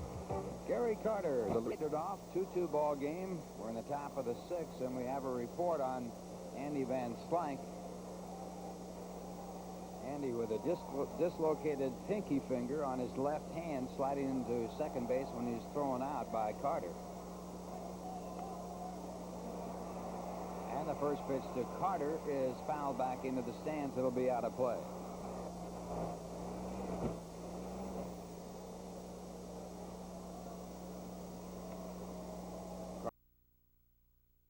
Gary Carter, the leader off, 2-2 ball game. We're in the top of the 6th, and we have a report on Andy Van Slyke. Andy with a dislocated pinky finger on his left hand, sliding into second base when he's thrown out by Carter. And the first pitch to Carter is fouled back into the stands. It'll be out of play.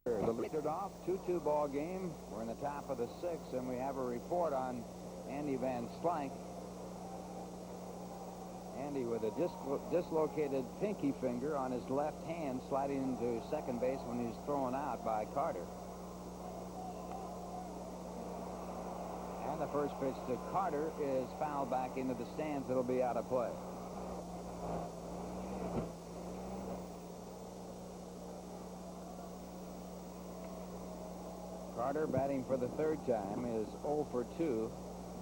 The leader off, 2-2 ball game. We're in the top of the 6th, and we have a report on Andy Van Slyke. Andy with a dislocated pinky finger on his left hand, sliding into second base when he's thrown out by Carter. And the first pitch to Carter is fouled back into the stands. It'll be out of play. Carter, batting for the 3rd time, is 0 for 2.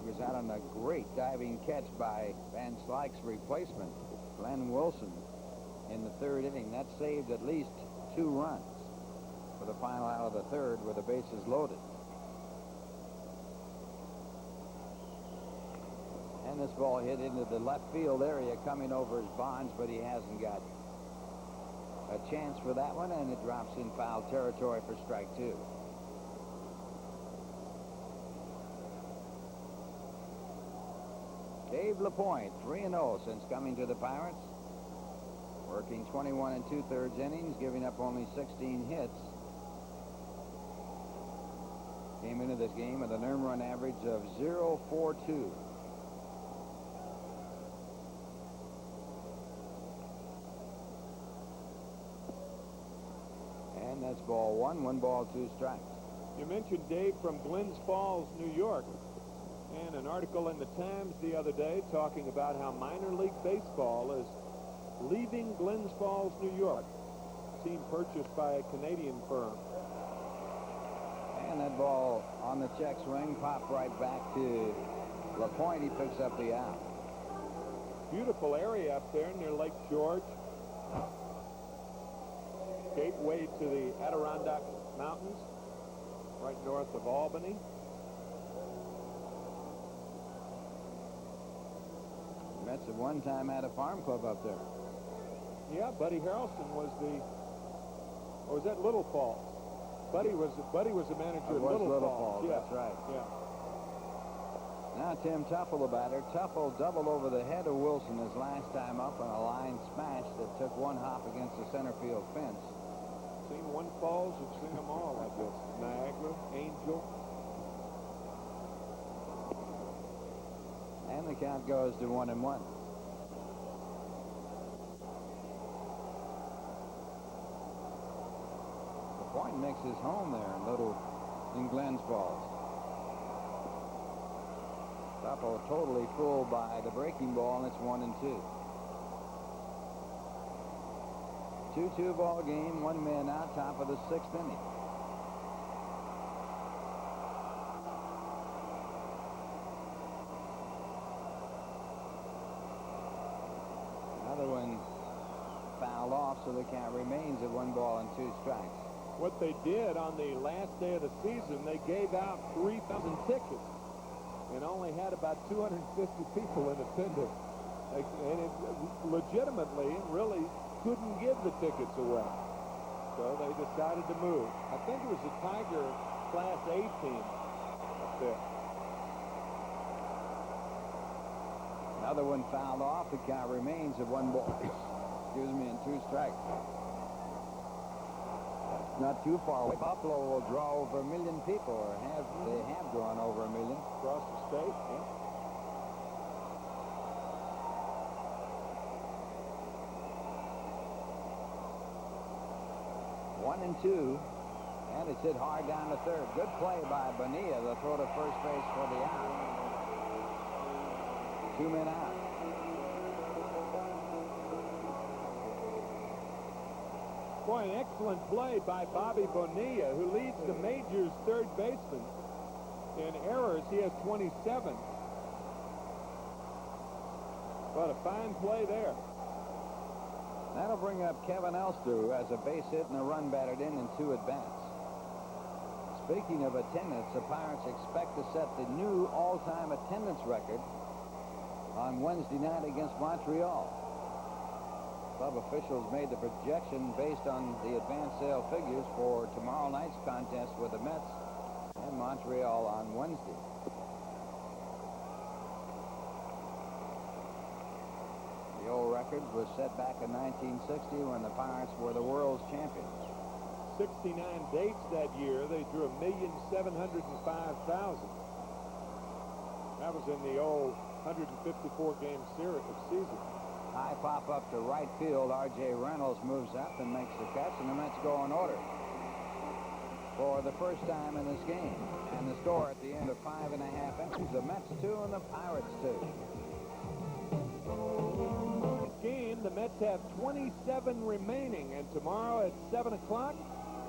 He was out on a great diving catch by Van Slyke's replacement, Glenn Wilson, in the 3rd inning. That saved at least 2 runs for the final out of the 3rd with the bases loaded. And this ball hit into the left field area coming over his bonds, but he hasn't got a chance for that one, and it drops in foul territory for strike 2. Dave LaPointe, 3-0 since coming to the Pirates. Working 21 2/3 innings, giving up only 16 hits. Came into this game with an earned run average of 0.42. And that's ball 1, 1 ball, 2 strikes. You mentioned Dave from Glens Falls, New York. And an article in the Times the other day talking about how minor league baseball is leaving Glens Falls, New York. Team purchased by a Canadian firm. And that ball on the check swing popped right back to LaPointe. He picks up the out. Beautiful area up there near Lake George. Gateway to the Adirondack Mountains, right north of Albany. Mets at one time had a farm club up there. Yeah, Buddy Harrelson was the, or was that Little Falls? Buddy was the manager of Little Falls. Yeah. That's right. Yeah. Now Tim Tuffle, the batter. Tuffle doubled over the head of Wilson his last time up on a line smash that took one hop against the center field fence. Seen one Falls, you've seen them all, I guess. Niagara, Angel. And the count goes to 1-1. LaPointe makes his home there in Glens Falls. Tuffle totally fooled by the breaking ball, and it's 1-2. 2-2 ball game, 1 man out, top of the 6th inning. Another one fouled off, so the count remains at 1 ball and 2 strikes. What they did on the last day of the season, they gave out 3,000 tickets and only had about 250 people in attendance. And it legitimately really couldn't give the tickets away. So they decided to move. I think it was a Tiger Class A team up there. Another one fouled off. The count remains at 1 ball. Excuse me, and 2 strikes. Not too far away. Buffalo will draw over 1 million people, or they have drawn over 1 million. Across the state, yeah. One and 2, and it's hit hard down to third. Good play by Bonilla. The throw to first base for the out. 2 men out. Boy, an excellent play by Bobby Bonilla, who leads the majors third baseman. In errors, he has 27. But a fine play there. That'll bring up Kevin Elster, who has a base hit and a run batted in 2 at-bats. Speaking of attendance, the Pirates expect to set the new all-time attendance record on Wednesday night against Montreal. Club officials made the projection based on the advance sale figures for tomorrow night's contest with the Mets and Montreal on Wednesday. The old record was set back in 1960 when the Pirates were the world's champions. 69 dates that year. They drew 1,705,000. That was in the old 154-game season. High pop up to right field. R.J. Reynolds moves up and makes the catch, and the Mets go in order for the first time in this game. And the score at the end of 5.5 innings, the Mets 2 and the Pirates 2. Game, the Mets have 27 remaining, and tomorrow at 7 o'clock,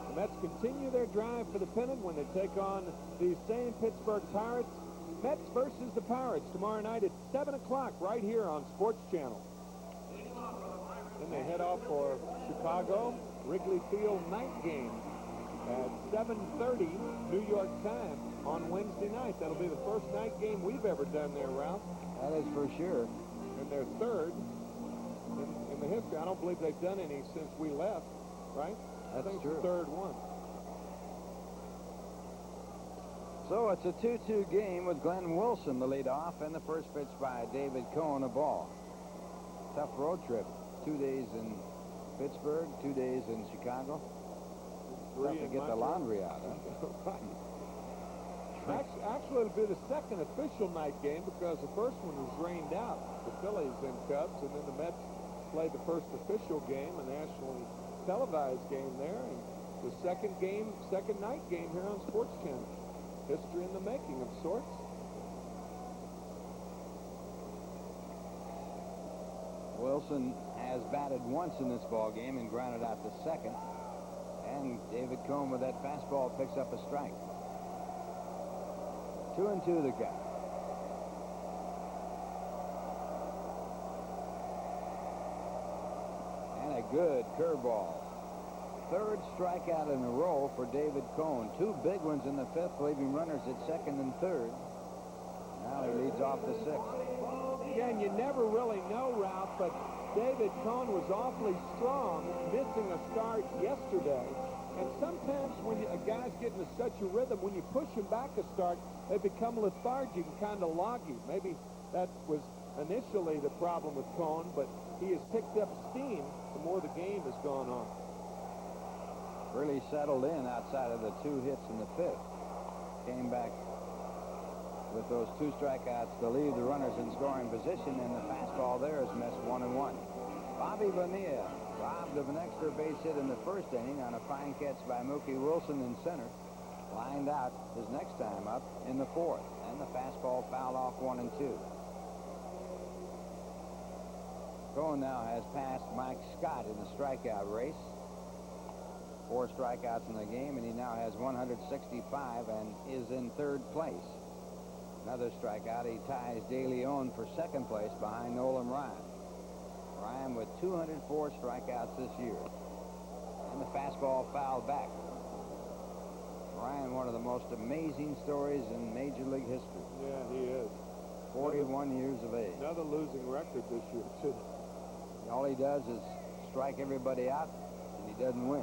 the Mets continue their drive for the pennant when they take on the same Pittsburgh Pirates. Mets versus the Pirates tomorrow night at 7 o'clock right here on SportsChannel. Then they head off for Chicago, Wrigley Field night game at 7:30 New York time on Wednesday night. That'll be the first night game we've ever done there, Ralph. That is for sure. And their third in the history. I don't believe they've done any since we left, right? That's I think true. It's the third one. So it's a 2-2 game with Glenn Wilson the lead off, and the first pitch by David Cohn, a ball. Tough road trip. 2 days in Pittsburgh, 2 days in Chicago. Tough to get the laundry out, huh? Actually, it'll be the second official night game because the first one was rained out. The Phillies and Cubs, and then the Mets played the first official game, a nationally televised game there, and the second night game here on SportsChannel. History in the making of sorts. Wilson has batted once in this ball game and grounded out the second. And David Cone with that fastball picks up a strike. 2-2 the count. And a good curveball. Third strikeout in a row for David Cone. Two big ones in the fifth, leaving runners at second and third. Now he leads off the sixth. Again, you never really know, Ralph, but David Cone was awfully strong, missing a start yesterday. And sometimes when a guy's getting to such a rhythm, when you push him back a start, they become lethargic and kind of loggy. Maybe that was initially the problem with Cone, but he has picked up steam the more the game has gone on. Really settled in outside of the two hits in the fifth. Came back with those two strikeouts to leave the runners in scoring position, and the fastball there is missed 1-1. Bobby Bonilla robbed of an extra base hit in the first inning on a fine catch by Mookie Wilson in center. Lined out his next time up in the fourth, and the fastball fouled off 1-2. Cone now has passed Mike Scott in the strikeout race. 4 strikeouts in the game, and he now has 165 and is in third place. Another strikeout, he ties De Leon for second place behind Nolan Ryan. Ryan with 204 strikeouts this year. And the fastball fouled back. Ryan, one of the most amazing stories in Major League history. Yeah, he is. 41 years of age. Another losing record this year, too. All he does is strike everybody out, and he doesn't win.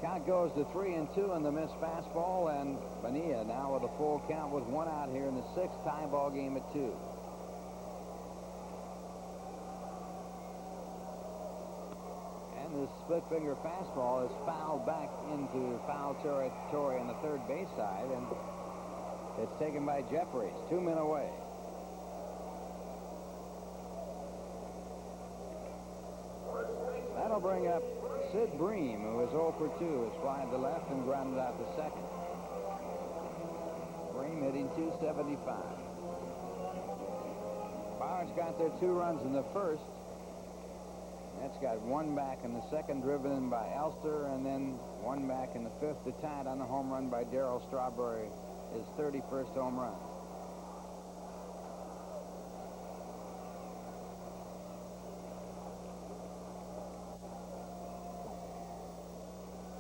Count goes to 3-2 on the missed fastball, and Bonilla now with a full count with 1 out here in the sixth, tie ball game at 2. And this split finger fastball is fouled back into foul territory on the third base side, and it's taken by Jeffries. 2 men away. That'll bring up Sid Bream, who is 0 for 2, has flied to left and grounded out the second. Bream hitting .275. Pirates got their 2 runs in the first. That's got 1 back in the second, driven in by Elster, and then 1 back in the fifth to tie it on the home run by Darryl Strawberry, his 31st home run.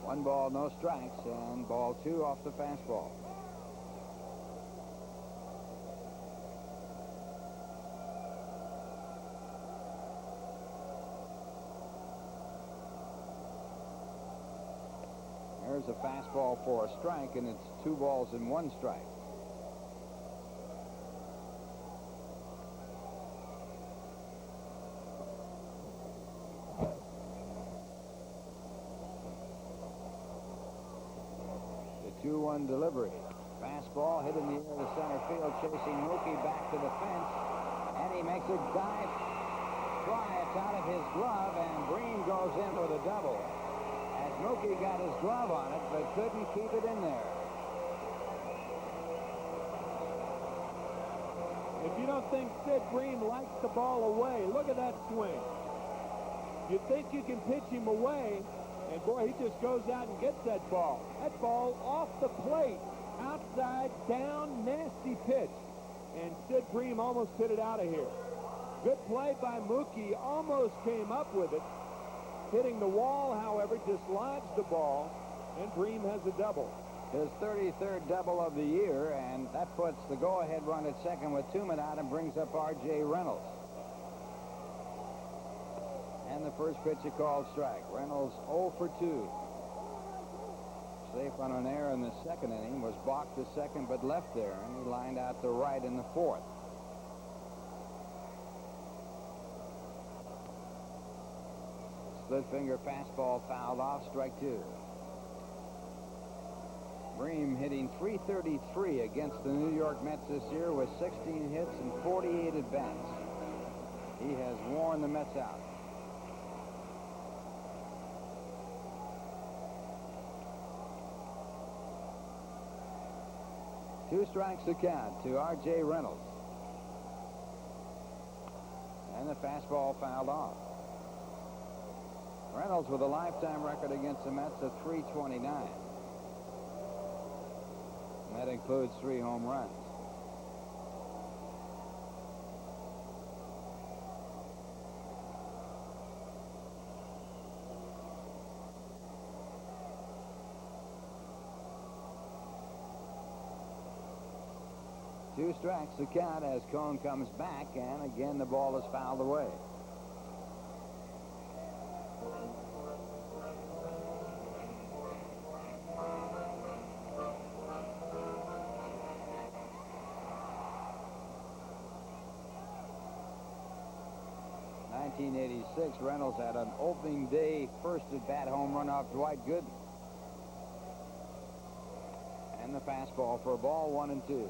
One ball, no strikes, and ball 2 off the fastball. There's a fastball for a strike, and it's 2 balls and 1 strike. The 2-1 delivery. Fastball hit in the air to center field, chasing Mookie back to the fence, and he makes a dive try. It's out of his glove, and Bream goes in with a double. As Mookie got his glove on it, but couldn't keep it in there. If you don't think Sid Bream likes the ball away, look at that swing. You think you can pitch him away, and boy, he just goes out and gets that ball. That ball off the plate, outside, down, nasty pitch. And Sid Bream almost hit it out of here. Good play by Mookie, almost came up with it. Hitting the wall, however, dislodged the ball, and Bream has a double. His 33rd double of the year, and that puts the go-ahead run at second with 2 men out and brings up R.J. Reynolds. And the first pitch a called strike. Reynolds 0 for 2. Safe on an error in the second inning, was balked to second but left there, and he lined out to right in the fourth. Split finger fastball fouled off, strike 2. Bream hitting .333 against the New York Mets this year with 16 hits and 48 at-bats. He has worn the Mets out. Two strikes to count to R.J. Reynolds. And the fastball fouled off. Reynolds with a lifetime record against the Mets of .329. And that includes 3 home runs. Two strikes the count as Cone comes back, and again the ball is fouled away. In 1986, Reynolds had an opening day first at bat home run off Dwight Gooden. And the fastball for a ball, 1-2.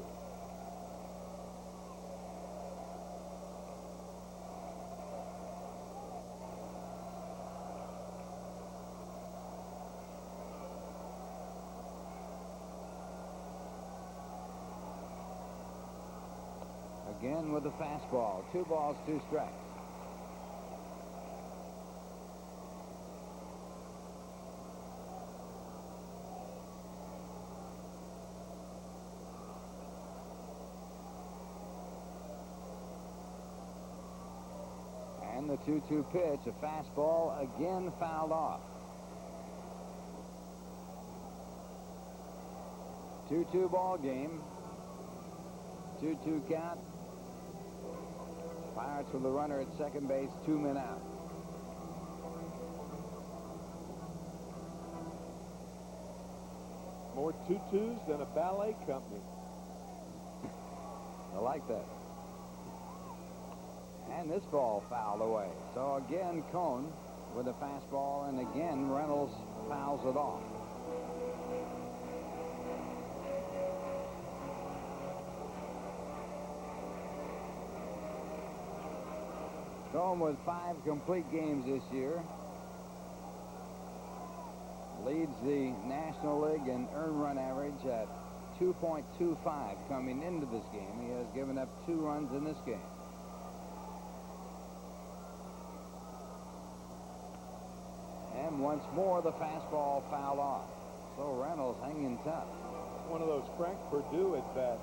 Again with the fastball. 2 balls, 2 strikes. And the 2-2 pitch, a fastball, again fouled off. 2-2 ball game. 2-2 count. Pirates with the runner at second base, 2 men out. More 2-2s than a ballet company. I like that. And this ball fouled away. So again, Cone with a fastball, and again, Reynolds fouls it off. Cone with 5 complete games this year. Leads the National League in earned run average at 2.25 coming into this game. He has given up 2 runs in this game. And once more, the fastball fouled off. So Reynolds hanging tough. One of those Frank Perdue at bats.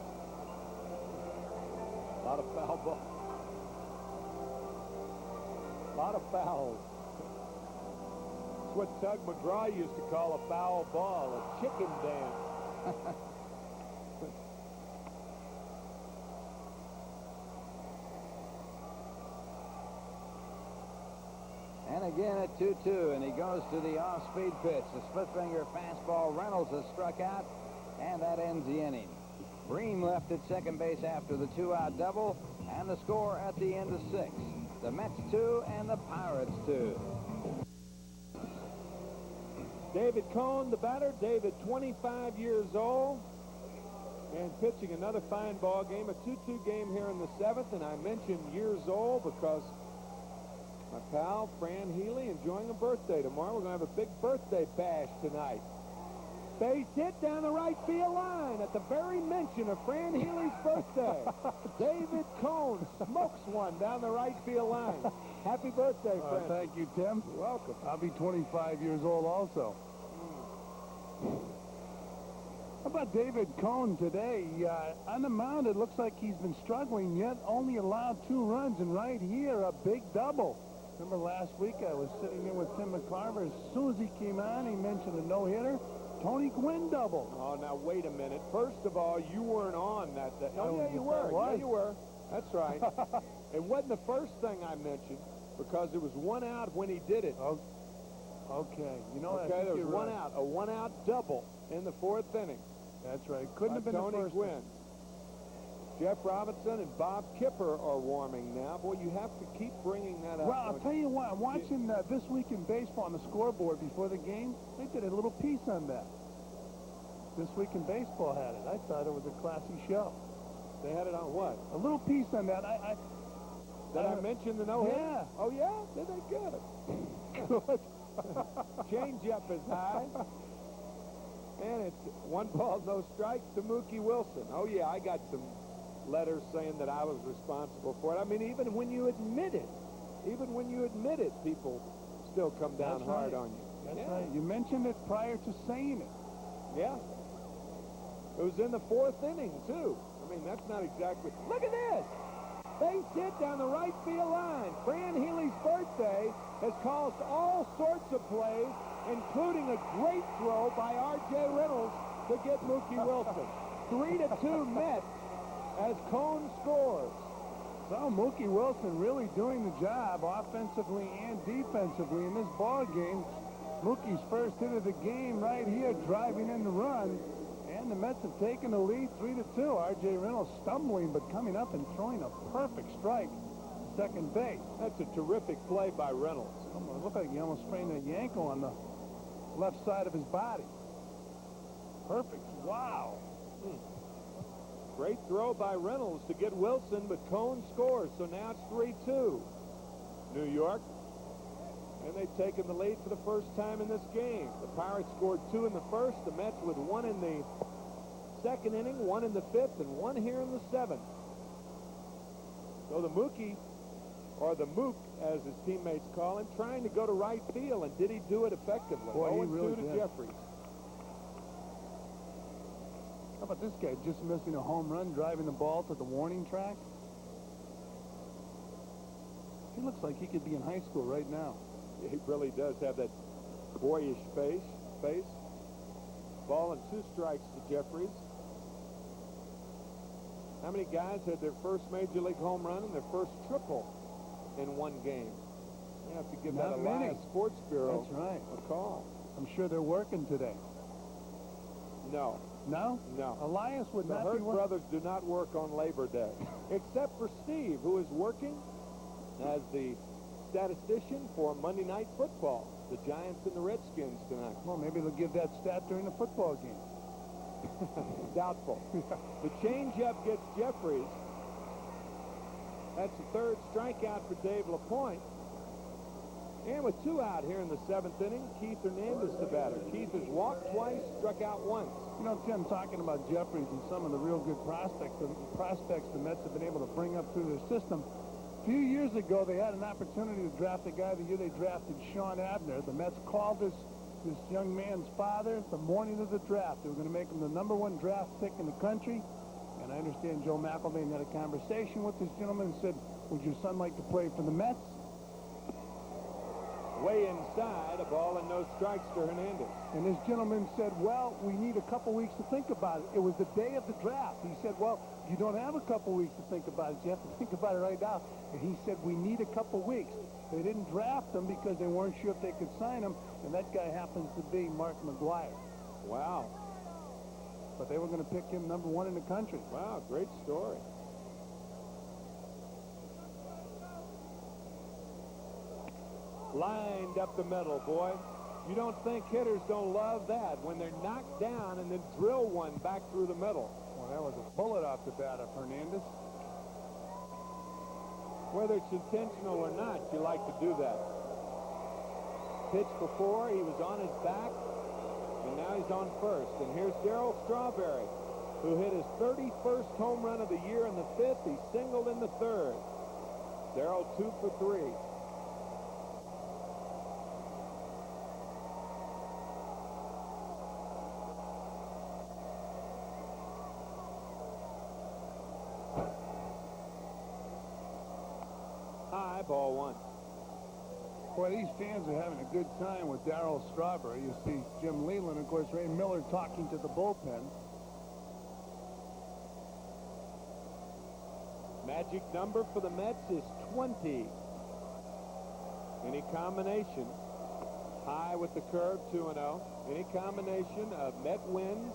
A lot of foul ball. A lot of fouls. It's what Tug McGraw used to call a foul ball, a chicken dance. And again at 2-2, and he goes to the off-speed pitch. The split-finger fastball. Reynolds has struck out, and that ends the inning. Bream left at second base after the 2-out double, and the score at the end of 6. The Mets 2 and the Pirates 2. David Cone, the batter. David, 25 years old, and pitching another fine ball game. A 2-2 game here in the 7th, and I mentioned years old because my pal, Fran Healy, enjoying a birthday tomorrow. We're going to have a big birthday bash tonight. Base hit down the right field line at the very mention of Fran Healy's birthday. David Cone smokes one down the right field line. Happy birthday, Fran. Thank you, Tim. You're welcome. I'll be 25 years old also. How about David Cone today? On the mound, it looks like he's been struggling, yet only allowed 2 runs, and right here, a big double. Remember last week I was sitting there with Tim McCarver. As soon as he came on, he mentioned a no-hitter. Tony Gwynn double. Oh, now wait a minute. First of all, you weren't on that day. Oh, yeah, you I were. was. Yeah, you were. That's right. It wasn't the first thing I mentioned because it was 1 out when he did it. Oh, okay. You know, Okay, there was you're 1 right. out. A 1-out double in the 4th inning. That's right. Couldn't have been Tony the first Gwynn. one. Jeff Robinson and Bob Kipper are warming now. Boy, you have to keep bringing that up. Well, I'll tell you what. I'm watching This Week in Baseball on the scoreboard before the game. They did a little piece on that. This Week in Baseball had it. I thought it was a classy show. They had it on what? A little piece on that. Did I mention the no-hit? Yeah. Oh, yeah? Did they? Good. Good. Change up is high. And it's 1 ball, no strikes to Mookie Wilson. Oh, yeah, I got some letters saying that I was responsible for it. I mean, even when you admit it, Even when you admit it, people still come down hard on you. That's right. You mentioned it prior to saying it. Yeah. It was in the 4th inning, too. I mean, that's not exactly... Look at this! Base hit down the right field line. Fran Healy's birthday has caused all sorts of plays, including a great throw by R.J. Reynolds to get Mookie Wilson. 3-2 Mets as Coney scores. So Mookie Wilson really doing the job offensively and defensively in this ball game. Mookie's first hit of the game right here, driving in the run. And the Mets have taken the lead 3-2. R.J. Reynolds stumbling, but coming up and throwing a perfect strike to second base. That's a terrific play by Reynolds. It looked like he almost sprained a ankle on the left side of his body. Perfect. Wow. Great throw by Reynolds to get Wilson, but Coney scores, so now it's 3-2. New York. And they've taken the lead for the first time in this game. The Pirates scored 2 in the first, the Mets with 1 in the 2nd inning, 1 in the 5th, and 1 here in the 7th. So the Mookie, or the Mook, as his teammates call him, trying to go to right field, and did he do it effectively? Boy, he 0-2 really to did. Jeffries. How about this guy just missing a home run, driving the ball to the warning track? He looks like he could be in high school right now. He really does have that boyish face. Ball and 2 strikes to Jeffries. How many guys had their first major league home run and their first triple in one game? You have to give Not that many. Elias Sports Bureau That's right. a call. I'm sure they're working today. No. No? No. Elias would The not Hurt be working. brothers do not work on Labor Day, except for Steve, who is working as the statistician for Monday Night Football. The Giants and the Redskins tonight. Well, maybe they'll give that stat during the football game. Doubtful. The changeup gets Jeffries. That's the 3rd strikeout for Dave LaPointe. And with 2 out here in the 7th inning, Keith Hernandez the batter. Keith has walked twice, struck out once. You know, Tim, talking about Jeffries and some of the real good prospects the Mets have been able to bring up through their system. A few years ago, they had an opportunity to draft a guy the year they drafted Sean Abner. The Mets called this young man's father the morning of the draft. They were going to make him the #1 draft pick in the country. And I understand Joe McElvain had a conversation with this gentleman and said, would your son like to play for the Mets? Way inside, a ball and no strikes to Hernandez. And this gentleman said, well, we need a couple weeks to think about it. It was the day of the draft. He said, well, you don't have a couple weeks to think about it. You have to think about it right now. And he said, we need a couple weeks. They didn't draft him because they weren't sure if they could sign him. And that guy happens to be Mark McGwire. Wow. But they were going to pick him #1 in the country. Wow, great story. Lined up the middle, boy. You don't think hitters don't love that when they're knocked down and then drill one back through the middle. Well, that was a bullet off the bat of Hernandez. Whether it's intentional or not, you like to do that. Pitch before, he was on his back, and now he's on first. And here's Darryl Strawberry, who hit his 31st home run of the year in the 5th. He singled in the 3rd. Darryl 2 for 3. High, ball 1. Boy, these fans are having a good time with Darryl Strawberry. You see Jim Leland, of course, Ray Miller talking to the bullpen. Magic number for the Mets is 20. Any combination, high with the curve, 2-0. Any combination of Met wins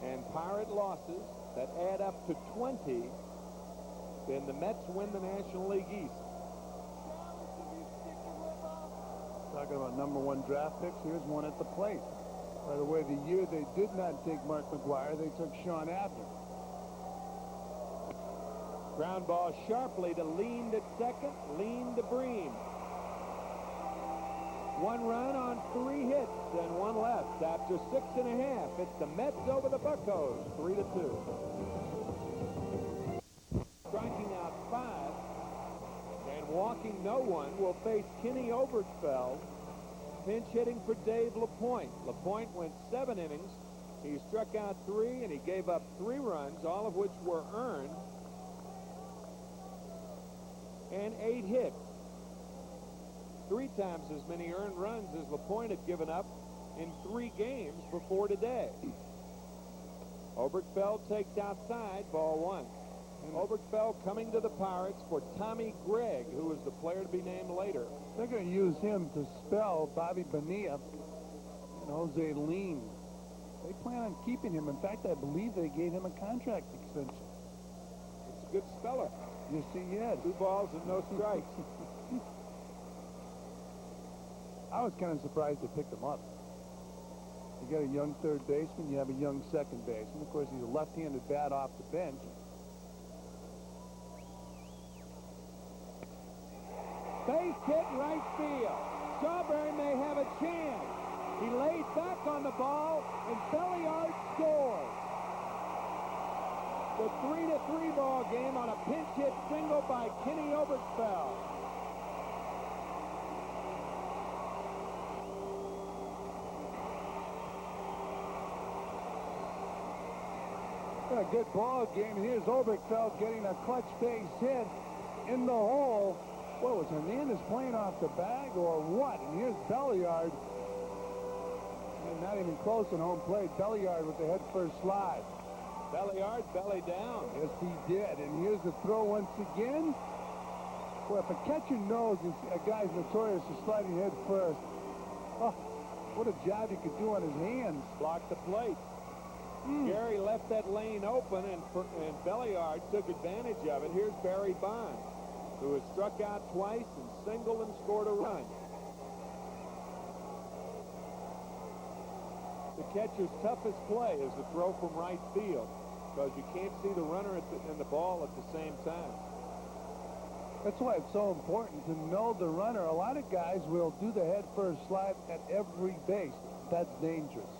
and Pirate losses that add up to 20, then the Mets win the National League East. Talking about #1 draft picks, here's one at the plate. By the way, the year they did not take Mark McGwire, they took Sean Abner. Ground ball sharply to Lean at second, Lean to Bream. 1 run on 3 hits and 1 left after 6.5. It's the Mets over the Buccos, 3-2. Striking out 5 and walking no one, will face Kenny Oberkfell, pinch hitting for Dave LaPointe. LaPointe went 7 innings. He struck out 3, and he gave up 3 runs, all of which were earned, and 8 hits. 3 times as many earned runs as LaPointe had given up in 3 games before today. Oberkfell takes outside, ball 1. Oberkfell coming to the Pirates for Tommy Gregg, who is the player to be named later. They're going to use him to spell Bobby Bonilla and Jose Lean. They plan on keeping him. In fact, I believe they gave him a contract extension. It's a good speller. Yes, he is. 2 balls and no strikes. I was kind of surprised they picked him up. You got a young third baseman, you have a young second baseman. Of course, he's a left-handed bat off the bench. Base hit right field. Strawberry may have a chance. He lays back on the ball, and Belliard scores. The 3-3 ball game on a pinch hit single by Kenny Oberkfell. A good ball game. Here's Oberkfell getting a clutch base hit in the hole. What was Hernandez playing off the bag or what? And here's Belliard. And not even close on home plate. Belliard with the head first slide. Belliard belly down. Yes, he did. And here's the throw once again. Well, if a catcher knows a guy's notorious for sliding head first, oh, what a job he could do on his hands. Blocked the plate. Gary left that lane open, and Belliard took advantage of it. Here's Barry Bonds, who has struck out twice and singled and scored a run. The catcher's toughest play is the throw from right field, because you can't see the runner and the ball at the same time. That's why it's so important to know the runner. A lot of guys will do the head first slide at every base. That's dangerous.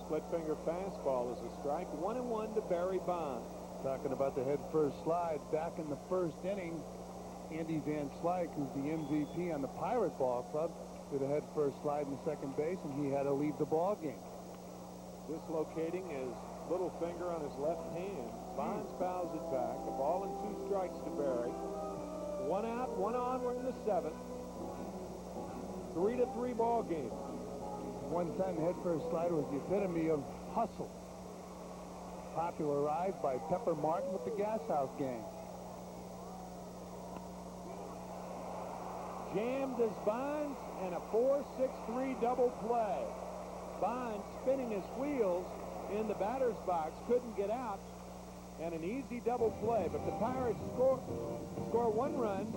Split finger fastball is a strike. 1-1 to Barry Bonds. Talking about the head first slide, back in the first inning, Andy Van Slyke, who's the MVP on the Pirate Ball Club, did a head first slide in the second base, and he had to leave the ball game. Dislocating his little finger on his left hand. Bonds fouls it back. A ball and 2 strikes to Barry. 1 out, 1 on. We're in the 7th. 3-3 ball game. One time head first slide was the epitome of hustle. Popularized by Pepper Martin with the Gas House Gang. Jammed as Bonds, and a 4-6-3 double play. Bonds spinning his wheels in the batter's box, couldn't get out, and an easy double play. But the Pirates score 1 run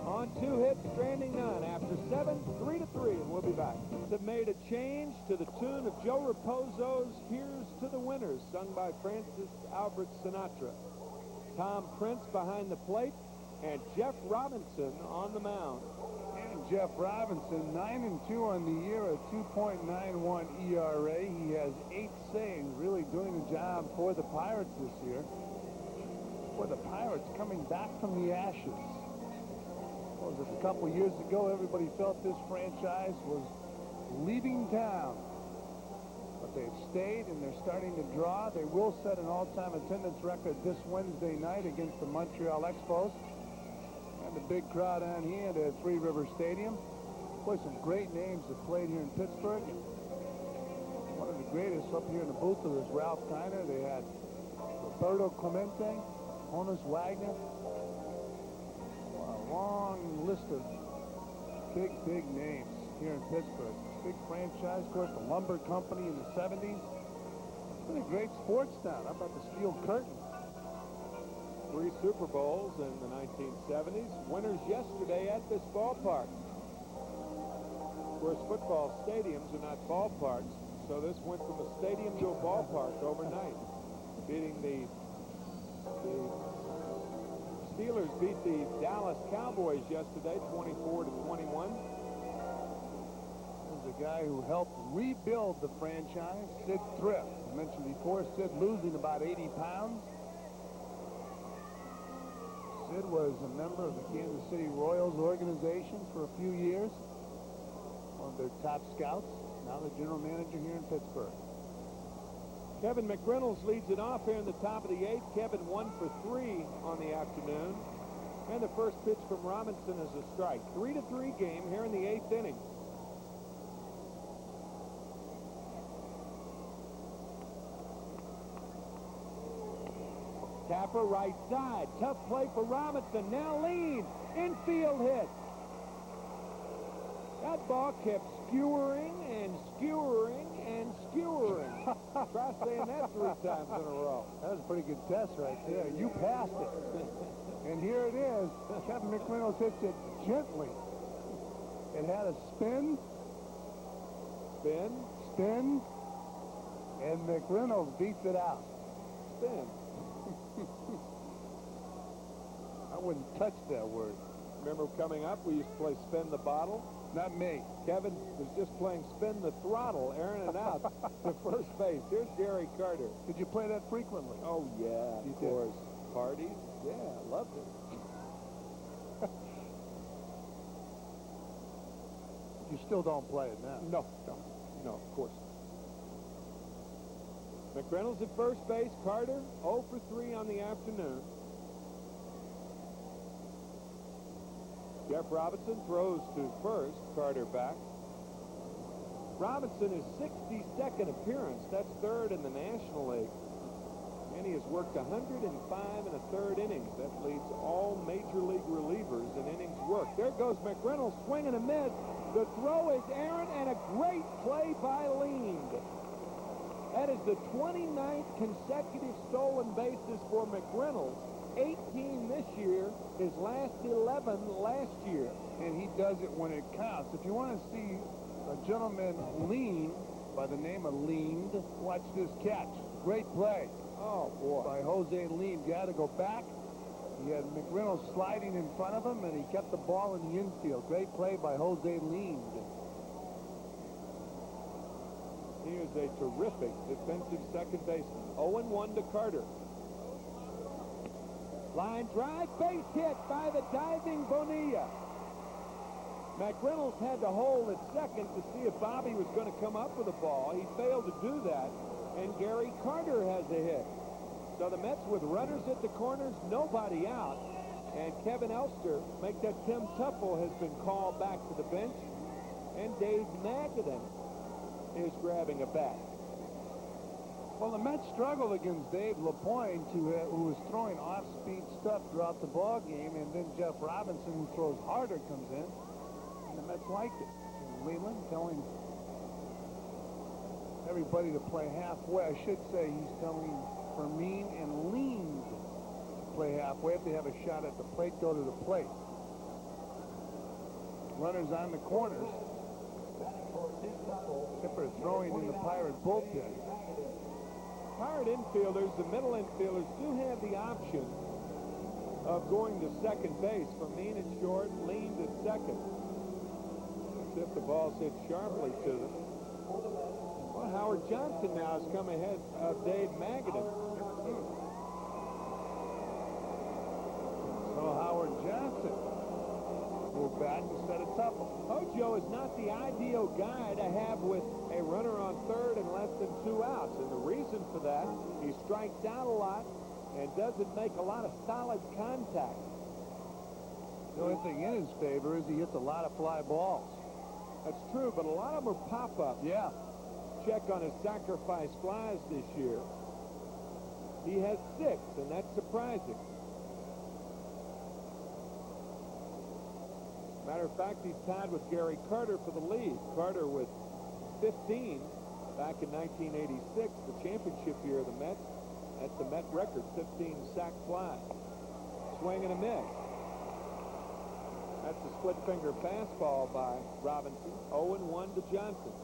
on 2 hits, stranding none. After 7, 3-3, and we'll be back. Have made a change to the tune of Joe Raposo's "Here's to the Winners," sung by Francis Albert Sinatra. Tom Prince behind the plate, and Jeff Robinson on the mound. And Jeff Robinson, 9-2 on the year, a 2.91 ERA. He has 8 saves, really doing the job for the Pirates this year. For the Pirates coming back from the ashes. What was it, a couple years ago, everybody felt this franchise was leaving town. But they've stayed, and they're starting to draw. They will set an all-time attendance record this Wednesday night against the Montreal Expos. And the big crowd on hand at Three River Stadium. Boy, some great names that played here in Pittsburgh. One of the greatest up here in the booth was Ralph Kiner. They had Roberto Clemente, Honus Wagner. A long list of big names here in Pittsburgh. Big franchise, of course, the Lumber Company in the 70s. It's been a great sports town. How about the Steel Curtain? 3 Super Bowls in the 1970s. Winners yesterday at this ballpark. Of course, football stadiums are not ballparks, so this went from a stadium to a ballpark overnight. Beating the Steelers beat the Dallas Cowboys yesterday, 24-21. the guy who helped rebuild the franchise, Sid Thrift. I mentioned before, Sid losing about 80 pounds. Sid was a member of the Kansas City Royals organization for a few years, one of their top scouts, now the general manager here in Pittsburgh. Kevin McReynolds leads it off here in the top of the 8th. Kevin 1 for 3 on the afternoon. And the first pitch from Robinson is a strike. 3-3 game here in the 8th inning. Tapper right side. Tough play for Robinson. Now lean. Infield hit. That ball kept skewering and skewering and skewering. Try saying that 3 times in a row. That was a pretty good test right there. You passed it. And here it is. Kevin McReynolds hits it gently. It had a spin. Spin. And McReynolds beats it out. Spin. I wouldn't touch that word. Remember coming up, we used to play Spin the Bottle? Not me. Kevin was just playing Spin the Throttle, airing it out to first base. Here's Gary Carter. Did you play that frequently? Oh, yeah, You of did. course. Parties? Yeah, loved it. You still don't play it now. No, of course not. McReynolds at first base. Carter 0 for 3 on the afternoon. Jeff Robinson throws to first. Carter back. Robinson is 62nd appearance. That's 3rd in the National League. And he has worked 105 1/3 innings. That leads all major league relievers in innings worked. There goes McReynolds, swing and a miss. The throw is errant, and a great play by Leand. That is the 29th consecutive stolen bases for McReynolds. 18 this year, his last 11 last year. And he does it when it counts. If you want to see a gentleman lean by the name of Leand, watch this catch. Great play. Oh, boy. By Jose Leand. You had to go back. He had McReynolds sliding in front of him, and he kept the ball in the infield. Great play by Jose Leand. He is a terrific defensive second baseman. 0-1 to Carter. Line drive, base hit by the diving Bonilla. McReynolds had to hold at second to see if Bobby was going to come up with a ball. He failed to do that, and Gary Carter has a hit. So the Mets with runners at the corners, nobody out. And Kevin Elster, make that Tim Tuffle, has been called back to the bench. And Dave Magadan is grabbing a bat. Well, the Mets struggled against Dave LaPointe, who was throwing off-speed stuff throughout the ball game, and then Jeff Robinson, who throws harder, comes in, and the Mets liked it. And Leland telling everybody to play halfway. I should say he's telling Fermin and Leand to play halfway. If they have a shot at the plate, go to the plate. Runners on the corners. Tipper throwing in the Pirate bullpen. Pirate infielders, the middle infielders, do have the option of going to second base. Fermin at short, Leand at second. As if the ball's hit sharply to them. Well, Howard Johnson now has come ahead of Dave Magadan. So Howard Johnson will bat instead of Tuffle. Hojo is not the ideal guy to have with a runner on third and less than 2 outs. And the reason for that, he strikes out a lot and doesn't make a lot of solid contact. The only thing in his favor is he hits a lot of fly balls. That's true, but a lot of them are pop-ups. Yeah. Check on his sacrifice flies this year. He has 6, and that's surprising. Matter of fact, he's tied with Gary Carter for the lead. Carter with 15 back in 1986, the championship year of the Mets. That's the Met record, 15 sac flies. Swing and a miss. That's a split finger fastball by Robinson. 0-1 to Johnson.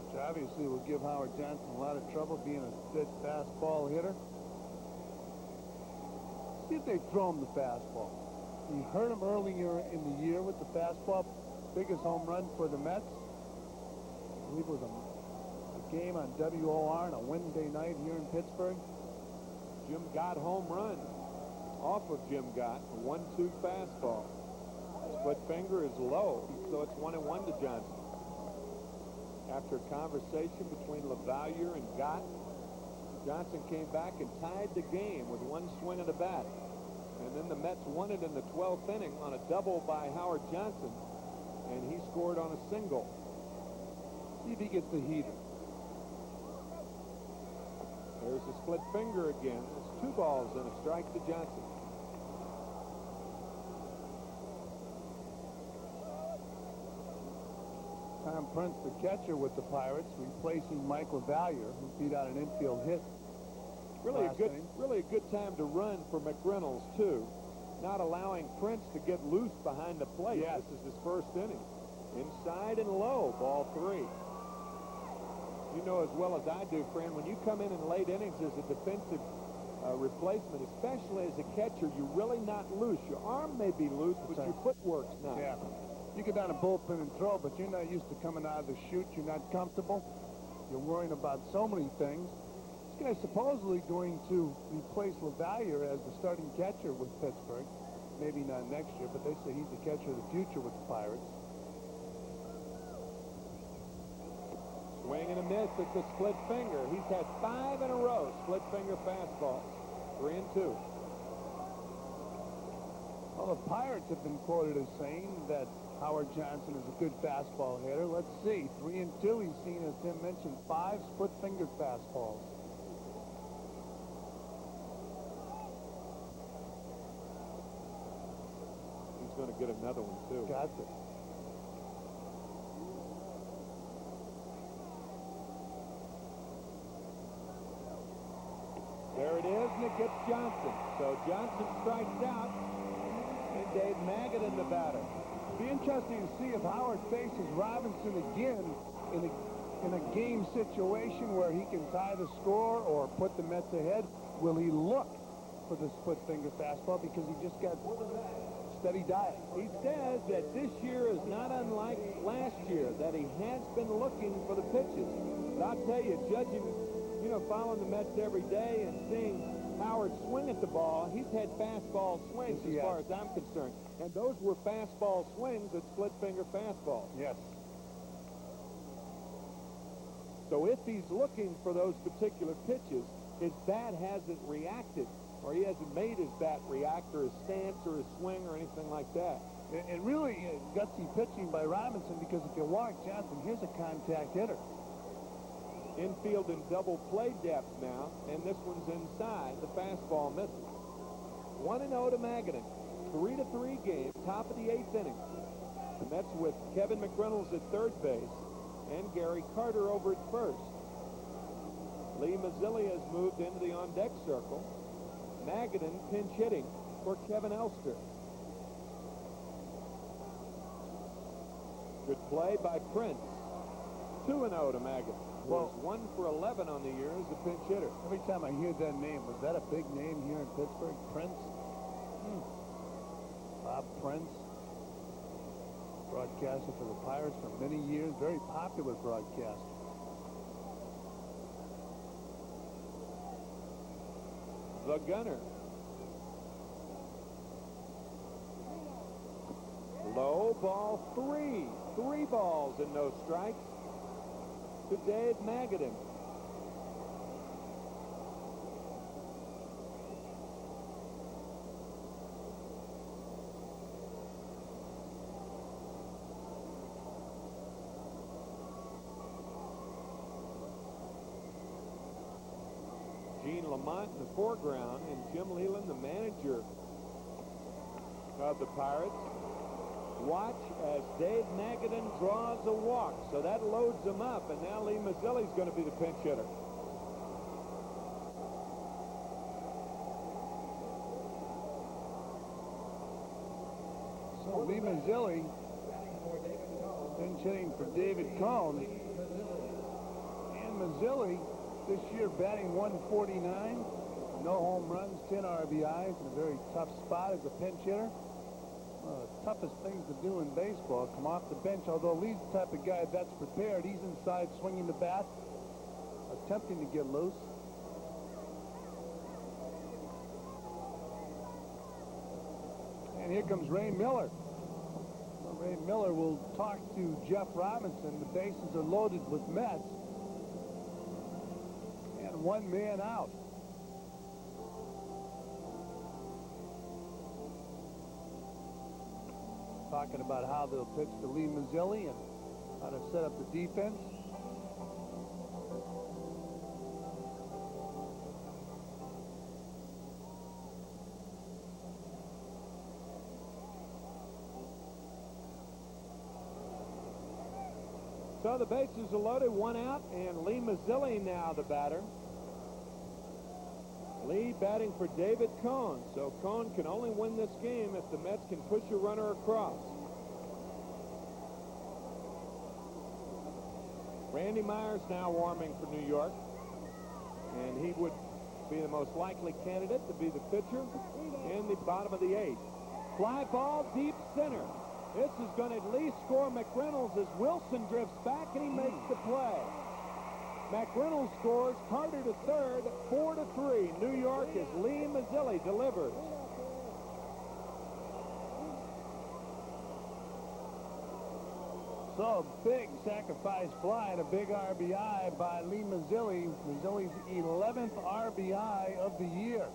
Which obviously will give Howard Johnson a lot of trouble being a good fastball hitter. See if they throw him the fastball. You heard him earlier in the year with the fastball. Biggest home run for the Mets. believe it was a game on WOR on a Wednesday night here in Pittsburgh. Jim Gott home run off of Jim Gott, a 1-2 fastball. Split finger is low, so it's 1-1 to Johnson. After a conversation between LaValliere and Gott, Johnson came back and tied the game with one swing of the bat. And then the Mets won it in the 12th inning on a double by Howard Johnson, and he scored on a single. See if he gets the heater. There's a split finger again. It's 2 balls and a strike to Johnson. Tom Prince, the catcher with the Pirates, replacing Mike LaValliere, who beat out an infield hit. Really a good time to run for McReynolds, too. Not allowing Prince to get loose behind the plate. Yes. This is his first inning. Inside and low, ball 3. You know as well as I do, Fran, when you come in late innings as a defensive replacement, especially as a catcher, you're really not loose. Your arm may be loose, but your footwork's not. Yeah. You get down a bullpen and throw, but you're not used to coming out of the chute. You're not comfortable. You're worrying about so many things. This guy's supposedly going to replace LaValliere as the starting catcher with Pittsburgh. Maybe not next year, but they say he's the catcher of the future with the Pirates. Swing and a miss. It's a split finger. He's had 5 in a row. Split finger fastballs. 3-2. Well, the Pirates have been quoted as saying that Howard Johnson is a good fastball hitter. Let's see. 3-2. He's seen, as Tim mentioned, 5 split-fingered fastballs. He's going to get another one, too. Got it. There it is, and it gets Johnson. So Johnson strikes out, and Dave Magadan the batter. Be interesting to see if Howard faces Robinson again in a game situation where he can tie the score or put the Mets ahead. Will he look for the split-finger fastball because he just got steady diet? He says that this year is not unlike last year, that he has been looking for the pitches. But I'll tell you, judging, following the Mets every day and seeing Howard swing at the ball, he's had fastball swings as far as I'm concerned. And those were fastball swings at split-finger fastballs. Yes. So if he's looking for those particular pitches, his bat hasn't reacted, or he hasn't made his bat react, or his stance, or his swing, or anything like that. And really gutsy pitching by Robinson, because if you watch Johnson, here's a contact hitter. Infield in double play depth now, and this one's inside. The fastball misses. 1-0 to Magadan. 3-3 game, top of the 8th inning. And that's with Kevin McReynolds at third base and Gary Carter over at first. Lee Mazzilli has moved into the on-deck circle. Magadan pinch hitting for Kevin Elster. Good play by Prince. 2-0 to Magadan. Well, 1 for 11 on the year as a pinch hitter. Every time I hear that name, was that a big name here in Pittsburgh? Prince? Bob Prince, broadcaster for the Pirates for many years, very popular broadcaster. The gunner. Low ball 3. 3 balls and no strikes to Dave Magadan. Gene Lamont in the foreground, and Jim Leland, the manager of the Pirates. Watch as Dave Magadan draws a walk, so that loads him up, and now Lee Mazzilli's going to be the pinch hitter. So Lee Mazzilli pinch hitting for David Cone. And Mazzilli this year batting 149, no home runs, 10 RBIs, in a very tough spot as a pinch hitter. Toughest thing to do in baseball, come off the bench. Although Lee's the type of guy that's prepared. He's inside swinging the bat, attempting to get loose. And here comes Ray Miller. Well, Ray Miller will talk to Jeff Robinson. The bases are loaded with Mets. And one man out. Talking about how they'll pitch to Lee Mazzilli and how to set up the defense. So the bases are loaded, one out, and Lee Mazzilli now the batter. Lee batting for David Cone. So Cone can only win this game if the Mets can push a runner across. Randy Myers now warming for New York. And he would be the most likely candidate to be the pitcher in the bottom of the eighth. Fly ball deep center. This is going to at least score McReynolds as Wilson drifts back and he makes the play. McReynolds scores, Carter to third, 4-3. New York as Lee Mazzilli delivers. So big sacrifice fly and a big RBI by Lee Mazzilli. Mazzilli's 11th RBI of the year.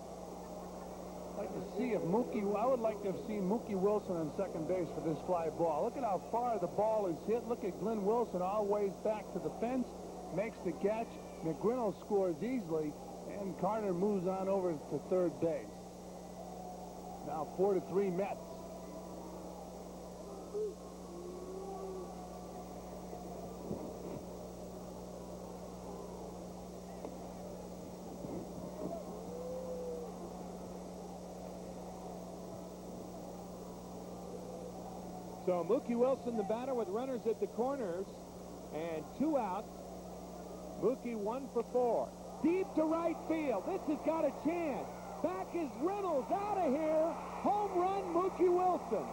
I'd like to see if I would like to have seen Mookie Wilson on second base for this fly ball. Look at how far the ball is hit. Look at Glenn Wilson all ways back to the fence. Makes the catch. McReynolds scores easily, and Carter moves on over to third base. Now 4-3 Mets. So Mookie Wilson, the batter, with runners at the corners, and 2 outs. Mookie 1 for 4. Deep to right field. This has got a chance. Back is Reynolds out of here. Home run, Mookie Wilson.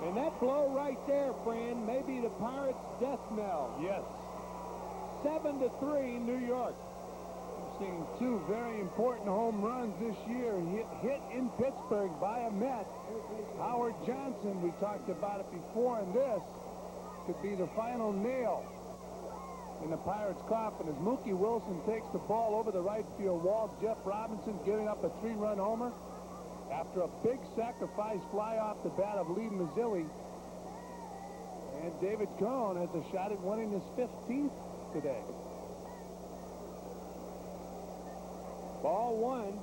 And that blow right there, Fran, may be the Pirates' death knell. Yes. 7-3 New York. We've seen 2 very important home runs this year hit in Pittsburgh by a Met. Howard Johnson, we talked about it before, and this could be the final nail in the Pirates' coffin as Mookie Wilson takes the ball over the right field wall. Jeff Robinson giving up a 3-run homer after a big sacrifice fly off the bat of Lee Mazzilli. And David Cone has a shot at winning his 15th today. Ball 1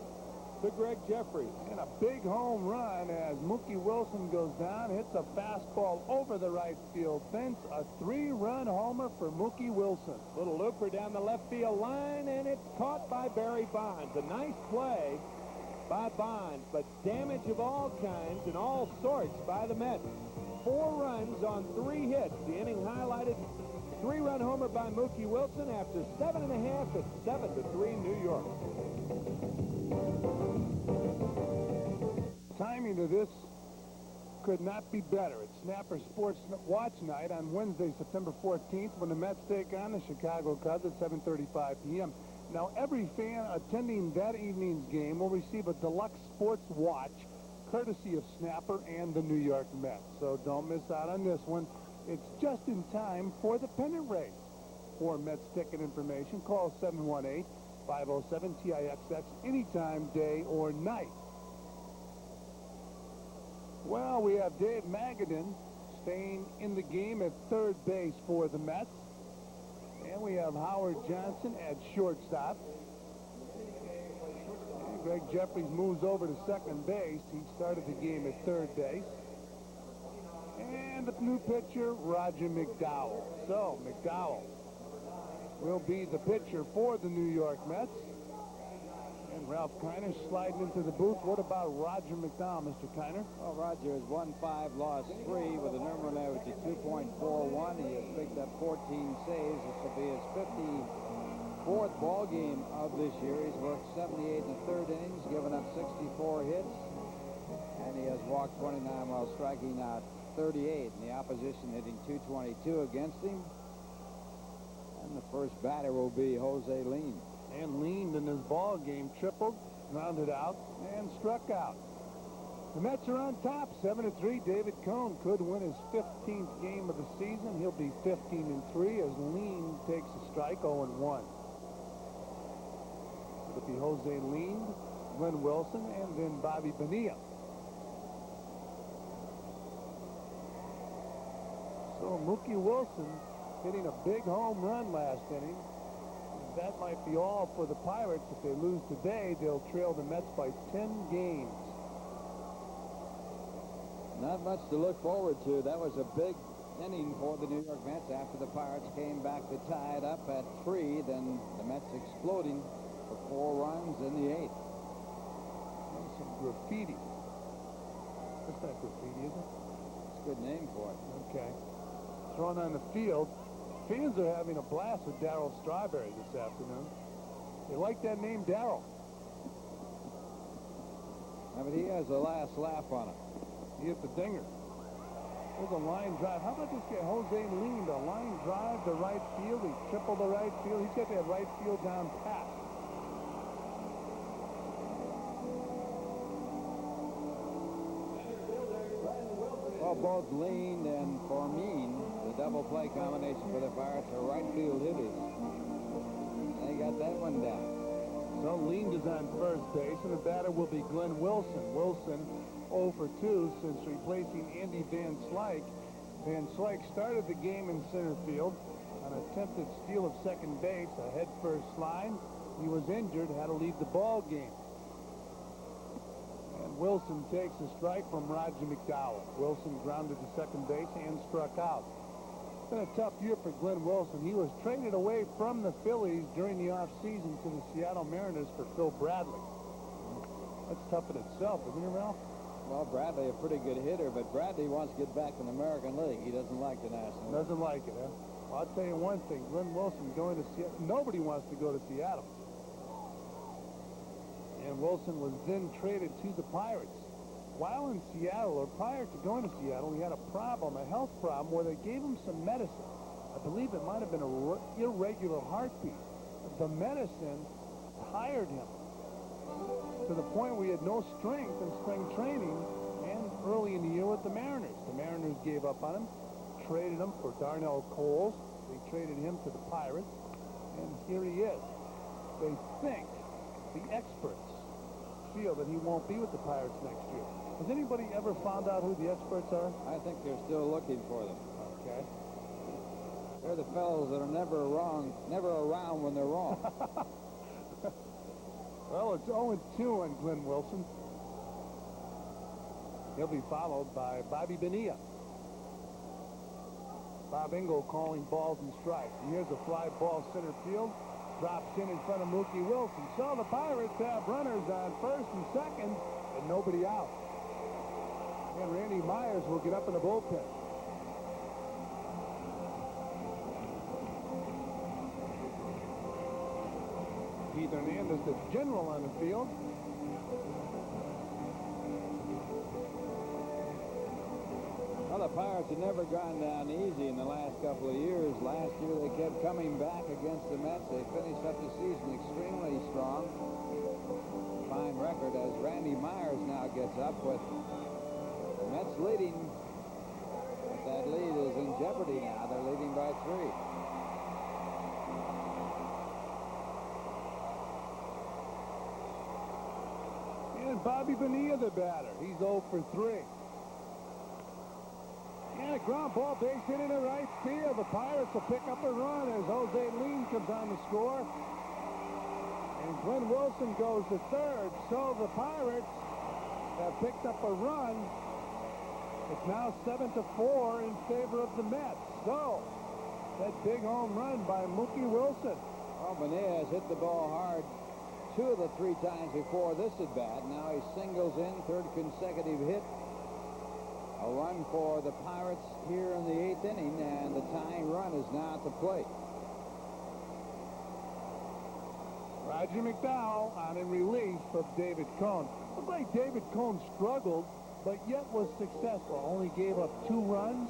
to Greg Jeffries. And a big home run as Mookie Wilson goes down, hits a fastball over the right field fence. A 3-run homer for Mookie Wilson. Little looper down the left field line, and it's caught by Barry Bonds. A nice play by Bonds, but damage of all kinds and all sorts by the Mets. 4 runs on 3 hits. The inning highlighted 3-run homer by Mookie Wilson after 7.5 at 7-3 New York. Timing to this could not be better. It's Snapper Sports Watch Night on Wednesday, September 14th, when the Mets take on the Chicago Cubs at 7:35 p.m. Now, every fan attending that evening's game will receive a deluxe sports watch courtesy of Snapper and the New York Mets. So don't miss out on this one. It's just in time for the pennant race. For Mets ticket information, call 718-507-TIXX anytime, day or night. Well, we have Dave Magadan staying in the game at third base for the Mets. And we have Howard Johnson at shortstop. And Greg Jeffries moves over to second base. He started the game at third base. And the new pitcher, Roger McDowell. So, McDowell will be the pitcher for the New York Mets. And Ralph Kiner sliding into the booth. What about Roger McDowell, Mr. Kiner? Well, Roger has won 5, lost 3 with an earned run average of 2.41. He has picked up 14 saves. This will be his 54th ball game of this year. He's worked 78 in the 3rd innings, given up 64 hits, and he has walked 29 while striking out 38. And the opposition hitting 222 against him. And the first batter will be Jose Lean. And leaned in his ball game, tripled, grounded out, and struck out. The Mets are on top, 7-3. David Cone could win his 15th game of the season. He'll be 15-3 as Lean takes a strike, 0-1. It'll be Jose Lean, Glenn Wilson, and then Bobby Bonilla. So Mookie Wilson hitting a big home run last inning. That might be all for the Pirates. If they lose today, they'll trail the Mets by 10 games. Not much to look forward to. That was a big inning for the New York Mets after the Pirates came back to tie it up at 3. Then the Mets exploding for 4 runs in the 8th. And some graffiti. That's not graffiti, is it? It's a good name for it. Okay. Thrown on the field. Fans are having a blast with Darryl Strawberry this afternoon. They like that name, Darryl. Yeah, but he has a last laugh on it. He hit the dinger. There's a line drive. How about this guy, Jose Lean, the line drive to right field. He tripled the right field. He's got that right field down pat. Well, both Lean and Formin, the double play combination for the Pirates, are right field hitters. They got that one down. So Lean is on first base, and the batter will be Glenn Wilson. Wilson 0 for 2 since replacing Andy Van Slyke. Van Slyke started the game in center field on an attempted steal of second base, a head-first slide. He was injured, had to leave the ball game. And Wilson takes a strike from Roger McDowell. Wilson grounded to second base and struck out. It's been a tough year for Glenn Wilson. He was traded away from the Phillies during the offseason to the Seattle Mariners for Phil Bradley. That's tough in itself, isn't it, Ralph? Well, Bradley, a pretty good hitter, but Bradley wants to get back in the American League. He doesn't like the National League. Doesn't like it, huh? Well, I'll tell you one thing. Glenn Wilson going to Seattle. Nobody wants to go to Seattle. And Wilson was then traded to the Pirates. While in Seattle, or prior to going to Seattle, he had a problem, a health problem, where they gave him some medicine. I believe it might have been an irregular heartbeat. The medicine tired him to the point where he had no strength in spring training and early in the year with the Mariners. The Mariners gave up on him, traded him for Darnell Coles. They traded him to the Pirates, and here he is. They think, the experts feel that he won't be with the Pirates next year. Has anybody ever found out who the experts are? I think they're still looking for them. Okay. They're the fellows that are never around when they're wrong. Well, it's 0-2 on Glenn Wilson. He'll be followed by Bobby Bonilla. Bob Engel calling balls and strikes. And here's a fly ball center field. Drops in front of Mookie Wilson. So the Pirates have runners on first and second and nobody out. And Randy Myers will get up in the bullpen. Keith Hernandez, the general on the field. Well, the Pirates have never gone down easy in the last couple of years. Last year they kept coming back against the Mets. They finished up the season extremely strong. Fine record as Randy Myers now gets up with the Mets leading. But that lead is in jeopardy now. They're leading by 3. And Bobby Bonilla, the batter. He's 0 for 3. And a ground ball base hit into right field. The Pirates will pick up a run as Jose Lean comes on the score. And Glenn Wilson goes to third. So the Pirates have picked up a run. It's now 7-4 in favor of the Mets. So that big home run by Mookie Wilson. Well, Bonilla has hit the ball hard 2 of the 3 times before this at bat. Now he singles in, 3rd consecutive hit. A run for the Pirates here in the 8th inning, and the tying run is now at the plate. Roger McDowell on in relief of David Cone. Looked like David Cone struggled, but yet was successful. Only gave up 2 runs.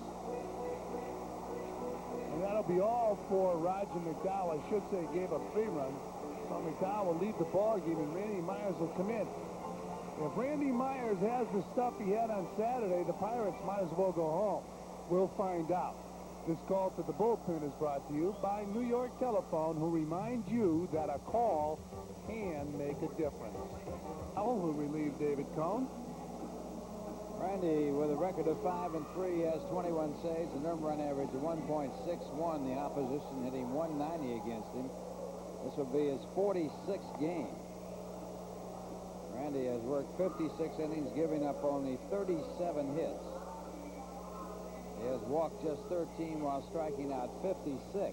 And that'll be all for Roger McDowell. I should say gave up 3 runs. So McDowell will lead the ball game, and Randy Myers will come in. If Randy Myers has the stuff he had on Saturday, the Pirates might as well go home. We'll find out. This call to the bullpen is brought to you by New York Telephone, who reminds you that a call can make a difference. Howell will relieve David Cone. Randy, with a record of 5-3, has 21 saves, an earned run average of 1.61. The opposition hitting 190 against him. This will be his 46th game. Randy has worked 56 innings, giving up only 37 hits. He has walked just 13 while striking out 56.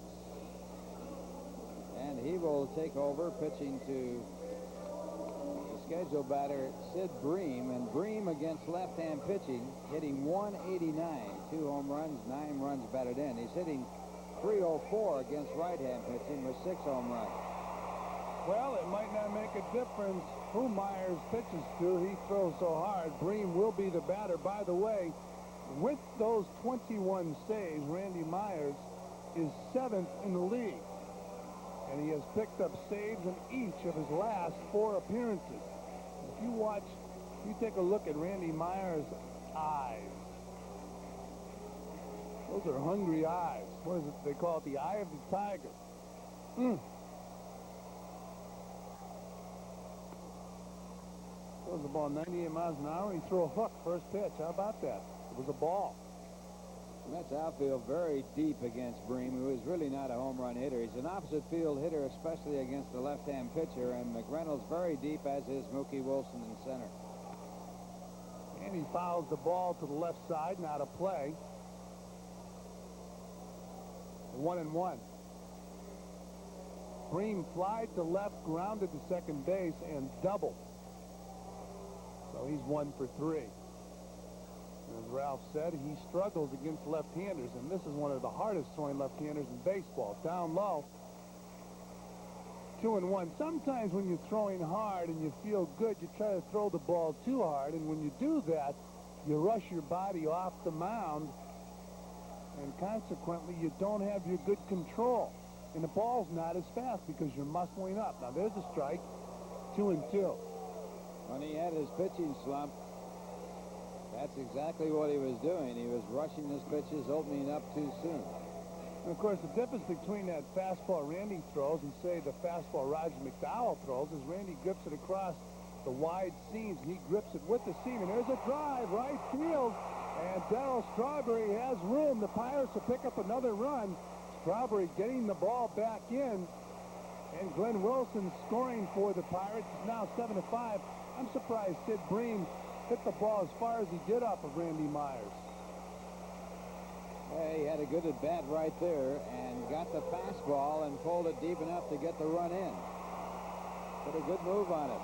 And he will take over pitching to the scheduled batter, Sid Bream. And Bream against left-hand pitching, hitting 189. 2 home runs, 9 runs batted in. He's hitting 304 against right-hand pitching with 6 home runs. Well, it might not make a difference who Myers pitches to. He throws so hard. Bream will be the batter. By the way, with those 21 saves, Randy Myers is 7th in the league. And he has picked up saves in each of his last 4 appearances. If you take a look at Randy Myers' eyes. Those are hungry eyes. What is it they call it? The eye of the tiger. Throws the ball 98 miles an hour. He threw a hook first pitch. How about that? It was a ball. And that's outfield very deep against Bream, who is really not a home run hitter. He's an opposite field hitter, especially against the left-hand pitcher. And McReynolds very deep, as is Mookie Wilson in center. And he fouls the ball to the left side. Not a play. 1-1. Bream flied to left, grounded to second base, and doubled. So he's 1 for 3. As Ralph said, he struggles against left-handers, and this is one of the hardest throwing left-handers in baseball. Down low, 2-1. Sometimes when you're throwing hard and you feel good, you try to throw the ball too hard, and when you do that, you rush your body off the mound, and consequently, you don't have your good control. And the ball's not as fast because you're muscling up. Now, there's a strike, 2-2. When he had his pitching slump, that's exactly what he was doing. He was rushing his pitches, opening up too soon. And, of course, the difference between that fastball Randy throws and, say, the fastball Roger McDowell throws is Randy grips it across the wide seams, and he grips it with the seam. And there's a drive, right field, and Darryl Strawberry has room. The Pirates will pick up another run. Strawberry getting the ball back in, and Glenn Wilson scoring for the Pirates. It's now 7-5. I'm surprised Sid Bream hit the ball as far as he did off of Randy Myers. He had a good at-bat right there and got the fastball and pulled it deep enough to get the run in. Put a good move on it.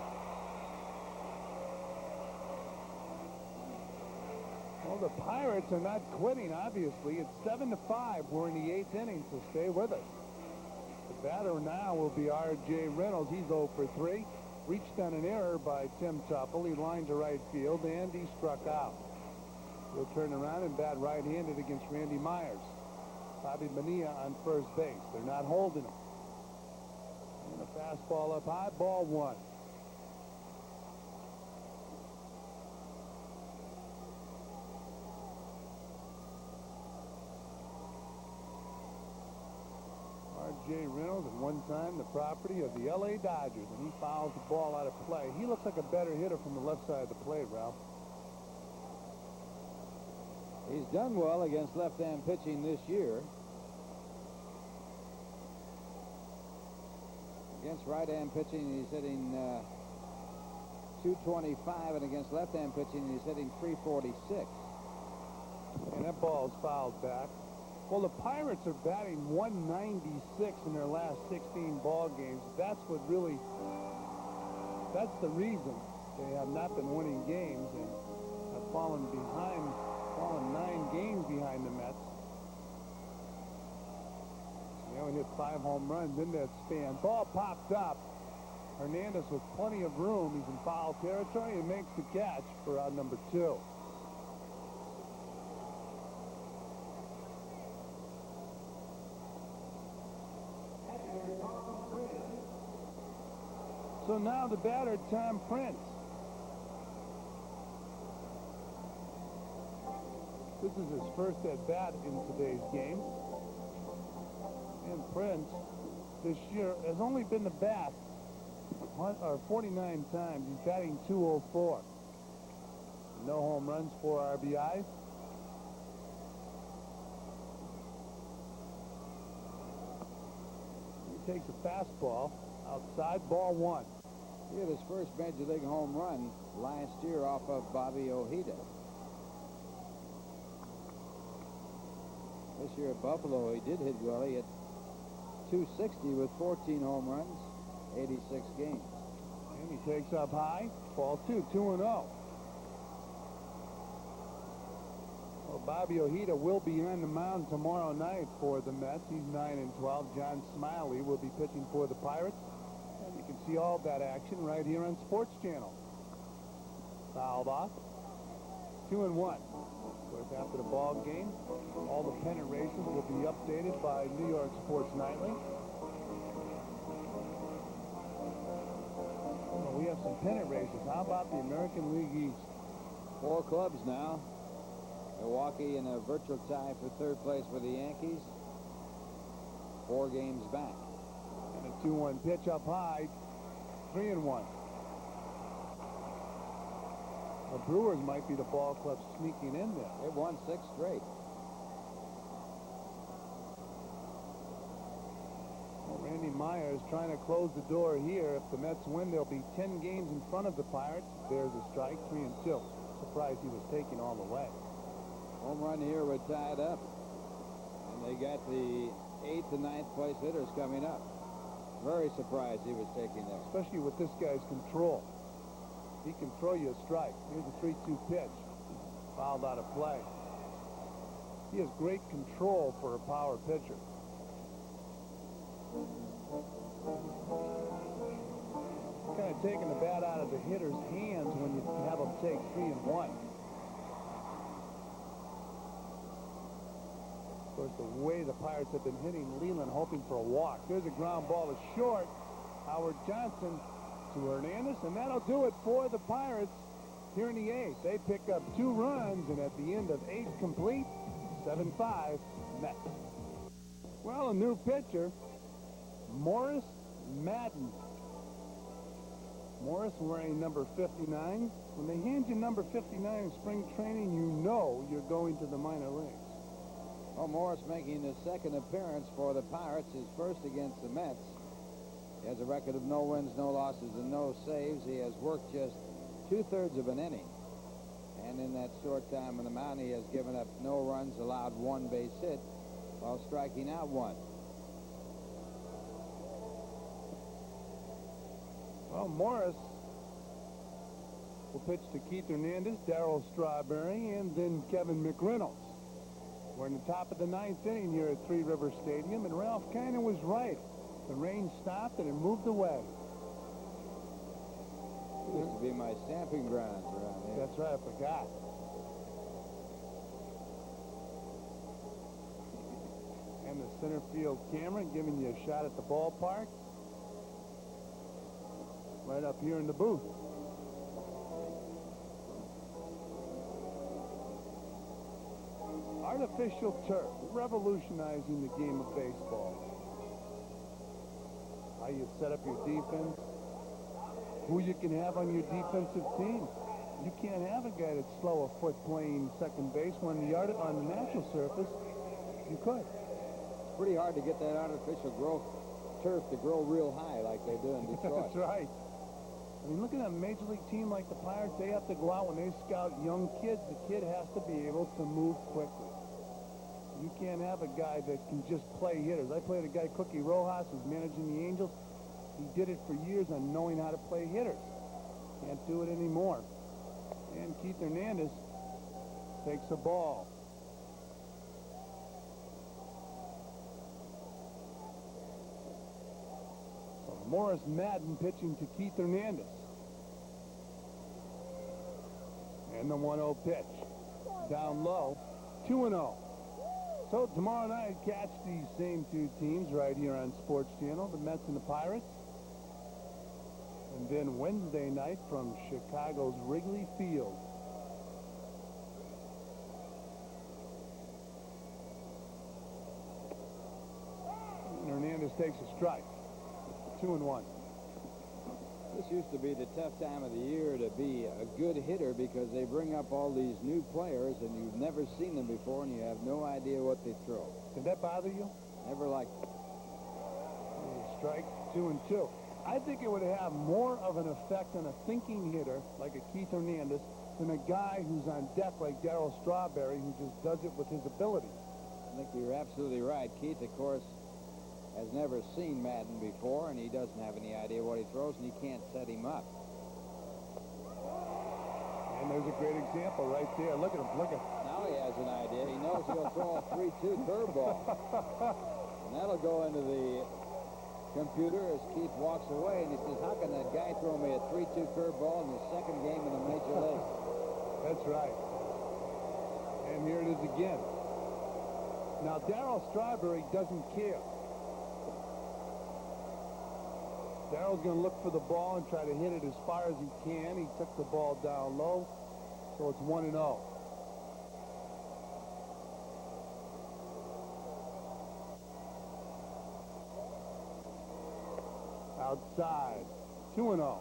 Well, the Pirates are not quitting, obviously. It's 7-5. We're in the 8th inning, so stay with us. The batter now will be R.J. Reynolds. He's 0 for 3. Reached on an error by Tim Tuffle. He lined to right field, and he struck out. He'll turn around and bat right-handed against Randy Myers. Bobby Bonilla on first base. They're not holding him. And a fastball up high, ball 1. R.J. Reynolds, at one time the property of the L.A. Dodgers, and he fouls the ball out of play. He looks like a better hitter from the left side of the plate, Ralph. He's done well against left-hand pitching this year. Against right-hand pitching, he's hitting 225, and against left-hand pitching, he's hitting 346. And that ball's fouled back. Well, the Pirates are batting 196 in their last 16 ball games. That's what really That's the reason they have not been winning games and have fallen 9 games behind the Mets. They only hit 5 home runs in that span. Ball popped up. Hernandez with plenty of room. He's in foul territory and makes the catch for out number 2. So now the batter, Tom Prince. This is his first at-bat in today's game. And Prince, this year, has only been the bat 49 times. He's batting .204. No home runs, 4 RBIs. He takes a fastball outside, ball 1. He hit his first Major League home run last year off of Bobby Ojeda. This year at Buffalo, he did hit well. He hit .260 with 14 home runs, 86 games. And he takes up high, ball 2, 2-0. Well, Bobby Ojeda will be on the mound tomorrow night for the Mets. He's 9-12. John Smiley will be pitching for the Pirates. And you can see all that action right here on SportsChannel. Fouled off. 2-1. Of course, after the ball game, all the pennant races will be updated by New York Sports Nightly. Well, we have some pennant races. How about the American League East? 4 clubs now. Milwaukee in a virtual tie for 3rd place with the Yankees. 4 games back. And a 2-1 pitch up high. 3-1. The Brewers might be the ball club sneaking in there. They've won 6 straight. Well, Randy Myers trying to close the door here. If the Mets win, they'll be 10 games in front of the Pirates. There's a strike, 3-2. Surprised he was taking all the way. Home run here would tie it up. And they got the 8th and 9th place hitters coming up. Very surprised he was taking there. Especially with this guy's control. He can throw you a strike. Here's a 3-2 pitch. Fouled out of play. He has great control for a power pitcher. Kind of taking the bat out of the hitter's hands when you have him take 3-1. Of course, the way the Pirates have been hitting Leland, hoping for a walk. There's a ground ball to short. Howard Johnson to Hernandez, and that'll do it for the Pirates here in the 8th. They pick up 2 runs, and at the end of 8 complete, 7-5 Mets. Well, a new pitcher, Morris Madden. Morris wearing number 59. When they hand you number 59 in spring training, you know you're going to the minor leagues. Well, Morris making his 2nd appearance for the Pirates, his first against the Mets. He has a record of no wins, no losses, and no saves. He has worked just 2/3 of an inning. And in that short time on the mound, he has given up no runs, allowed 1 base hit, while striking out 1. Well, Morris will pitch to Keith Hernandez, Darryl Strawberry, and then Kevin McReynolds. We're in the top of the 9th inning here at Three River Stadium, and Ralph kind of was right. The rain stopped and it moved away. It used to be my stamping grounds around here. That's right, I forgot. And the center field camera giving you a shot at the ballpark. Right up here in the booth. Artificial turf, revolutionizing the game of baseball. How you set up your defense, who you can have on your defensive team. You can't have a guy that's slow a foot playing second base when on the natural surface, you could. It's pretty hard to get that artificial growth turf to grow real high like they do in Detroit. That's right. I mean, look at a major league team like the Pirates. They have to go out when they scout young kids. The kid has to be able to move quickly. You can't have a guy that can just play hitters. I played a guy, Cookie Rojas, who's managing the Angels. He did it for years on knowing how to play hitters. Can't do it anymore. And Keith Hernandez takes the ball. So Morris Madden pitching to Keith Hernandez. And the 1-0 pitch. Down low, 2-0. So tomorrow night, catch these same two teams right here on Sports Channel, the Mets and the Pirates. And then Wednesday night from Chicago's Wrigley Field. And Hernandez takes a strike. 2-1. This used to be the tough time of the year to be a good hitter because they bring up all these new players and you've never seen them before and you have no idea what they throw. Did that bother you? Never liked it. Strike 2-2. I think it would have more of an effect on a thinking hitter like a Keith Hernandez than a guy who's on deck like Darryl Strawberry who just does it with his ability. I think you're absolutely right. Keith, of course, has never seen Madden before, and he doesn't have any idea what he throws, and he can't set him up. And there's a great example right there. Look at him. Look at him. Now he has an idea. He knows he'll throw a 3-2 curveball. And that'll go into the computer as Keith walks away, and he says, how can that guy throw me a 3-2 curveball in the second game in the major league? That's right. And here it is again. Now, Darryl Strawberry doesn't care. Darryl's going to look for the ball and try to hit it as far as he can. He took the ball down low, so it's 1-0. Outside, 2-0.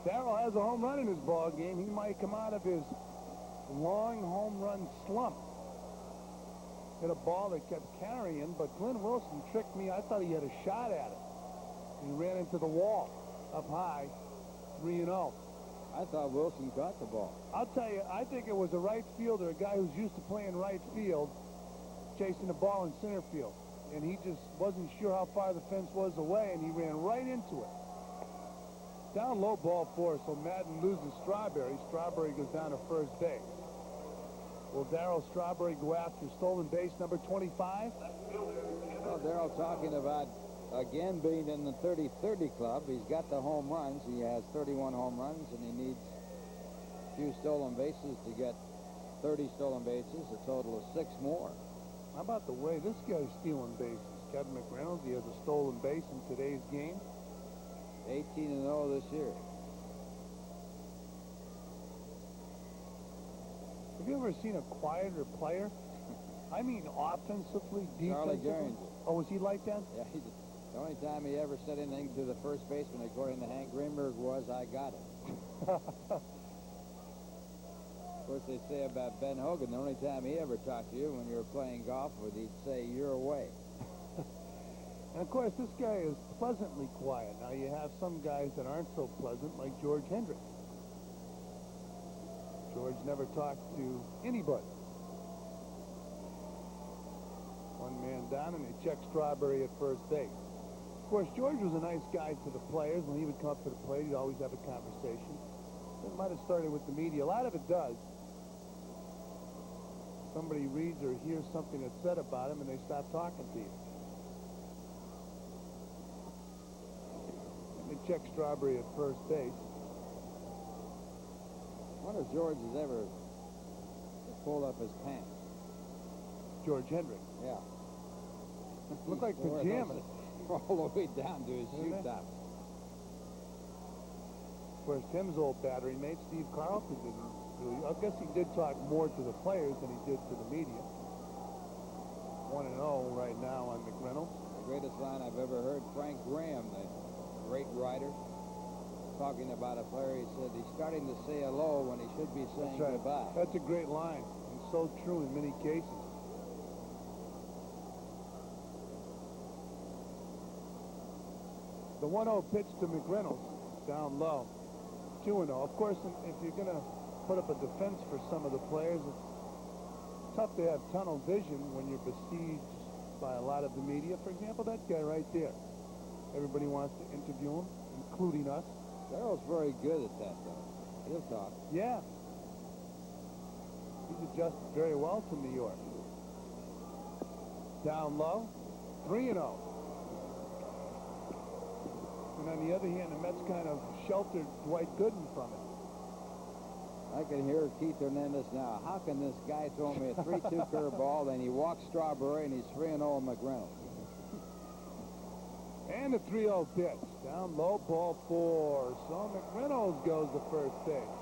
Darryl has a home run in his ball game. He might come out of his long home run slump. Hit a ball that kept carrying, but Glenn Wilson tricked me. I thought he had a shot at it. He ran into the wall up high, 3-0. I thought Wilson caught the ball. I'll tell you, I think it was a right fielder, a guy who's used to playing right field, chasing the ball in center field. And he just wasn't sure how far the fence was away, and he ran right into it. Down low, ball 4, so Madden loses Strawberry. Strawberry goes down to first base. Will Darryl Strawberry go after stolen base number 25? Well, Darryl talking about, again, being in the 30-30 club. He's got the home runs. He has 31 home runs, and he needs a few stolen bases to get 30 stolen bases, a total of 6 more. How about the way this guy's stealing bases? Kevin McReynolds, he has a stolen base in today's game. 18-0 this year. Have you ever seen a quieter player? I mean offensively, defensively. Charlie Gurns. Oh, was he like that? Yeah, the only time he ever said anything to the first baseman, according to Hank Greenberg, was, I got it. Of course, they say about Ben Hogan, the only time he ever talked to you when you were playing golf was he'd say, you're away. And, of course, this guy is pleasantly quiet. Now, you have some guys that aren't so pleasant, like George Hendricks. George never talked to anybody. One man down, and they check Strawberry at first base. Of course, George was a nice guy to the players. When he would come up to the plate, he'd always have a conversation. It might have started with the media. A lot of it does. Somebody reads or hears something that's said about him, and they stop talking to you. And they check Strawberry at first base. I wonder if George has ever pulled up his pants. George Hendricks. Yeah. Look like pajamas. All the way down to his shoe tops. Of course, Tim's old battery mate, Steve Carlton, didn't really. I guess he did talk more to the players than he did to the media. 1-0 right now on McReynolds. The greatest line I've ever heard, Frank Graham, the great writer, talking about a player. He said he's starting to say hello when he should be saying goodbye. That's a great line, and so true in many cases. The 1-0 pitch to McReynolds, down low, 2-0. Of course, if you're going to put up a defense for some of the players, it's tough to have tunnel vision when you're besieged by a lot of the media. For example, that guy right there. Everybody wants to interview him, including us. Darryl's very good at that, though. He'll talk. Yeah. He's adjusted very well to New York. Down low, 3-0. And on the other hand, the Mets kind of sheltered Dwight Gooden from it. I can hear Keith Hernandez now. How can this guy throw me a 3-2 curveball, then he walks Strawberry, and he's 3-0 McReynolds? And the 3-0 pitch. Down low, ball 4. So McReynolds goes to first base.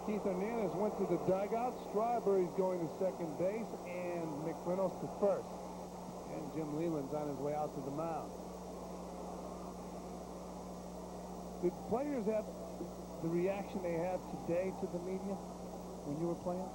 Keith Hernandez went to the dugout. Strawberry's going to second base, and McReynolds to first. And Jim Leland's on his way out to the mound. Did players have the reaction they have today to the media when you were playing?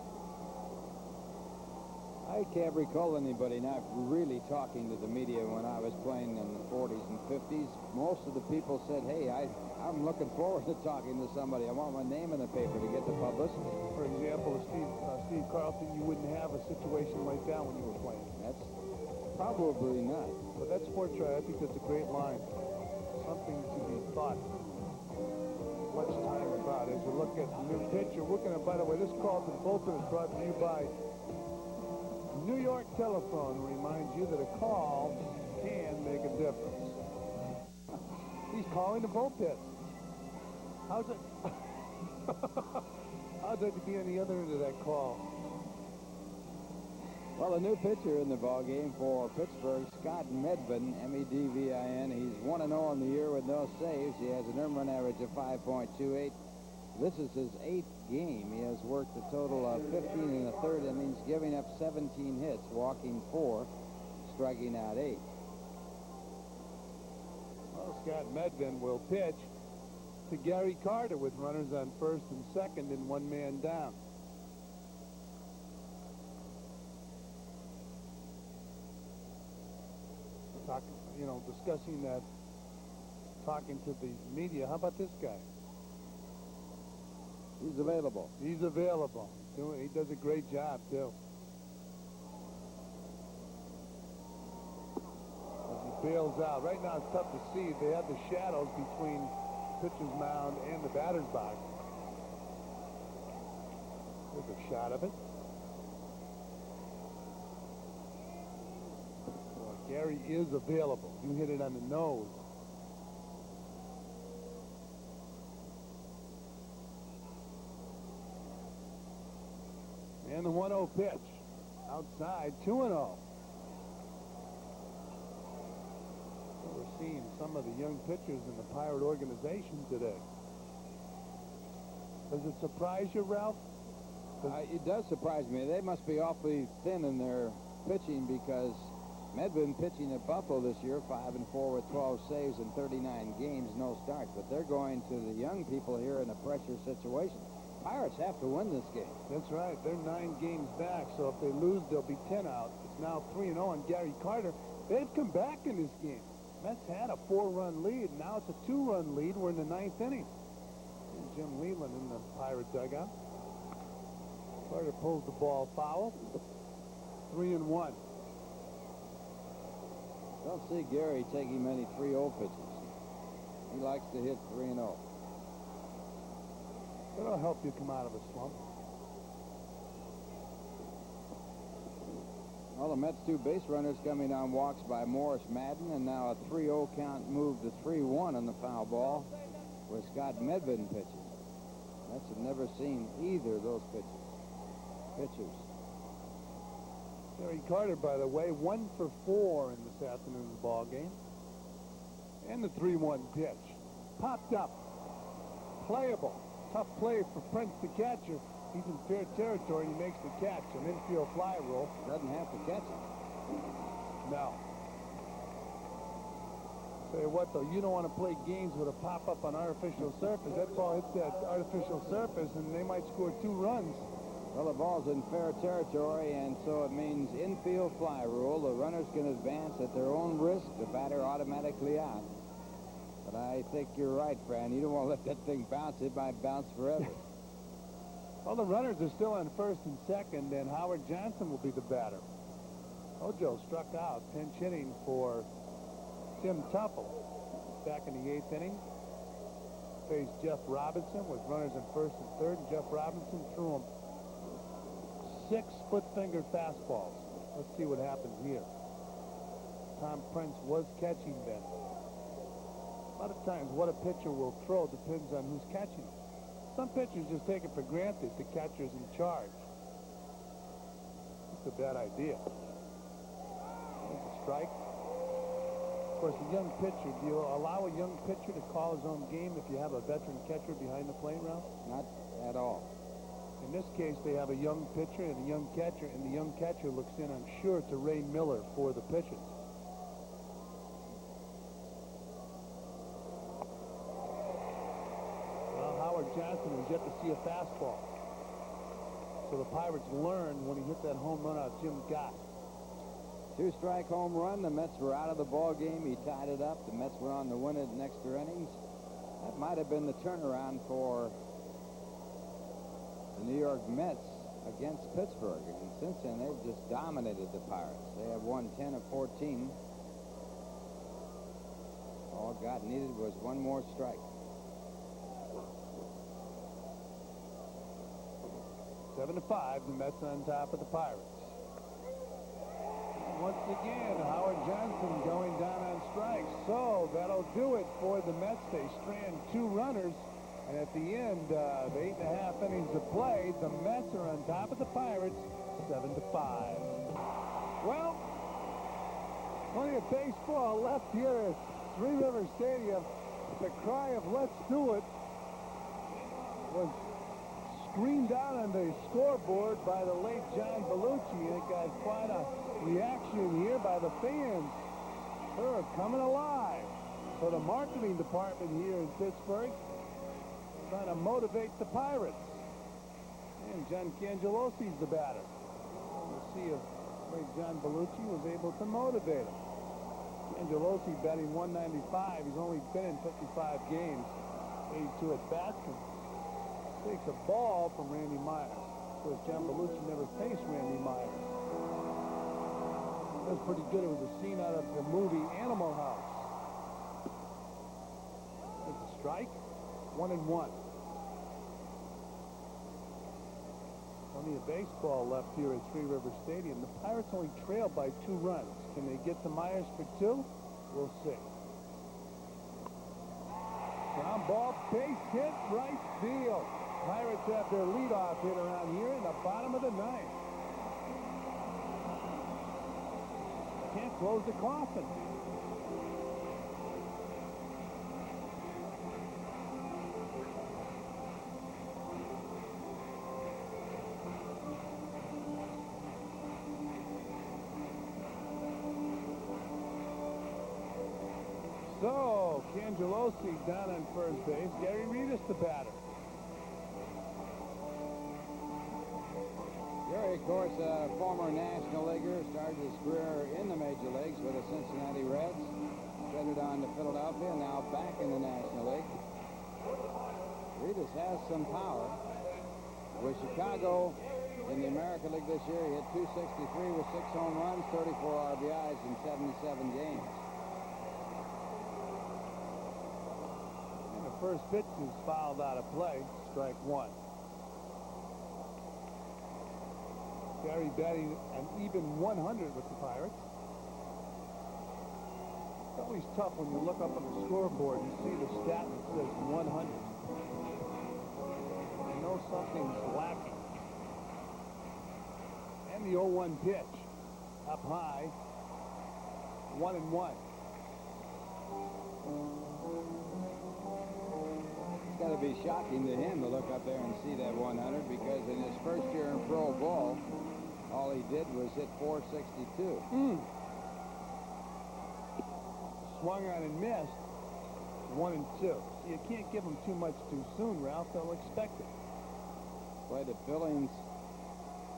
I can't recall anybody not really talking to the media when I was playing in the 40s and 50s. Most of the people said, hey, I'm looking forward to talking to somebody. I want my name in the paper to get the publicity. For example, Steve Carlton, you wouldn't have a situation like that when you were playing. That's probably not. But that's Sports Channel. I think that's a great line. Something to be thought much time about as we look at the new pitcher. We're going to, by the way, this call to the bullpen is brought to you by New York Telephone. Reminds you that a call can make a difference. He's calling the bullpen. How's it? How's it to be on the other end of that call? Well, a new pitcher in the ballgame for Pittsburgh, Scott Medvin, M-E-D-V-I-N. He's 1-0 in the year with no saves. He has an earned run average of 5.28. This is his 8th game. He has worked a total of 15 in the third innings, giving up 17 hits, walking 4, striking out 8. Well, Scott Medvin will pitch to Gary Carter with runners on first and second and one man down. Discussing that, talking to the media. How about this guy? He's available. He's available. He does a great job, too. As he bails out. Right now, it's tough to see. They have the shadows between pitcher's mound and the batter's box. There's a shot of it. Gary is available. You hit it on the nose. And the 1-0 pitch. Outside, 2-0. We're seeing some of the young pitchers in the Pirate organization today. Does it surprise you, Ralph? It does surprise me. They must be awfully thin in their pitching because Medvin pitching at Buffalo this year, 5-4 with 12 saves in 39 games, no starts. But they're going to the young people here in a pressure situation. Pirates have to win this game. That's right. They're 9 games back, so if they lose, they'll be 10 out. It's now 3-0 on Gary Carter. They've come back in this game. Mets had a 4-run lead. Now it's a 2-run lead. We're in the 9th inning. And Jim Leland in the Pirate dugout. Carter pulls the ball foul. 3-1. Don't see Gary taking many 3-0 pitches. He likes to hit 3-0. That'll help you come out of a slump. Well, the Mets' 2 base runners coming on walks by Morris Madden, and now a 3-0 count moved to 3-1 on the foul ball with Scott Medvin pitching. Mets have never seen either of those pitchers. Gary Carter, by the way, 1 for 4 in this afternoon's ball game. And the 3-1 pitch. Popped up. Playable. Tough play for Prince, the catcher. He's in fair territory, and he makes the catch. An infield fly rule. Doesn't have to catch it. No. Tell you what, though, you don't want to play games with a pop-up on artificial surface. That ball hits that artificial surface, and they might score 2 runs. Well, the ball's in fair territory, and so it means infield fly rule. The runners can advance at their own risk. The batter automatically out. But I think you're right, Fran. You don't want to let that thing bounce. It might bounce forever. Well, the runners are still on first and second, and Howard Johnson will be the batter. Ojo struck out, pinch hitting for Tim Tuffle back in the 8th inning. faced Jeff Robinson with runners in first and third. And Jeff Robinson threw him 6 split-fingered fastballs. Let's see what happens here. Tom Prince was catching then. A lot of times what a pitcher will throw depends on who's catching. Some pitchers just take it for granted the catcher's in charge. It's a bad idea. That's a strike. Of course, a young pitcher, do you allow a young pitcher to call his own game if you have a veteran catcher behind the plate, Ralph? Not at all. In this case, they have a young pitcher and a young catcher, and the young catcher looks in, I'm sure, to Ray Miller for the pitches. Well, Howard Johnson has yet to see a fastball. So the Pirates learned when he hit that home run out Jim Gott. 2-strike home run. The Mets were out of the ball game. He tied it up. The Mets were on to win it in extra innings. That might have been the turnaround for the New York Mets against Pittsburgh. And since then, they've just dominated the Pirates. They have won 10 of 14. All Gott needed was one more strike. 7-5, the Mets on top of the Pirates. Once again, Howard Johnson going down on strikes. So that'll do it for the Mets. They strand 2 runners. And at the end of 8.5 innings of play, the Mets are on top of the Pirates, 7-5. Well, plenty of baseball left here at Three River Stadium. The cry of "Let's do it" was screamed out on the scoreboard by the late John Belushi, and it got quite a reaction here by the fans. They're coming alive. So the marketing department here in Pittsburgh trying to motivate the Pirates. And John Cangelosi's the batter. We'll see if late John Belushi was able to motivate him. Cangelosi batting 195. He's only been in 55 games, 82 at bats. Takes a ball from Randy Myers. Of course, John Belushi never faced Randy Myers. That was pretty good. It was a scene out of the movie Animal House. It's a strike. 1-1. Plenty of baseball left here at Three River Stadium. The Pirates only trail by 2 runs. Can they get to Myers for 2? We'll see. Ground ball, base hit, right field. Pirates have their leadoff hit around here in the bottom of the 9th. Can't close the coffin. So, Cangelosi down on first base. Gary Reedus the batter. Gary, of course, a former National Leaguer, started his career in the Major Leagues with the Cincinnati Reds, traded on to Philadelphia, now back in the National League. Reedus has some power. With Chicago in the American League this year, he hit .263 with 6 home runs, 34 RBIs in 77 games. And the first pitch is fouled out of play, strike 1. Gary batting an even 100 with the Pirates. It's always tough when you look up on the scoreboard and see the stat that says 100. You know something's lacking. And the 0-1 pitch. Up high. 1-1. It's got to be shocking to him to look up there and see that 100, because in his first year in pro ball, all he did was hit .462. Swung on and missed. 1-2. So you can't give them too much too soon, Ralph. They'll expect it. Played at Billings,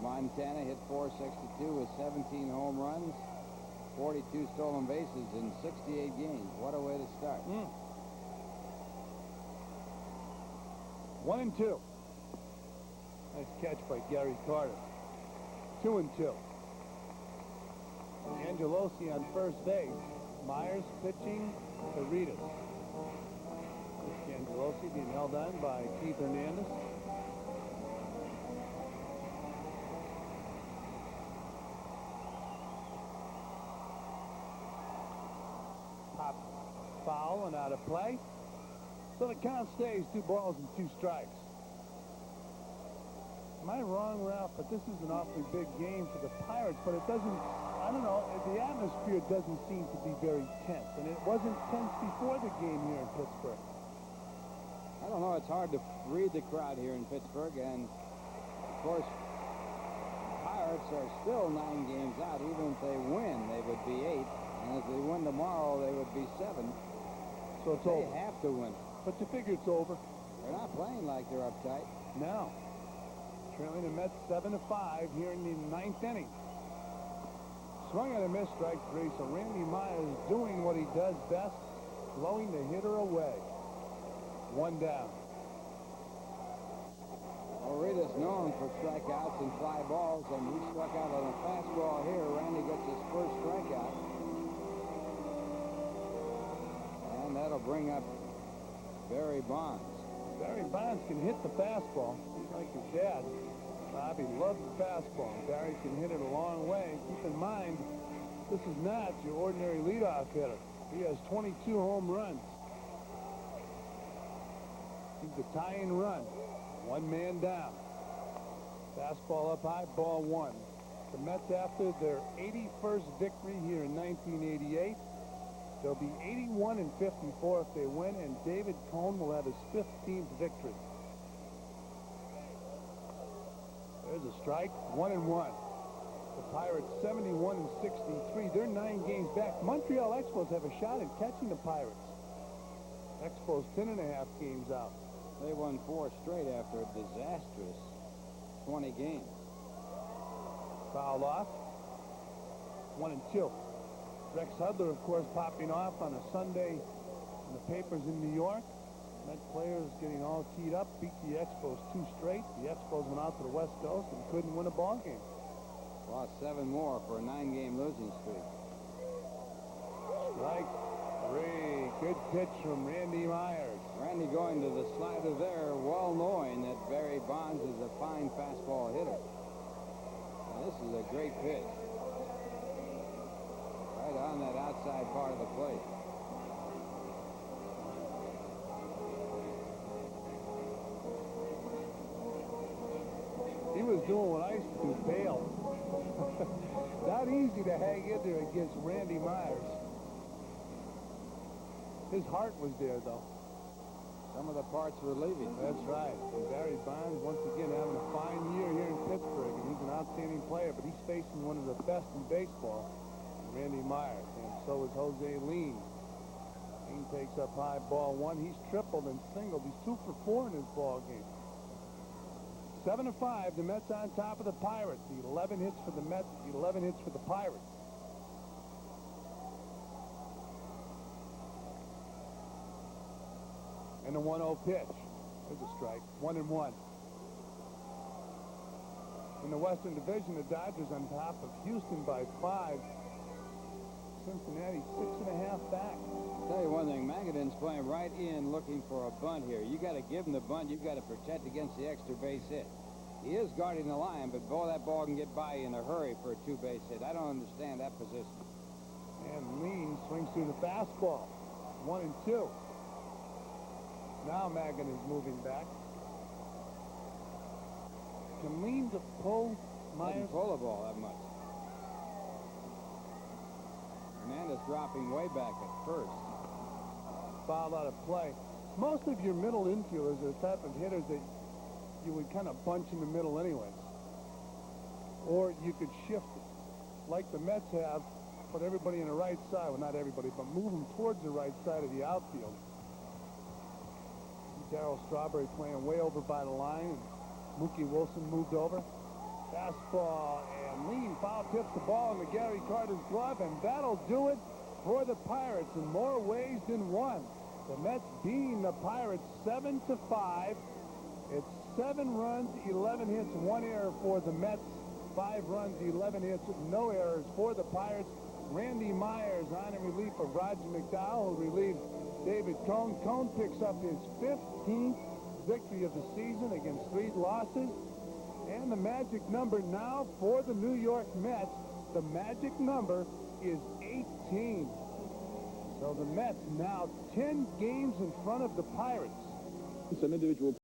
Montana, hit .462 with 17 home runs, 42 stolen bases in 68 games. What a way to start. 1-2. Nice catch by Gary Carter. 2-2. Angelosi on first base. Myers pitching to Reedus. Angelosi being held on by Keith Hernandez. Pop foul and out of play. So the count stays 2 balls and 2 strikes. Am I wrong, Ralph? But this is an awfully big game for the Pirates, but it doesn't, I don't know, the atmosphere doesn't seem to be very tense, and it wasn't tense before the game here in Pittsburgh. I don't know. It's hard to read the crowd here in Pittsburgh, and of course, Pirates are still 9 games out. Even if they win, they would be 8, and if they win tomorrow, they would be 7. So it's They over. have to win. But you figure it's over. They're not playing like they're uptight. Now, trailing the Mets 7-5 here in the 9th inning. Swung and a miss, strike 3. So Randy Myers doing what he does best, blowing the hitter away. 1 down. Well, Rita's known for strikeouts and fly balls, and he struck out on a fastball here. Randy gets his first strikeout. And that'll bring up Barry Bonds. Barry Bonds can hit the fastball. He's like his dad. Bobby loves the fastball. Barry can hit it a long way. Keep in mind, this is not your ordinary leadoff hitter. He has 22 home runs. He's the tying run. 1 man down. Fastball up high, ball 1. The Mets, after their 81st victory here in 1988, they'll be 81-54 if they win, and David Cone will have his 15th victory. There's a strike, 1-1. The Pirates 71-63. They're 9 games back. Montreal Expos have a shot at catching the Pirates. Expos 10.5 games out. They won 4 straight after a disastrous 20 games. Fouled off. 1-2. Rex Hudler, of course, popping off on a Sunday in the papers in New York. Met players getting all teed up, beat the Expos 2 straight. The Expos went out to the West Coast and couldn't win a ball game. Lost 7 more for a 9-game losing streak. Strike 3. Good pitch from Randy Myers. Randy going to the slider there, well knowing that Barry Bonds is a fine fastball hitter. Now, this is a great pitch. Right on that outside part of the plate. He was doing what I used to do, bail. Not easy to hang in there against Randy Myers. His heart was there, though. Some of the parts were leaving. That's right. And Barry Bonds, once again, having a fine year here in Pittsburgh. And he's an outstanding player, but he's facing one of the best in baseball, Randy Myers. And so is Jose Lean. Lean takes up high, ball 1. He's tripled and singled. He's 2 for 4 in his ball game. 7-5, the Mets on top of the Pirates. The 11 hits for the Mets, the 11 hits for the Pirates. And a 1-0 pitch. There's a strike. 1-1. In the Western Division, the Dodgers on top of Houston by 5. Cincinnati 6.5 back. Tell you one thing, Magadan's playing right in looking for a bunt here. You got to give him the bunt. You've got to protect against the extra base hit. He is guarding the line, but boy, that ball can get by you in a hurry for a 2-base hit. I don't understand that position. And Lean swings through the fastball. 1-2. Now Magadan is moving back. Can Lean to pull Myers? Doesn't pull the ball that much. Hernandez dropping way back at first. Fouled out of play. Most of your middle infielders are the type of hitters that you would kind of bunch in the middle anyways. Or you could shift it. Like the Mets have, put everybody on the right side. Well, not everybody, but move them towards the right side of the outfield. Darryl Strawberry playing way over by the line. And Mookie Wilson moved over. Fastball, and Lean foul tips the ball into Gary Carter's glove, and that'll do it for the Pirates in more ways than one. The Mets beating the Pirates 7-5. It's 7 runs, 11 hits, 1 error for the Mets. 5 runs, 11 hits, no errors for the Pirates. Randy Myers on in relief of Roger McDowell, who relieved David Cone. Cone. Cone picks up his 15th victory of the season against 3 losses. And the magic number now for the New York Mets, the magic number is 18. So the Mets now 10 games in front of the Pirates. Some individual